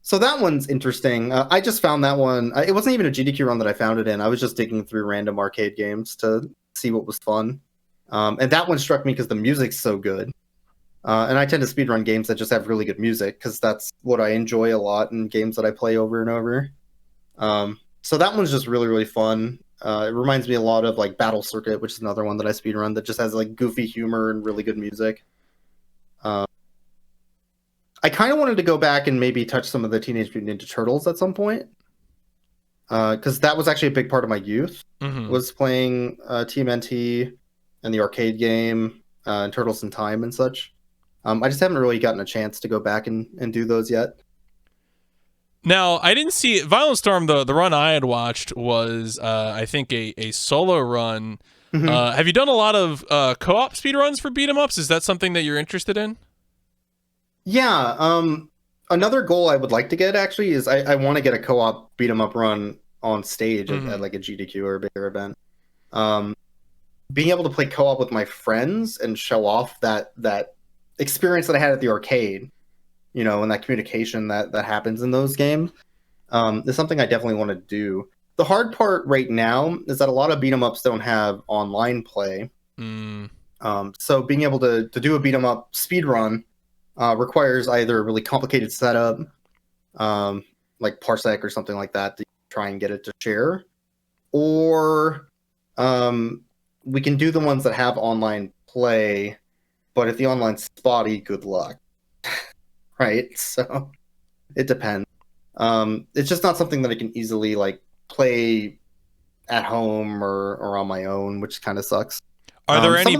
Speaker 2: So that one's interesting. I just found that one. It wasn't even a GDQ run that I found it in. I was just digging through random arcade games to see what was fun. And that one struck me because the music's so good. And I tend to speedrun games that just have really good music because that's what I enjoy a lot in games that I play over and over. So that one's just really, really fun. It reminds me a lot of like Battle Circuit, which is another one that I speedrun that just has like goofy humor and really good music. I kind of wanted to go back and maybe touch some of the Teenage Mutant Ninja Turtles at some point. Because that was actually a big part of my youth, was playing TMNT and the arcade game and Turtles in Time and such. I just haven't really gotten a chance to go back and do those yet.
Speaker 1: Now, I didn't see Violent Storm. The run I had watched was, I think, a solo run. Have you done a lot of co-op speedruns for beat 'em ups? Is that something that you're interested in?
Speaker 2: Yeah. Another goal I would like to get actually is I want to get a co-op beat 'em up run on stage at like a GDQ or a bigger event. Being able to play co-op with my friends and show off that experience that I had at the arcade. and that communication that happens in those games is something I definitely want to do. The hard part right now is that a lot of beat 'em ups don't have online play. So being able to do a beat 'em up speedrun requires either a really complicated setup, like Parsec or something like that, to try and get it to share, or we can do the ones that have online play, but if the online's spotty, good luck. Right? So it depends. It's just not something that I can easily like play at home or on my own, which kind of sucks.
Speaker 1: Are there any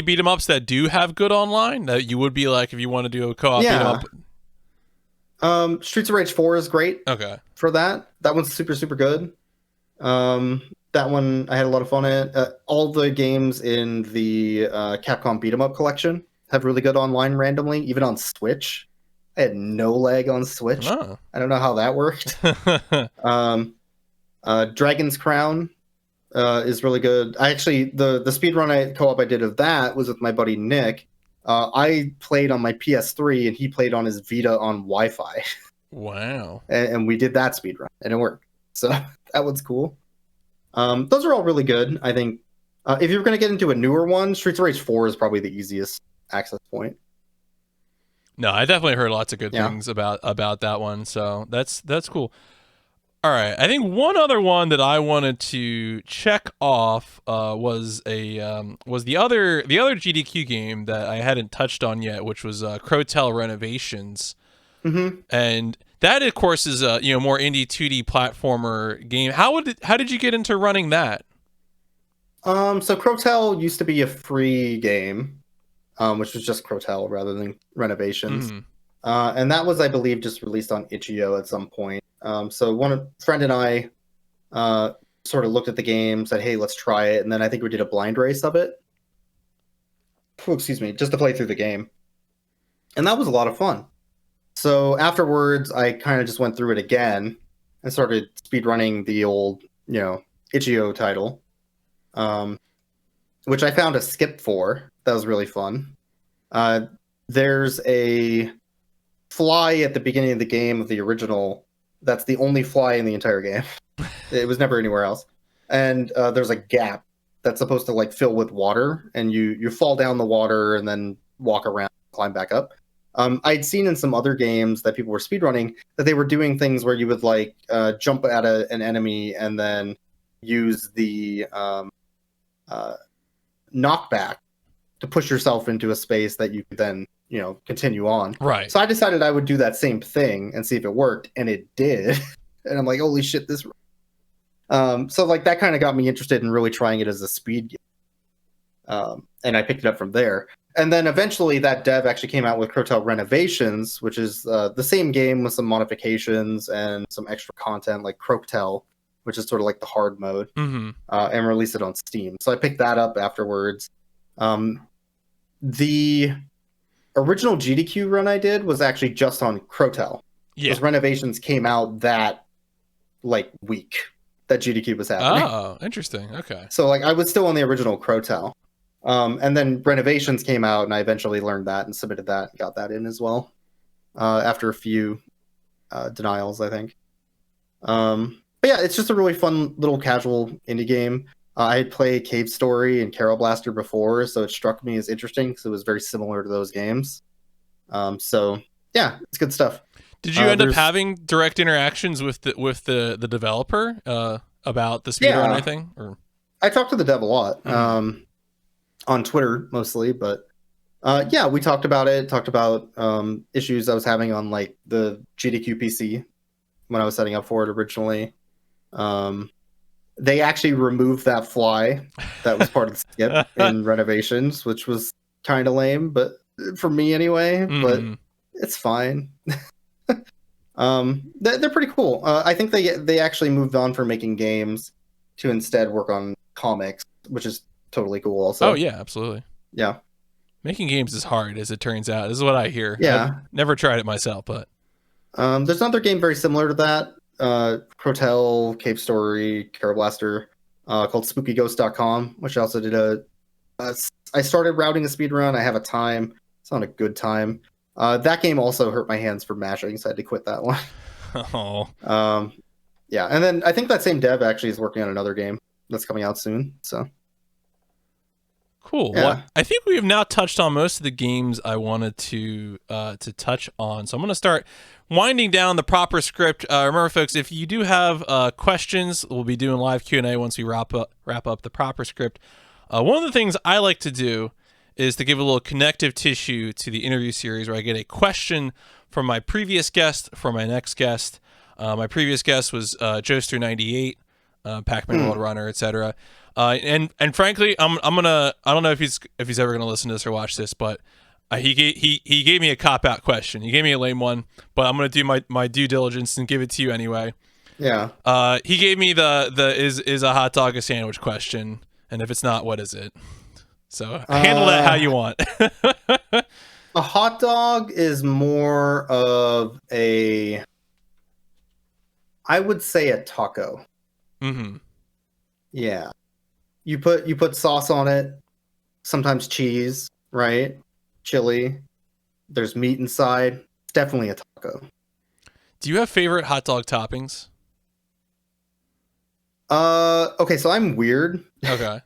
Speaker 1: beat 'em ups that do have good online that you would be like if you want to do a co-op beat 'em up?
Speaker 2: Streets of Rage 4 is great.
Speaker 1: Okay.
Speaker 2: For that one's super super good. That one I had a lot of fun at. All the games in the Capcom beat 'em up collection have really good online randomly, even on Switch. I had no lag on Switch.
Speaker 1: Oh.
Speaker 2: I don't know how that worked. Dragon's Crown is really good. I actually the speedrun co-op I did of that was with my buddy Nick. I played on my PS3 and he played on his Vita on Wi-Fi.
Speaker 1: Wow.
Speaker 2: And we did that speedrun and it worked. So that one's cool. Those are all really good. I think if you're going to get into a newer one, Streets of Rage 4 is probably the easiest access point.
Speaker 1: No, I definitely heard lots of good things about that one. So that's cool. All right, I think one other one that I wanted to check off was the other GDQ game that I hadn't touched on yet, which was Crotel Renovations.
Speaker 2: Mm-hmm.
Speaker 1: And that, of course, is a more indie 2D platformer game. How did you get into running that?
Speaker 2: So Crotel used to be a free game, which was just Crotel rather than Renovations.
Speaker 1: Mm-hmm.
Speaker 2: And that was, I believe, just released on itch.io at some point. So a friend and I sort of looked at the game, said, hey, let's try it. And then I think we did a blind race of it. Oh, excuse me, just to play through the game. And that was a lot of fun. So afterwards, I kind of just went through it again and started speedrunning the old, itch.io title, which I found a skip for. That was really fun. There's a fly at the beginning of the game of the original. That's the only fly in the entire game. It was never anywhere else. And there's a gap that's supposed to like fill with water, and you fall down the water and then walk around, climb back up. I'd seen in some other games that people were speedrunning that they were doing things where you would like jump at an enemy and then use the knockback to push yourself into a space that you could then continue on.
Speaker 1: Right.
Speaker 2: So I decided I would do that same thing and see if it worked, and it did. And I'm like, holy shit, this. So like that kind of got me interested in really trying it as a speed game, and I picked it up from there. And then eventually that dev actually came out with Crotel Renovations, which is the same game with some modifications and some extra content like Crotel, which is sort of like the hard mode,
Speaker 1: mm-hmm.
Speaker 2: And released it on Steam. So I picked that up afterwards. The original GDQ run I did was actually just on Crotel.
Speaker 1: Yeah.
Speaker 2: Those Renovations came out that like week that GDQ was happening.
Speaker 1: Oh, interesting. Okay.
Speaker 2: So like I was still on the original Crotel. And then Renovations came out, and I eventually learned that and submitted that and got that in as well. After a few denials, I think. But yeah, it's just a really fun little casual indie game. I had played Cave Story and Carol Blaster before, so it struck me as interesting because it was very similar to those games. So yeah, it's good stuff.
Speaker 1: Did you end up having direct interactions with the developer about the speedrun or anything? Or?
Speaker 2: I talked to the dev a lot, on Twitter mostly, but yeah, we talked about it. Talked about issues I was having on like the GDQ PC when I was setting up for it originally. They actually removed that fly that was part of the skip in Renovations, which was kind of lame, but for me anyway. But it's fine. They're pretty cool. I think they actually moved on from making games to instead work on comics, which is totally cool also.
Speaker 1: Oh yeah, absolutely.
Speaker 2: Yeah.
Speaker 1: Making games is hard, as it turns out. This is what I hear.
Speaker 2: Yeah.
Speaker 1: I've never tried it myself, but
Speaker 2: there's another game very similar to that. Crotel, Cave Story, Carol Blaster, called SpookyGhost.com, which I also did I started routing a speedrun. I have a time. It's not a good time. That game also hurt my hands for mashing, so I had to quit that one.
Speaker 1: Oh.
Speaker 2: Yeah, and then I think that same dev actually is working on another game that's coming out soon. So
Speaker 1: cool.
Speaker 2: Yeah.
Speaker 1: Well, I think we have now touched on most of the games I wanted to touch on. So I'm going to start winding down the proper script. Remember, folks, if you do have questions, we'll be doing live Q&A once we wrap up the proper script. One of the things I like to do is to give a little connective tissue to the interview series where I get a question from my previous guest for my next guest. My previous guest was Joester98, Pac-Man World Runner, etc. And frankly, I don't know if he's ever gonna listen to this or watch this, but he gave me a cop-out question. He gave me a lame one, but I'm gonna do my due diligence and give it to you anyway.
Speaker 2: Yeah.
Speaker 1: He gave me the is a hot dog a sandwich question, and if it's not, what is it? So handle that how you want.
Speaker 2: A hot dog is more of a, I would say, a taco.
Speaker 1: Mm-hmm.
Speaker 2: Yeah. You put sauce on it, sometimes cheese, right? Chili. There's meat inside. It's definitely a taco.
Speaker 1: Do you have favorite hot dog toppings?
Speaker 2: Okay, so I'm weird.
Speaker 1: Okay.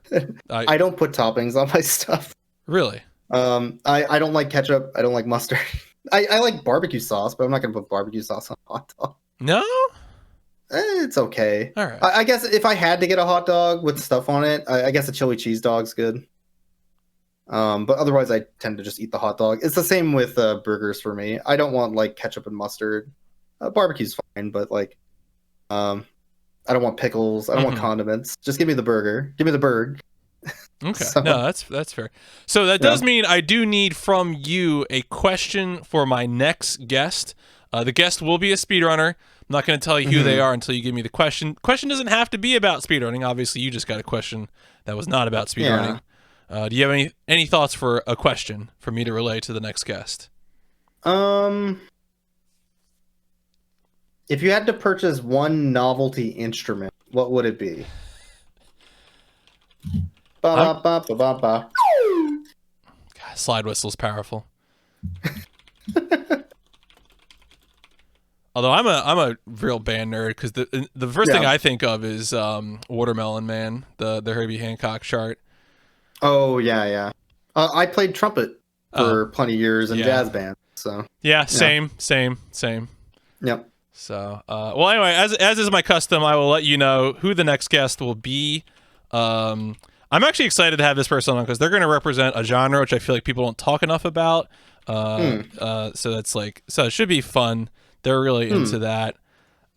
Speaker 2: I don't put toppings on my stuff.
Speaker 1: Really?
Speaker 2: I don't like ketchup. I don't like mustard. I like barbecue sauce, but I'm not gonna put barbecue sauce on a hot dog.
Speaker 1: No?
Speaker 2: It's okay.
Speaker 1: All right.
Speaker 2: I guess if I had to get a hot dog with stuff on it, I guess a chili cheese dog's good. But otherwise, I tend to just eat the hot dog. It's the same with burgers for me. I don't want like ketchup and mustard. Barbecue's fine, but like, I don't want pickles. I don't want condiments. Just give me the burger. Give me the burg.
Speaker 1: Okay.
Speaker 2: So,
Speaker 1: No, that's fair. So that does mean I do need from you a question for my next guest. The guest will be a speedrunner. I'm not going to tell you who they are until you give me the question. Question doesn't have to be about speedrunning. Obviously, you just got a question that was not about speedrunning. Do you have any thoughts for a question for me to relay to the next guest?
Speaker 2: If you had to purchase one novelty instrument, what would it be? Ba-ba-ba-ba-ba-ba.
Speaker 1: God, slide whistle's powerful. Although I'm a real band nerd because the first thing I think of is Watermelon Man, the Herbie Hancock chart.
Speaker 2: Oh yeah. I played trumpet for plenty of years in jazz bands. So
Speaker 1: same.
Speaker 2: Yep.
Speaker 1: So well, anyway, as is my custom, I will let you know who the next guest will be. I'm actually excited to have this person on because they're going to represent a genre which I feel like people don't talk enough about. So that's so it should be fun. They're really into that.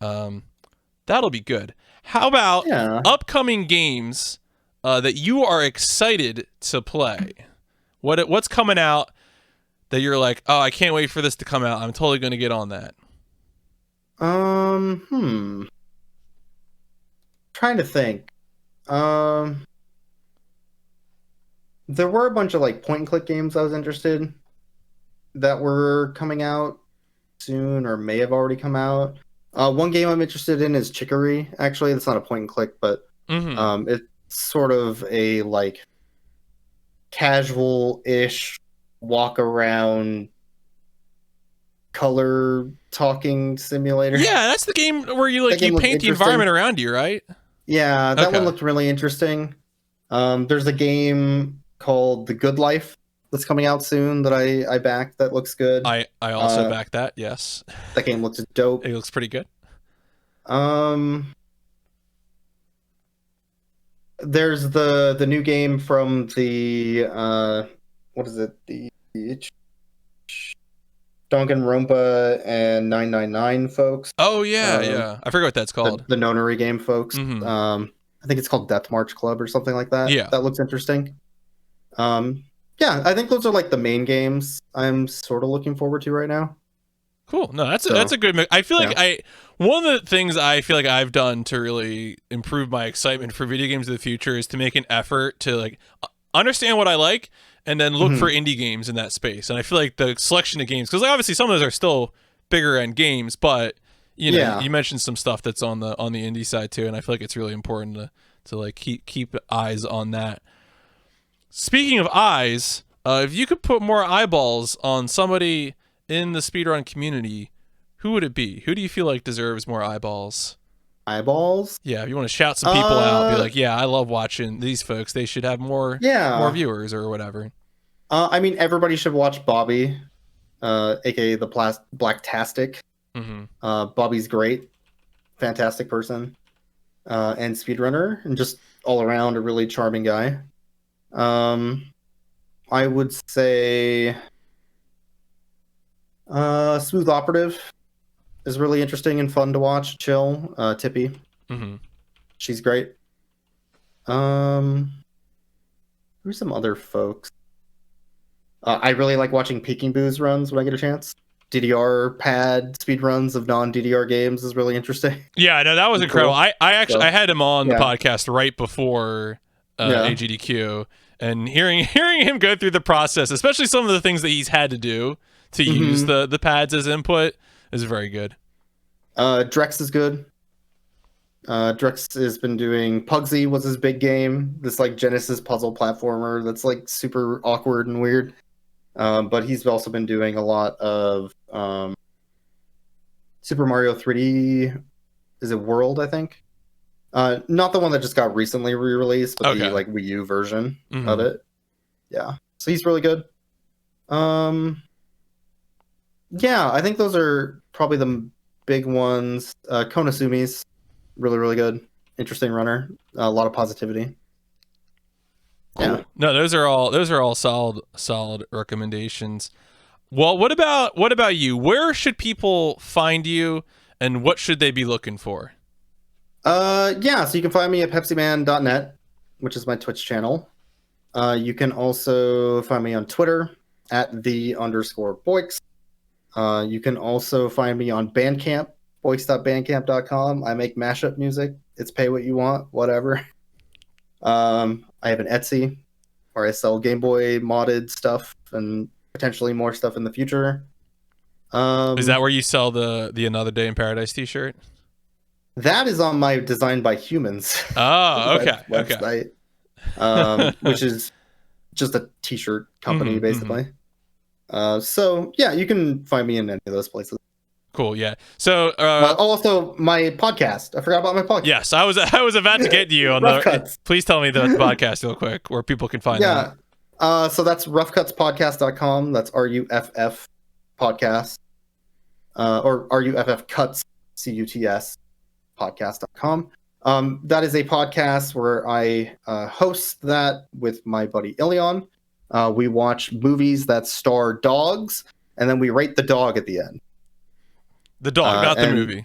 Speaker 1: That'll be good. How about upcoming games that you are excited to play? What's coming out that you're like, oh, I can't wait for this to come out. I'm totally going to get on that.
Speaker 2: Trying to think. There were a bunch of like point and click games I was interested in that were coming out soon or may have already come out. One game I'm interested in is Chicory. Actually, it's not a point and click, but it's sort of a like casual-ish walk around color talking simulator.
Speaker 1: Yeah, that's the game where you paint the environment around you, right?
Speaker 2: Yeah, that one looked really interesting. There's a game called The Good Life that's coming out soon that I backed that looks good.
Speaker 1: I also backed that, yes.
Speaker 2: That game looks dope.
Speaker 1: It looks pretty good.
Speaker 2: There's the new game from the what is it? The Danganronpa and 999 folks.
Speaker 1: Oh yeah. I forget what that's called.
Speaker 2: The Nonary game folks. I think it's called Death March Club or something like that.
Speaker 1: Yeah.
Speaker 2: That looks interesting. Yeah, I think those are like the main games I'm sort of looking forward to right now.
Speaker 1: Cool. No, that's a good mix. I feel like one of the things I feel like I've done to really improve my excitement for video games of the future is to make an effort to like understand what I like and then look for indie games in that space. And I feel like the selection of games, because like obviously some of those are still bigger end games, but you know, you mentioned some stuff that's on the indie side too, and I feel like it's really important to like keep eyes on that. Speaking of eyes, if you could put more eyeballs on somebody in the speedrun community, who would it be? Who do you feel like deserves more eyeballs?
Speaker 2: Eyeballs?
Speaker 1: Yeah, if you want to shout some people out, be like, yeah, I love watching these folks. They should have more viewers or whatever.
Speaker 2: I mean, everybody should watch Bobby, aka the Blacktastic. Bobby's great, fantastic person, and speedrunner, and just all around a really charming guy. I would say Smooth Operative is really interesting and fun to watch. Chill, Tippy, she's great. Who's some other folks? I really like watching Peking Boo's runs when I get a chance. DDR pad speed runs of non-DDR games is really interesting.
Speaker 1: Yeah, no, that was incredible. Cool. I had him on the podcast right before AGDQ, and hearing him go through the process, especially some of the things that he's had to do to use the pads as input, is very good.
Speaker 2: Drex is good. Drex has been doing Pugsy was his big game. This like Genesis puzzle platformer that's like super awkward and weird. But he's also been doing a lot of Super Mario 3D. Is it World? I think. Not the one that just got recently re-released, but the like Wii U version of it. Yeah, so he's really good. Yeah, I think those are probably the big ones. Konasumi's really, really good. Interesting runner. A lot of positivity.
Speaker 1: Cool. Yeah. No, those are all solid recommendations. Well, what about you? Where should people find you, and what should they be looking for?
Speaker 2: Yeah, so you can find me at pepsiman.net, which is my Twitch channel. You can also find me on Twitter at @the_Boyks. You can also find me on Bandcamp, boyks.bandcamp.com. I make mashup music. It's pay what you want, whatever. I have an Etsy where I sell Game Boy modded stuff and potentially more stuff in the future.
Speaker 1: Is that where you sell the Another Day in Paradise t-shirt?
Speaker 2: That is on my Designed by Humans.
Speaker 1: Oh, okay.
Speaker 2: website, which is just a t-shirt company, basically. So, yeah, you can find me in any of those places.
Speaker 1: Cool, yeah. So
Speaker 2: also my podcast. I forgot about my podcast.
Speaker 1: Yes, I was about to get you on
Speaker 2: Rough Cuts.
Speaker 1: Please tell me the podcast real quick where people can find that.
Speaker 2: So that's roughcutspodcast.com. That's RUFF podcast. Or RUFF cuts CUTS podcast.com. That is a podcast where I host that with my buddy Ilion. We watch movies that star dogs, and then we rate the dog at the end.
Speaker 1: The dog, not the movie.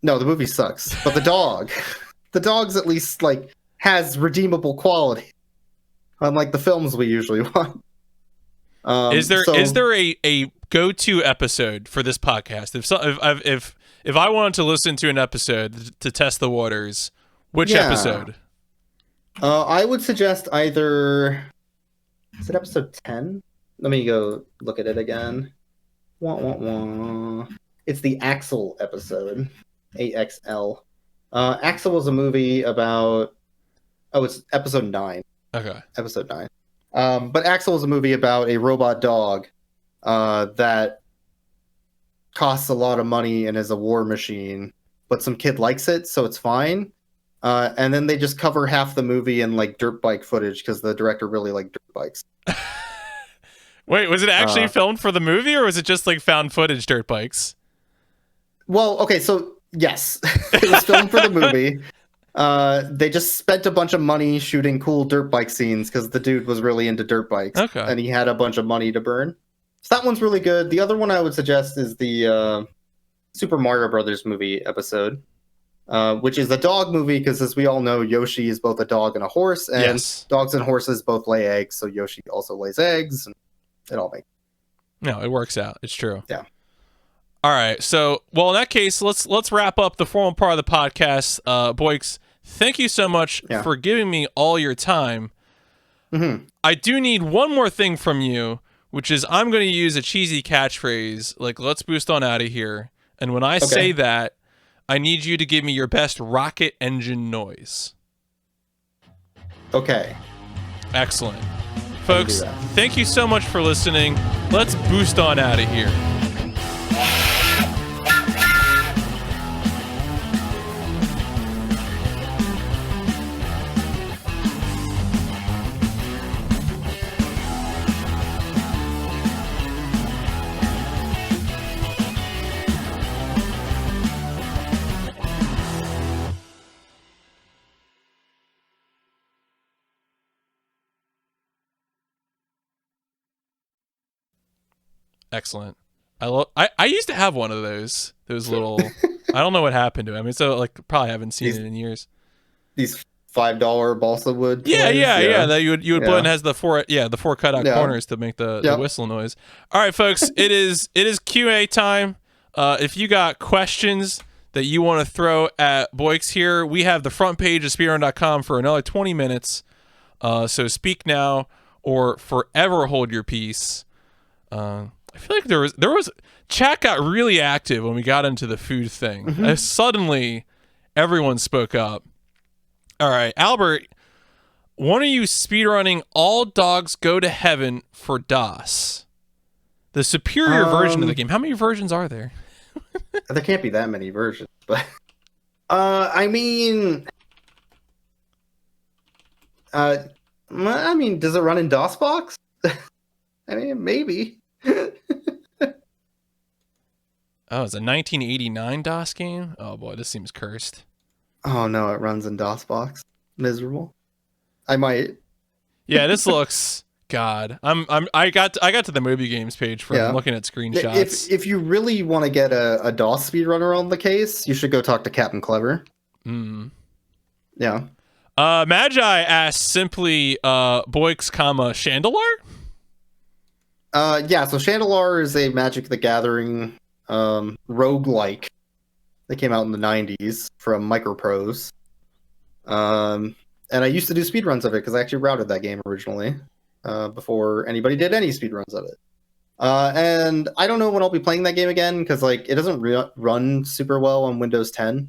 Speaker 2: No, the movie sucks. But the dog's at least like has redeemable quality, unlike the films we usually want.
Speaker 1: Is there a go-to episode for this podcast? If I wanted to listen to an episode to test the waters, which episode?
Speaker 2: I would suggest either. Is it episode 10? Let me go look at it again. Wah, wah, wah. It's the Axel episode. AXL. Axel was a movie about... Oh, it's episode 9.
Speaker 1: Okay.
Speaker 2: Episode 9. But Axel was a movie about a robot dog that costs a lot of money and is a war machine, but some kid likes it, so it's fine. And then they just cover half the movie in like dirt bike footage because the director really liked dirt bikes.
Speaker 1: Wait, was it actually filmed for the movie, or was it just like found footage dirt bikes?
Speaker 2: Well, okay, so yes, it was filmed for the movie. They just spent a bunch of money shooting cool dirt bike scenes because the dude was really into dirt bikes, and he had a bunch of money to burn. So that one's really good. The other one I would suggest is the Super Mario Brothers movie episode. Which is a dog movie because, as we all know, Yoshi is both a dog and a horse, and dogs and horses both lay eggs, so Yoshi also lays eggs, and it all makes.
Speaker 1: No, it works out. It's true.
Speaker 2: Yeah.
Speaker 1: All right. So, well, in that case, let's wrap up the formal part of the podcast. Boyks, thank you so much for giving me all your time. I do need one more thing from you, which is I'm going to use a cheesy catchphrase like "Let's boost on out of here," and when I say that, I need you to give me your best rocket engine noise.
Speaker 2: Okay.
Speaker 1: Excellent. Folks, thank you so much for listening. Let's boost on out of here. Excellent. I used to have one of those little. I don't know what happened to it. I mean, so like probably haven't seen it in years.
Speaker 2: These $5 balsa wood toys.
Speaker 1: Yeah. That you would put and has the four cutout corners to make the whistle noise. All right, folks, it is QA time. If you got questions that you want to throw at Boyks here, we have the front page of speedrun.com for another 20 minutes. So speak now or forever hold your peace. I feel like there was chat got really active when we got into the food thing. Suddenly, everyone spoke up. All right, Albert, when are you speedrunning All Dogs Go to Heaven for DOS? The superior version of the game. How many versions are there?
Speaker 2: There can't be that many versions, but I mean, does it run in DOSBox? I mean, maybe.
Speaker 1: Oh, it's a 1989 DOS game? Oh boy, this seems cursed.
Speaker 2: Oh no, it runs in DOSBox. Miserable. I might.
Speaker 1: Yeah, this looks God. I got to the movie games page from looking at screenshots.
Speaker 2: If you really want to get a DOS speedrunner on the case, you should go talk to Captain Clever. Yeah.
Speaker 1: Magi asks simply Boyks, Chandelar?
Speaker 2: Yeah, so Chandelar is a Magic the Gathering roguelike that came out in the 90s from Microprose. And I used to do speedruns of it because I actually routed that game originally before anybody did any speedruns of it. And I don't know when I'll be playing that game again because like it doesn't run super well on Windows 10,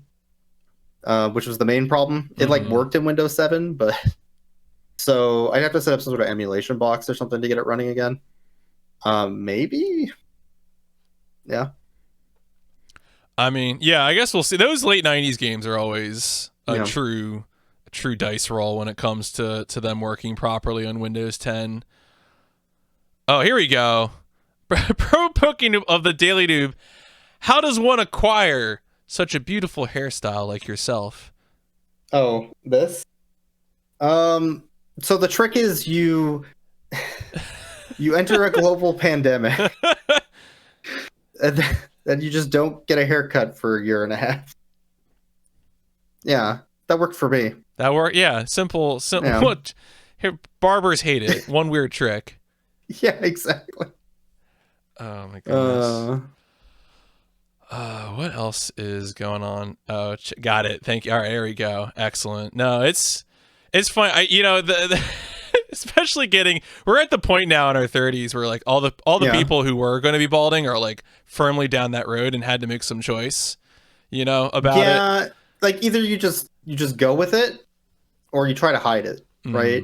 Speaker 2: which was the main problem. It like worked in Windows 7, but so I'd have to set up some sort of emulation box or something to get it running again. Maybe. Yeah.
Speaker 1: I mean, yeah, I guess we'll see. Those late 90s games are always a true dice roll when it comes to them working properly on Windows 10. Oh, here we go. Pro poking of the Daily Noob. How does one acquire such a beautiful hairstyle like yourself?
Speaker 2: Oh, this? So the trick is you enter a global pandemic. And then you just don't get a haircut for a year and a half. Yeah, that worked for me.
Speaker 1: That worked, yeah. Simple. Yeah. What? Here, barbers hate it. One weird trick.
Speaker 2: Yeah, exactly.
Speaker 1: Oh my goodness. What else is going on? Oh, got it. Thank you. All right, there we go. Excellent. No, it's fun. Especially we're at the point now in our 30s where like all the people who were going to be balding are like firmly down that road and had to make some choice, about it.
Speaker 2: Yeah, like either you just go with it or you try to hide it, right?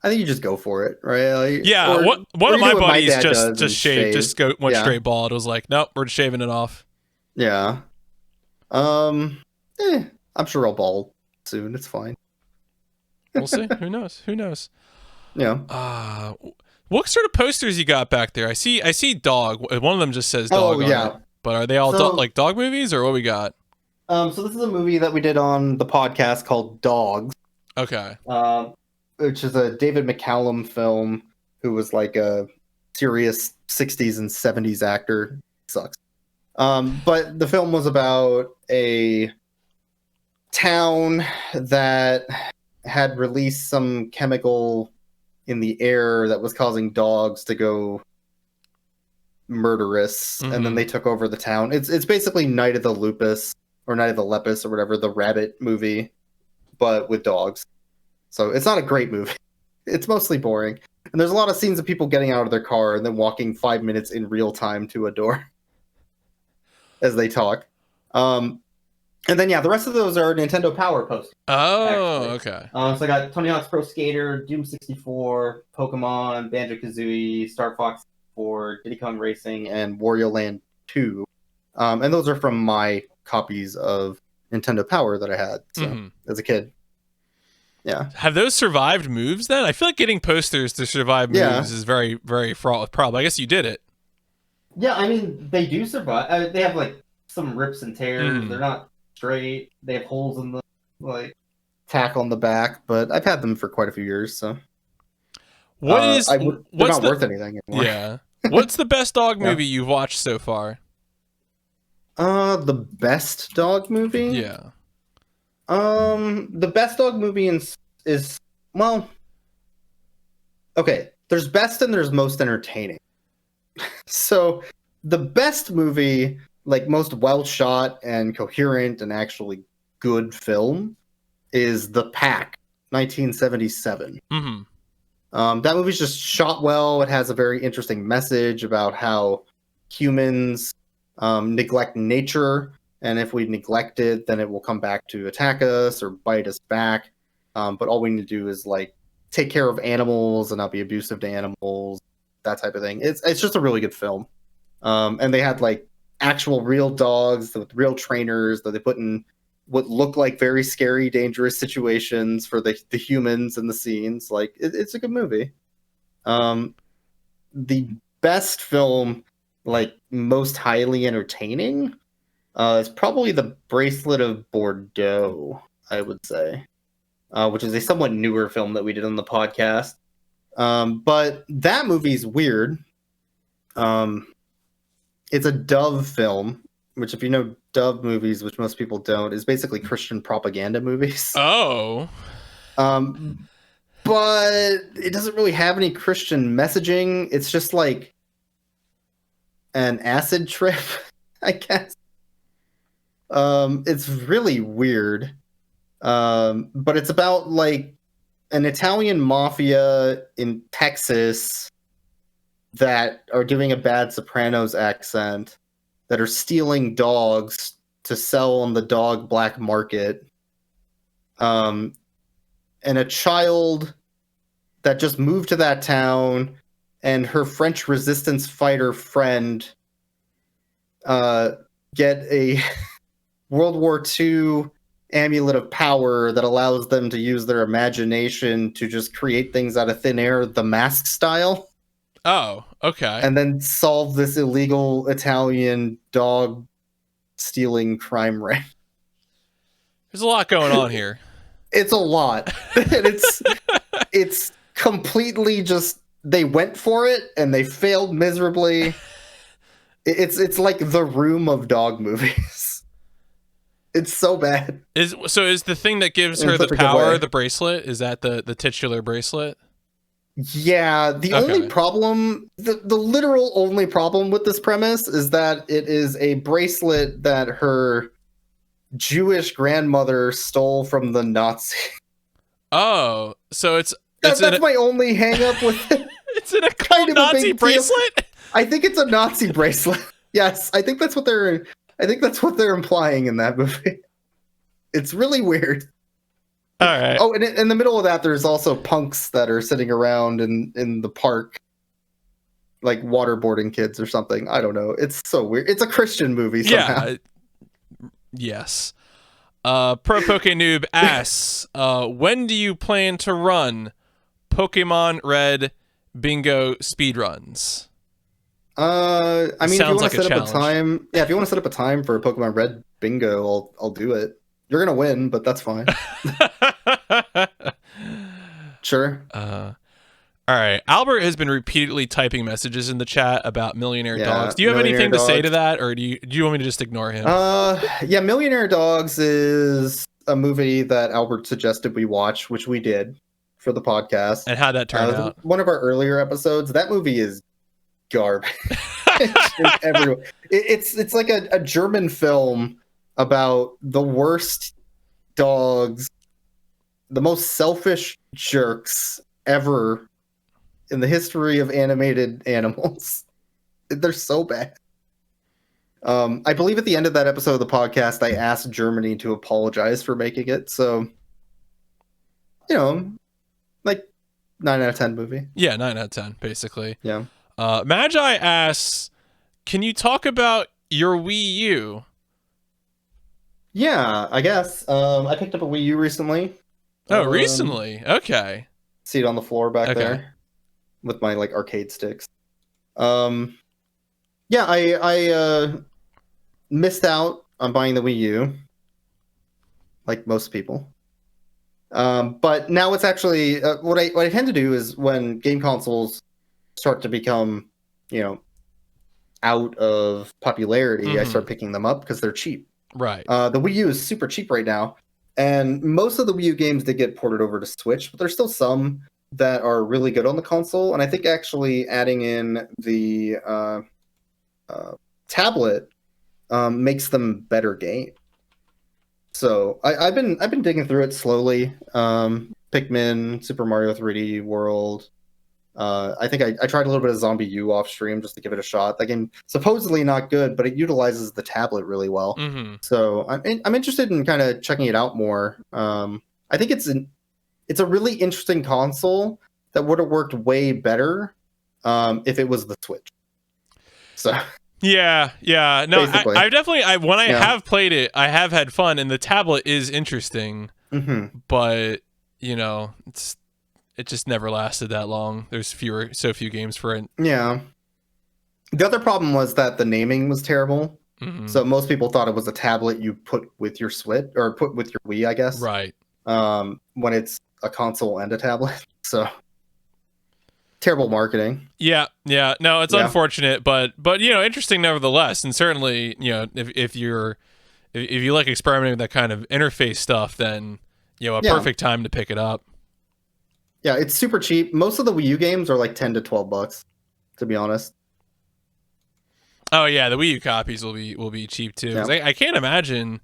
Speaker 2: I think you just go for it, right? Like,
Speaker 1: yeah, one of my buddies just shaved, went straight bald. It was like, nope, we're just shaving it off.
Speaker 2: Yeah. I'm sure I'll bald soon. It's fine.
Speaker 1: We'll see. Who knows?
Speaker 2: Yeah.
Speaker 1: What sort of posters you got back there? I see dog. One of them just says dog.
Speaker 2: Oh, yeah.
Speaker 1: But are they all like dog movies or what we got?
Speaker 2: So this is a movie that we did on the podcast called Dogs.
Speaker 1: Okay.
Speaker 2: Which is a David McCallum film who was like a serious 60s and 70s actor. Sucks. But the film was about a town that had released some chemical in the air that was causing dogs to go murderous, and then they took over the town. It's basically Night of the Lupus or Night of the Lepus or whatever, the rabbit movie, but with dogs. So it's not a great movie. It's mostly boring. And there's a lot of scenes of people getting out of their car and then walking 5 minutes in real time to a door as they talk. And then, the rest of those are Nintendo Power posters.
Speaker 1: Oh,
Speaker 2: actually.
Speaker 1: Okay.
Speaker 2: So I got Tony Hawk's Pro Skater, Doom 64, Pokemon, Banjo-Kazooie, Star Fox 4, Diddy Kong Racing, and Wario Land 2. And those are from my copies of Nintendo Power that I had as a kid. Yeah.
Speaker 1: Have those survived moves then? I feel like getting posters to survive moves is very, very fraught with problems. I guess you did it.
Speaker 2: Yeah, I mean, they do survive. They have, like, some rips and tears. They're not straight. They have holes in the, like, tack on the back, but I've had them for quite a few years, so.
Speaker 1: They're
Speaker 2: not worth anything anymore.
Speaker 1: Yeah. What's the best dog movie you've watched so far?
Speaker 2: The best dog movie?
Speaker 1: Yeah.
Speaker 2: The best dog movie is well, okay, there's best and there's most entertaining. So the best movie, like most well shot and coherent and actually good film, is The Pack, 1977. That movie's just shot well. It has a very interesting message about how humans neglect nature, and if we neglect it, then it will come back to attack us or bite us back. But all we need to do is like take care of animals and not be abusive to animals, that type of thing. It's just a really good film. And they had like actual real dogs with real trainers that they put in what look like very scary, dangerous situations for the humans in the scenes. Like it's a good movie. The best film, like most highly entertaining, is probably The Bracelet of Bordeaux, I would say, which is a somewhat newer film that we did on the podcast. But that movie's weird. It's a Dove film, which, if you know Dove movies, which most people don't, is basically Christian propaganda movies.
Speaker 1: Oh.
Speaker 2: But it doesn't really have any Christian messaging. It's just like an acid trip, I guess. It's really weird. But it's about like an Italian mafia in Texas that are doing a bad Sopranos accent, that are stealing dogs to sell on the dog black market. And a child that just moved to that town and her French resistance fighter friend get a World War II amulet of power that allows them to use their imagination to just create things out of thin air, The Mask style.
Speaker 1: Oh, okay.
Speaker 2: And then solve this illegal Italian dog stealing crime ring.
Speaker 1: There's a lot going on here.
Speaker 2: It's a lot. And it's completely just, they went for it and they failed miserably. It's like The Room of dog movies. It's so bad.
Speaker 1: Is the thing that gives her the power the bracelet? Is that the titular bracelet?
Speaker 2: Yeah, the only problem, the literal only problem with this premise is that it is a bracelet that her Jewish grandmother stole from the Nazi.
Speaker 1: Oh, so
Speaker 2: that's my only hang up with it.
Speaker 1: It's in a kind of Nazi bracelet?
Speaker 2: Deal. I think it's a Nazi bracelet. Yes, I think that's what they're implying in that movie. It's really weird.
Speaker 1: All right.
Speaker 2: Oh, and in the middle of that, there's also punks that are sitting around in the park, like waterboarding kids or something. I don't know. It's so weird. It's a Christian movie somehow.
Speaker 1: Yeah. Yes. Pro Poke Noob asks, when do you plan to run Pokemon Red Bingo speedruns?
Speaker 2: I mean, if you want to set
Speaker 1: up
Speaker 2: a time, if you want to set up a time for Pokemon Red Bingo, I'll do it. You're gonna win, but that's fine. Sure.
Speaker 1: All right. Albert has been repeatedly typing messages in the chat about Millionaire Dogs. Do you have anything to say to that, or do you want me to just ignore him?
Speaker 2: Yeah, Millionaire Dogs is a movie that Albert suggested we watch, which we did for the podcast.
Speaker 1: And how'd that turn out?
Speaker 2: One of our earlier episodes. That movie is garbage. It's like a German film about the worst dogs, the most selfish jerks ever in the history of animated animals. They're so bad. I believe at the end of that episode of the podcast, I asked Germany to apologize for making it. So, like 9 out of 10 movie.
Speaker 1: Yeah, 9 out of 10, basically.
Speaker 2: Yeah.
Speaker 1: Magi asks, can you talk about your Wii U?
Speaker 2: Yeah, I guess. I picked up a Wii U recently.
Speaker 1: Oh, recently? Okay.
Speaker 2: See it on the floor back there with my like arcade sticks. Yeah, I missed out on buying the Wii U, like most people. But now it's actually what I tend to do is when game consoles start to become out of popularity, I start picking them up because they're cheap.
Speaker 1: Right.
Speaker 2: The Wii U is super cheap right now, and most of the Wii U games did get ported over to Switch, but there's still some that are really good on the console. And I think actually adding in the tablet makes them better games. So I've been digging through it slowly. Pikmin, Super Mario 3D World. I think I tried a little bit of Zombie U off stream just to give it a shot. That game supposedly not good, but it utilizes the tablet really well. So I'm interested in kind of checking it out more. I think it's a really interesting console that would have worked way better if it was the Switch. So
Speaker 1: yeah. No, I definitely when I have played it, I have had fun, and the tablet is interesting. But it just never lasted that long. There's so few games for it.
Speaker 2: Yeah. The other problem was that the naming was terrible. So most people thought it was a tablet you put with your Switch or put with your Wii, I guess.
Speaker 1: Right.
Speaker 2: When it's a console and a tablet. So terrible marketing.
Speaker 1: Yeah. No, it's unfortunate, but interesting nevertheless. And certainly, if you like experimenting with that kind of interface stuff, then perfect time to pick it up.
Speaker 2: Yeah, it's super cheap. Most of the Wii U games are like $10 to $12, to be honest.
Speaker 1: Oh yeah, the Wii U copies will be cheap too. Yeah. I can't imagine.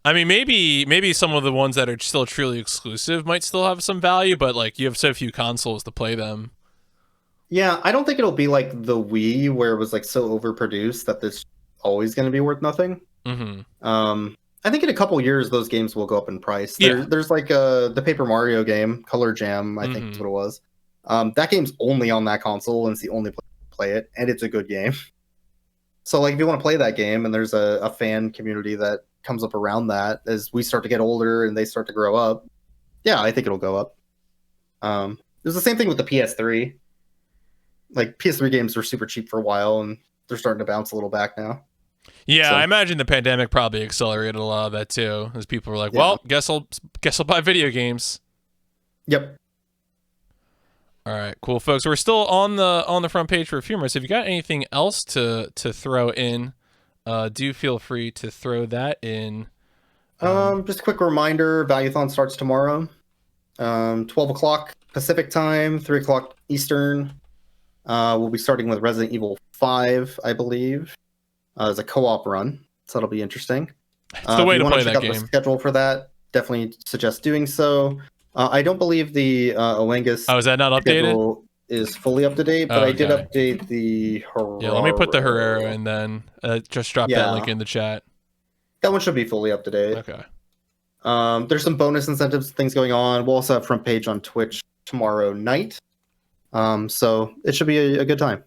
Speaker 1: I mean, maybe some of the ones that are still truly exclusive might still have some value, but like you have so few consoles to play them.
Speaker 2: Yeah, I don't think it'll be like the Wii where it was like so overproduced that this always going to be worth nothing. I think in a couple years those games will go up in price. There's like the Paper Mario game, Color Jam, I think that's what it was. That game's only on that console, and it's the only place to play it, and it's a good game. So like if you want to play that game, and there's a fan community that comes up around that as we start to get older and they start to grow up, I think it'll go up. It was the same thing with the PS3. Like PS3 games were super cheap for a while, and they're starting to bounce a little back now.
Speaker 1: Yeah, so I imagine the pandemic probably accelerated a lot of that too, as people were like, "Well, guess I'll buy video games."
Speaker 2: Yep.
Speaker 1: All right, cool, folks. We're still on the front page for a few more. So if you got anything else to throw in, do feel free to throw that in.
Speaker 2: Just a quick reminder: Valuethon starts tomorrow, 12:00 Pacific time, 3:00 Eastern. We'll be starting with Resident Evil 5, I believe. As a co-op run, so that'll be interesting.
Speaker 1: It's the way to play that game.
Speaker 2: The schedule for that, definitely suggest doing so. I don't believe the Oangus
Speaker 1: is that not updated?
Speaker 2: Is fully up to date, but I did update the Herrera.
Speaker 1: Yeah, let me put the Herrera and then just drop that link in the chat.
Speaker 2: That one should be fully up to date.
Speaker 1: Okay.
Speaker 2: There's some bonus incentives, things going on. We'll also have front page on Twitch tomorrow night. So it should be a good time.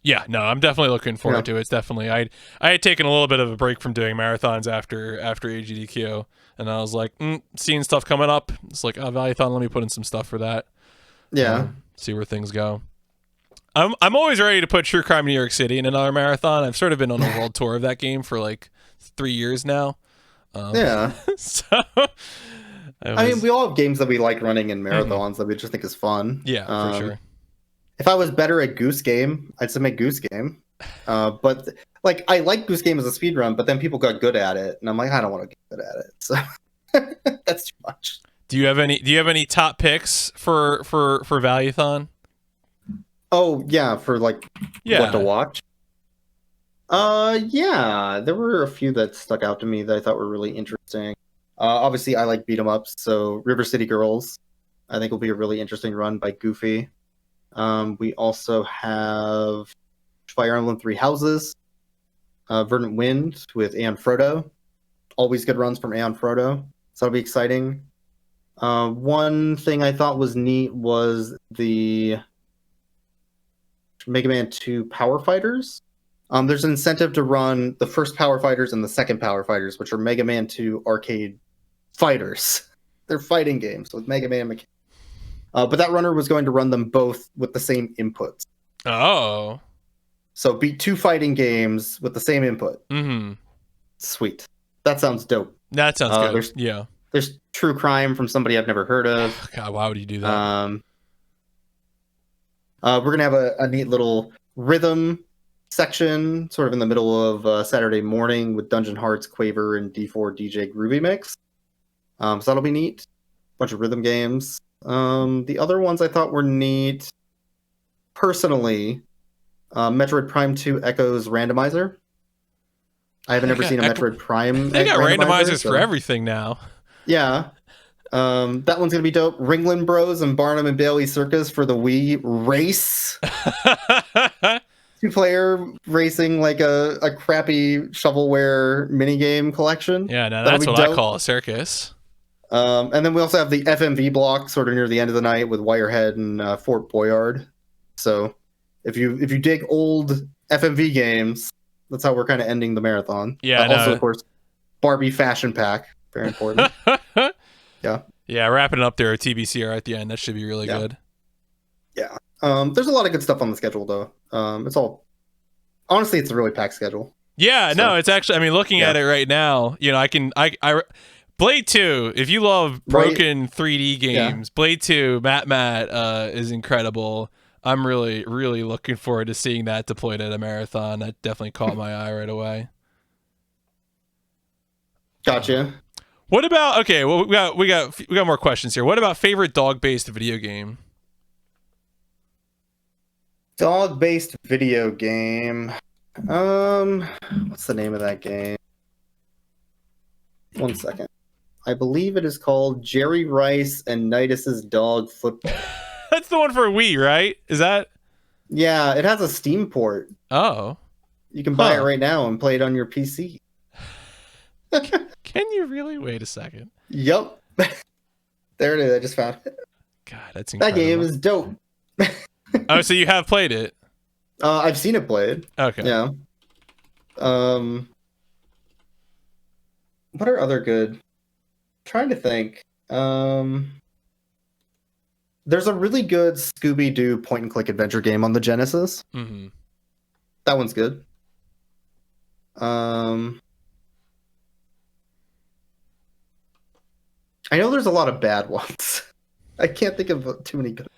Speaker 1: Yeah, no, I'm definitely looking forward to it. It's definitely I had taken a little bit of a break from doing marathons after AGDQ, and I was like, seeing stuff coming up. It's like, Valuethon, let me put in some stuff for that.
Speaker 2: Yeah.
Speaker 1: See where things go. I'm always ready to put True Crime New York City in another marathon. I've sort of been on a world tour of that game for like 3 years now. So
Speaker 2: I mean, we all have games that we like running in marathons that we just think is fun.
Speaker 1: Yeah, for sure.
Speaker 2: If I was better at Goose Game, I'd submit Goose Game. But like, I like Goose Game as a speedrun, but then people got good at it, and I'm like, I don't want to get good at it. So that's too much.
Speaker 1: Do you have any top picks for Valuethon?
Speaker 2: Oh yeah, for like what to watch. Yeah, there were a few that stuck out to me that I thought were really interesting. Obviously, I like beat 'em ups, so River City Girls, I think will be a really interesting run by Goofy. We also have Fire Emblem Three Houses, Verdant Wind with Aeon Frodo. Always good runs from Aeon Frodo, so that'll be exciting. One thing I thought was neat was the Mega Man 2 Power Fighters. There's an incentive to run the first Power Fighters and the second Power Fighters, which are Mega Man 2 arcade fighters. They're fighting games with Mega Man mechanics. But that runner was going to run them both with the same inputs.
Speaker 1: Oh.
Speaker 2: So beat 2 fighting games with the same input.
Speaker 1: Mm-hmm.
Speaker 2: Sweet. That sounds dope.
Speaker 1: That sounds good.
Speaker 2: There's True Crime from somebody I've never heard of.
Speaker 1: God, why would you do that?
Speaker 2: We're going to have a neat little rhythm section, sort of in the middle of Saturday morning with Dungeon Hearts, Quaver, and D4 DJ Groovy Mix. So that'll be neat. Bunch of rhythm games. The other ones I thought were neat. Personally, Metroid Prime 2 Echoes Randomizer. I haven't ever seen a Metroid Prime.
Speaker 1: They got randomizers for everything now.
Speaker 2: Yeah. That one's going to be dope. Ringling Bros and Barnum and Bailey Circus for the Wii Race. 2-player racing, like a crappy shovelware minigame collection.
Speaker 1: Yeah, no, that's what I call a circus.
Speaker 2: And then we also have the FMV block sort of near the end of the night with Wirehead and Fort Boyard. So if you dig old FMV games, that's how we're kind of ending the marathon.
Speaker 1: Yeah.
Speaker 2: Also, of course, Barbie Fashion Pack, very important. Yeah,
Speaker 1: wrapping it up there at TBCR at the end. That should be really good. Yeah.
Speaker 2: There's a lot of good stuff on the schedule, though. Honestly, it's a really packed schedule.
Speaker 1: Yeah, so, no, it's actually, I mean, looking at it right now, you know, I Blade 2, if you love broken 3D games, Blade 2, Matt is incredible. I'm really, really looking forward to seeing that deployed at a marathon. That definitely caught my eye right away.
Speaker 2: Gotcha.
Speaker 1: What about, okay, well, we got more questions here. What about favorite dog-based video game?
Speaker 2: Dog-based video game. What's the name of that game? 1 second. I believe it is called Jerry Rice and Nidus's Dog Football.
Speaker 1: That's the one for Wii, right? Is that?
Speaker 2: Yeah, it has a Steam port.
Speaker 1: Oh.
Speaker 2: You can buy it right now and play it on your PC.
Speaker 1: Can you really? Wait a second.
Speaker 2: Yep. There it is. I just found it.
Speaker 1: God, that's incredible.
Speaker 2: That game is dope.
Speaker 1: Oh, so you have played it?
Speaker 2: I've seen it played.
Speaker 1: Okay.
Speaker 2: Yeah. What are other good? I'm trying to think. There's a really good Scooby-Doo point-and-click adventure game on the Genesis.
Speaker 1: Mm-hmm.
Speaker 2: That one's good. I know there's a lot of bad ones. I can't think of too many good.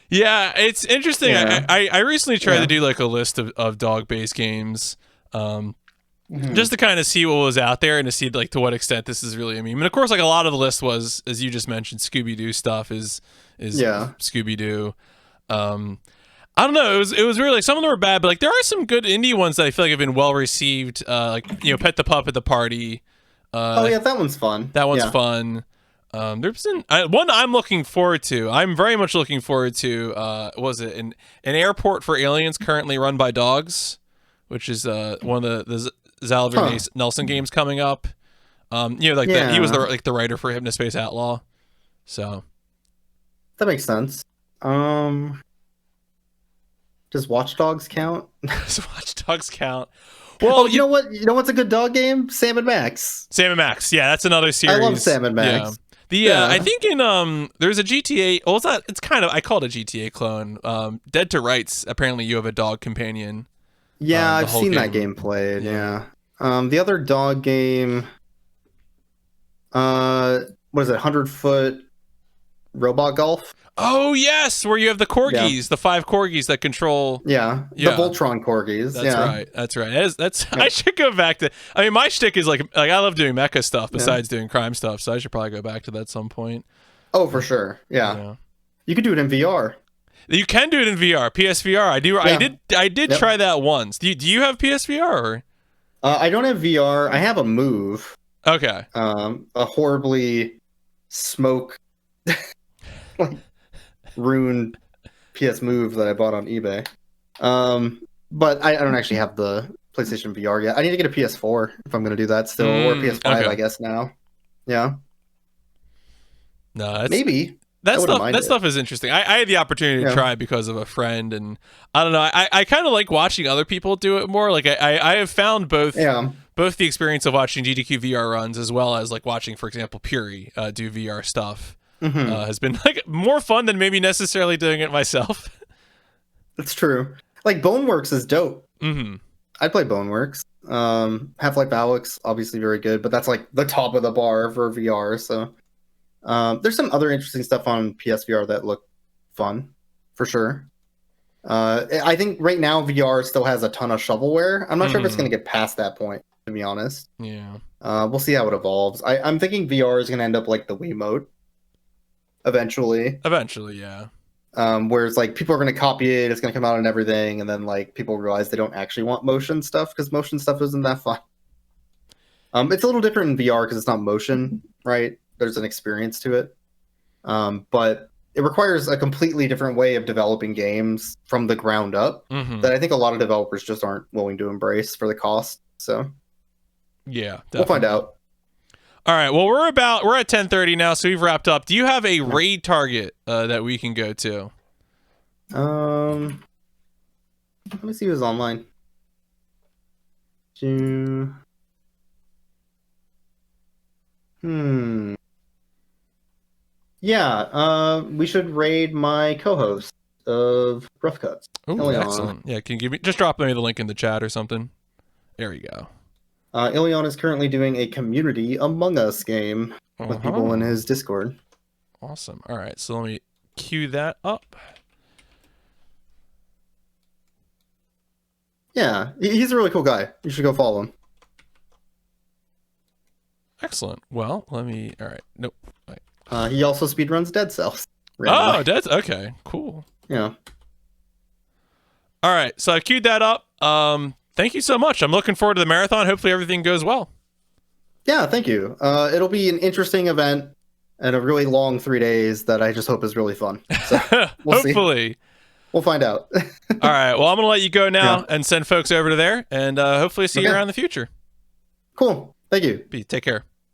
Speaker 1: Yeah, it's interesting. Yeah. I recently tried to do like a list of dog-based games, just to kind of see what was out there and to see like to what extent this is really a meme. And of course, like a lot of the list was, as you just mentioned, Scooby-Doo stuff is Scooby-Doo. I don't know. It was really like, some of them were bad, but like there are some good indie ones that I feel like have been well received. Like, you know, Pet the Pup at the Party.
Speaker 2: Oh yeah, that one's fun.
Speaker 1: That one's fun. There's been one I'm looking forward to. I'm very much looking forward to. Was it an airport for aliens currently run by dogs, which is one of the Xalavier Nelson games coming up. You know, like he was the writer for Hypnospace Outlaw, so
Speaker 2: that makes sense. Does Watch Dogs count?
Speaker 1: Does Watch Dogs count? Well,
Speaker 2: you know what? You know what's a good dog game? Sam and Max.
Speaker 1: Sam and Max. Yeah, that's another series.
Speaker 2: I love Sam and Max.
Speaker 1: Yeah. I think in there's a GTA. Well, it's kind of, I call it a GTA clone. Dead to Rights. Apparently, you have a dog companion.
Speaker 2: Yeah, I've seen that game played. Yeah. The other dog game. What is it? 100-foot robot golf.
Speaker 1: Oh yes, where you have the corgis, the 5 corgis that control.
Speaker 2: Yeah, the Voltron corgis.
Speaker 1: That's right. That's I should go back to. I mean, my shtick is like I love doing mecha stuff besides doing crime stuff, so I should probably go back to that at some point.
Speaker 2: Oh, for sure. Yeah. You could do it in VR.
Speaker 1: You can do it in VR, PSVR. I do. Yeah. I did try that once. Do you have PSVR? Or?
Speaker 2: I don't have VR. I have a Move.
Speaker 1: Okay.
Speaker 2: A horribly smoke. Ruined PS Move that I bought on eBay. But I don't actually have the PlayStation VR yet. I need to get a PS4 if I'm going to do that still, or PS5, I guess now. Yeah.
Speaker 1: No,
Speaker 2: maybe.
Speaker 1: That stuff is interesting. I had the opportunity to try because of a friend, and I don't know. I kind of like watching other people do it more. Like I have found both the experience of watching GDQ VR runs as well as like watching, for example, Puri do VR stuff. Has been like more fun than maybe necessarily doing it myself.
Speaker 2: That's true. Like Boneworks is dope. I play Boneworks. Half-Life Alyx, obviously very good, but that's like the top of the bar for VR. So there's some other interesting stuff on PSVR that look fun, for sure. I think right now VR still has a ton of shovelware. I'm not sure if it's going to get past that point, to be honest.
Speaker 1: Yeah.
Speaker 2: We'll see how it evolves. I'm thinking VR is going to end up like the Wiimote eventually.
Speaker 1: Eventually, yeah.
Speaker 2: Where it's like people are going to copy it, it's going to come out and everything, and then like people realize they don't actually want motion stuff because motion stuff isn't that fun. It's a little different in VR because it's not motion, right? There's an experience to it. But it requires a completely different way of developing games from the ground up that I think a lot of developers just aren't willing to embrace for the cost. So
Speaker 1: yeah, definitely.
Speaker 2: We'll find out.
Speaker 1: All right. Well, we're at 10:30 now, so we've wrapped up. Do you have a raid target that we can go to?
Speaker 2: Let me see who's online. Yeah, we should raid my co-host of Rough Cuts.
Speaker 1: Oh, excellent. Yeah, can you just drop me the link in the chat or something? There you go.
Speaker 2: Ilion is currently doing a community Among Us game with people in his Discord.
Speaker 1: Awesome. All right, so let me cue that up.
Speaker 2: Yeah, he's a really cool guy. You should go follow him.
Speaker 1: Excellent. Well, let me... All right. Nope. Wait.
Speaker 2: He also speedruns Dead Cells.
Speaker 1: Randomly. Oh, Dead... Okay, cool.
Speaker 2: Yeah.
Speaker 1: All right, so I queued that up. Thank you so much. I'm looking forward to the marathon. Hopefully everything goes well.
Speaker 2: Yeah, thank you. It'll be an interesting event and a really long 3 days that I just hope is really fun. So we'll
Speaker 1: Hopefully.
Speaker 2: See. We'll find out.
Speaker 1: All right. Well, I'm going to let you go now and send folks over to there, and hopefully see you around in the future.
Speaker 2: Cool. Thank you.
Speaker 1: Take care.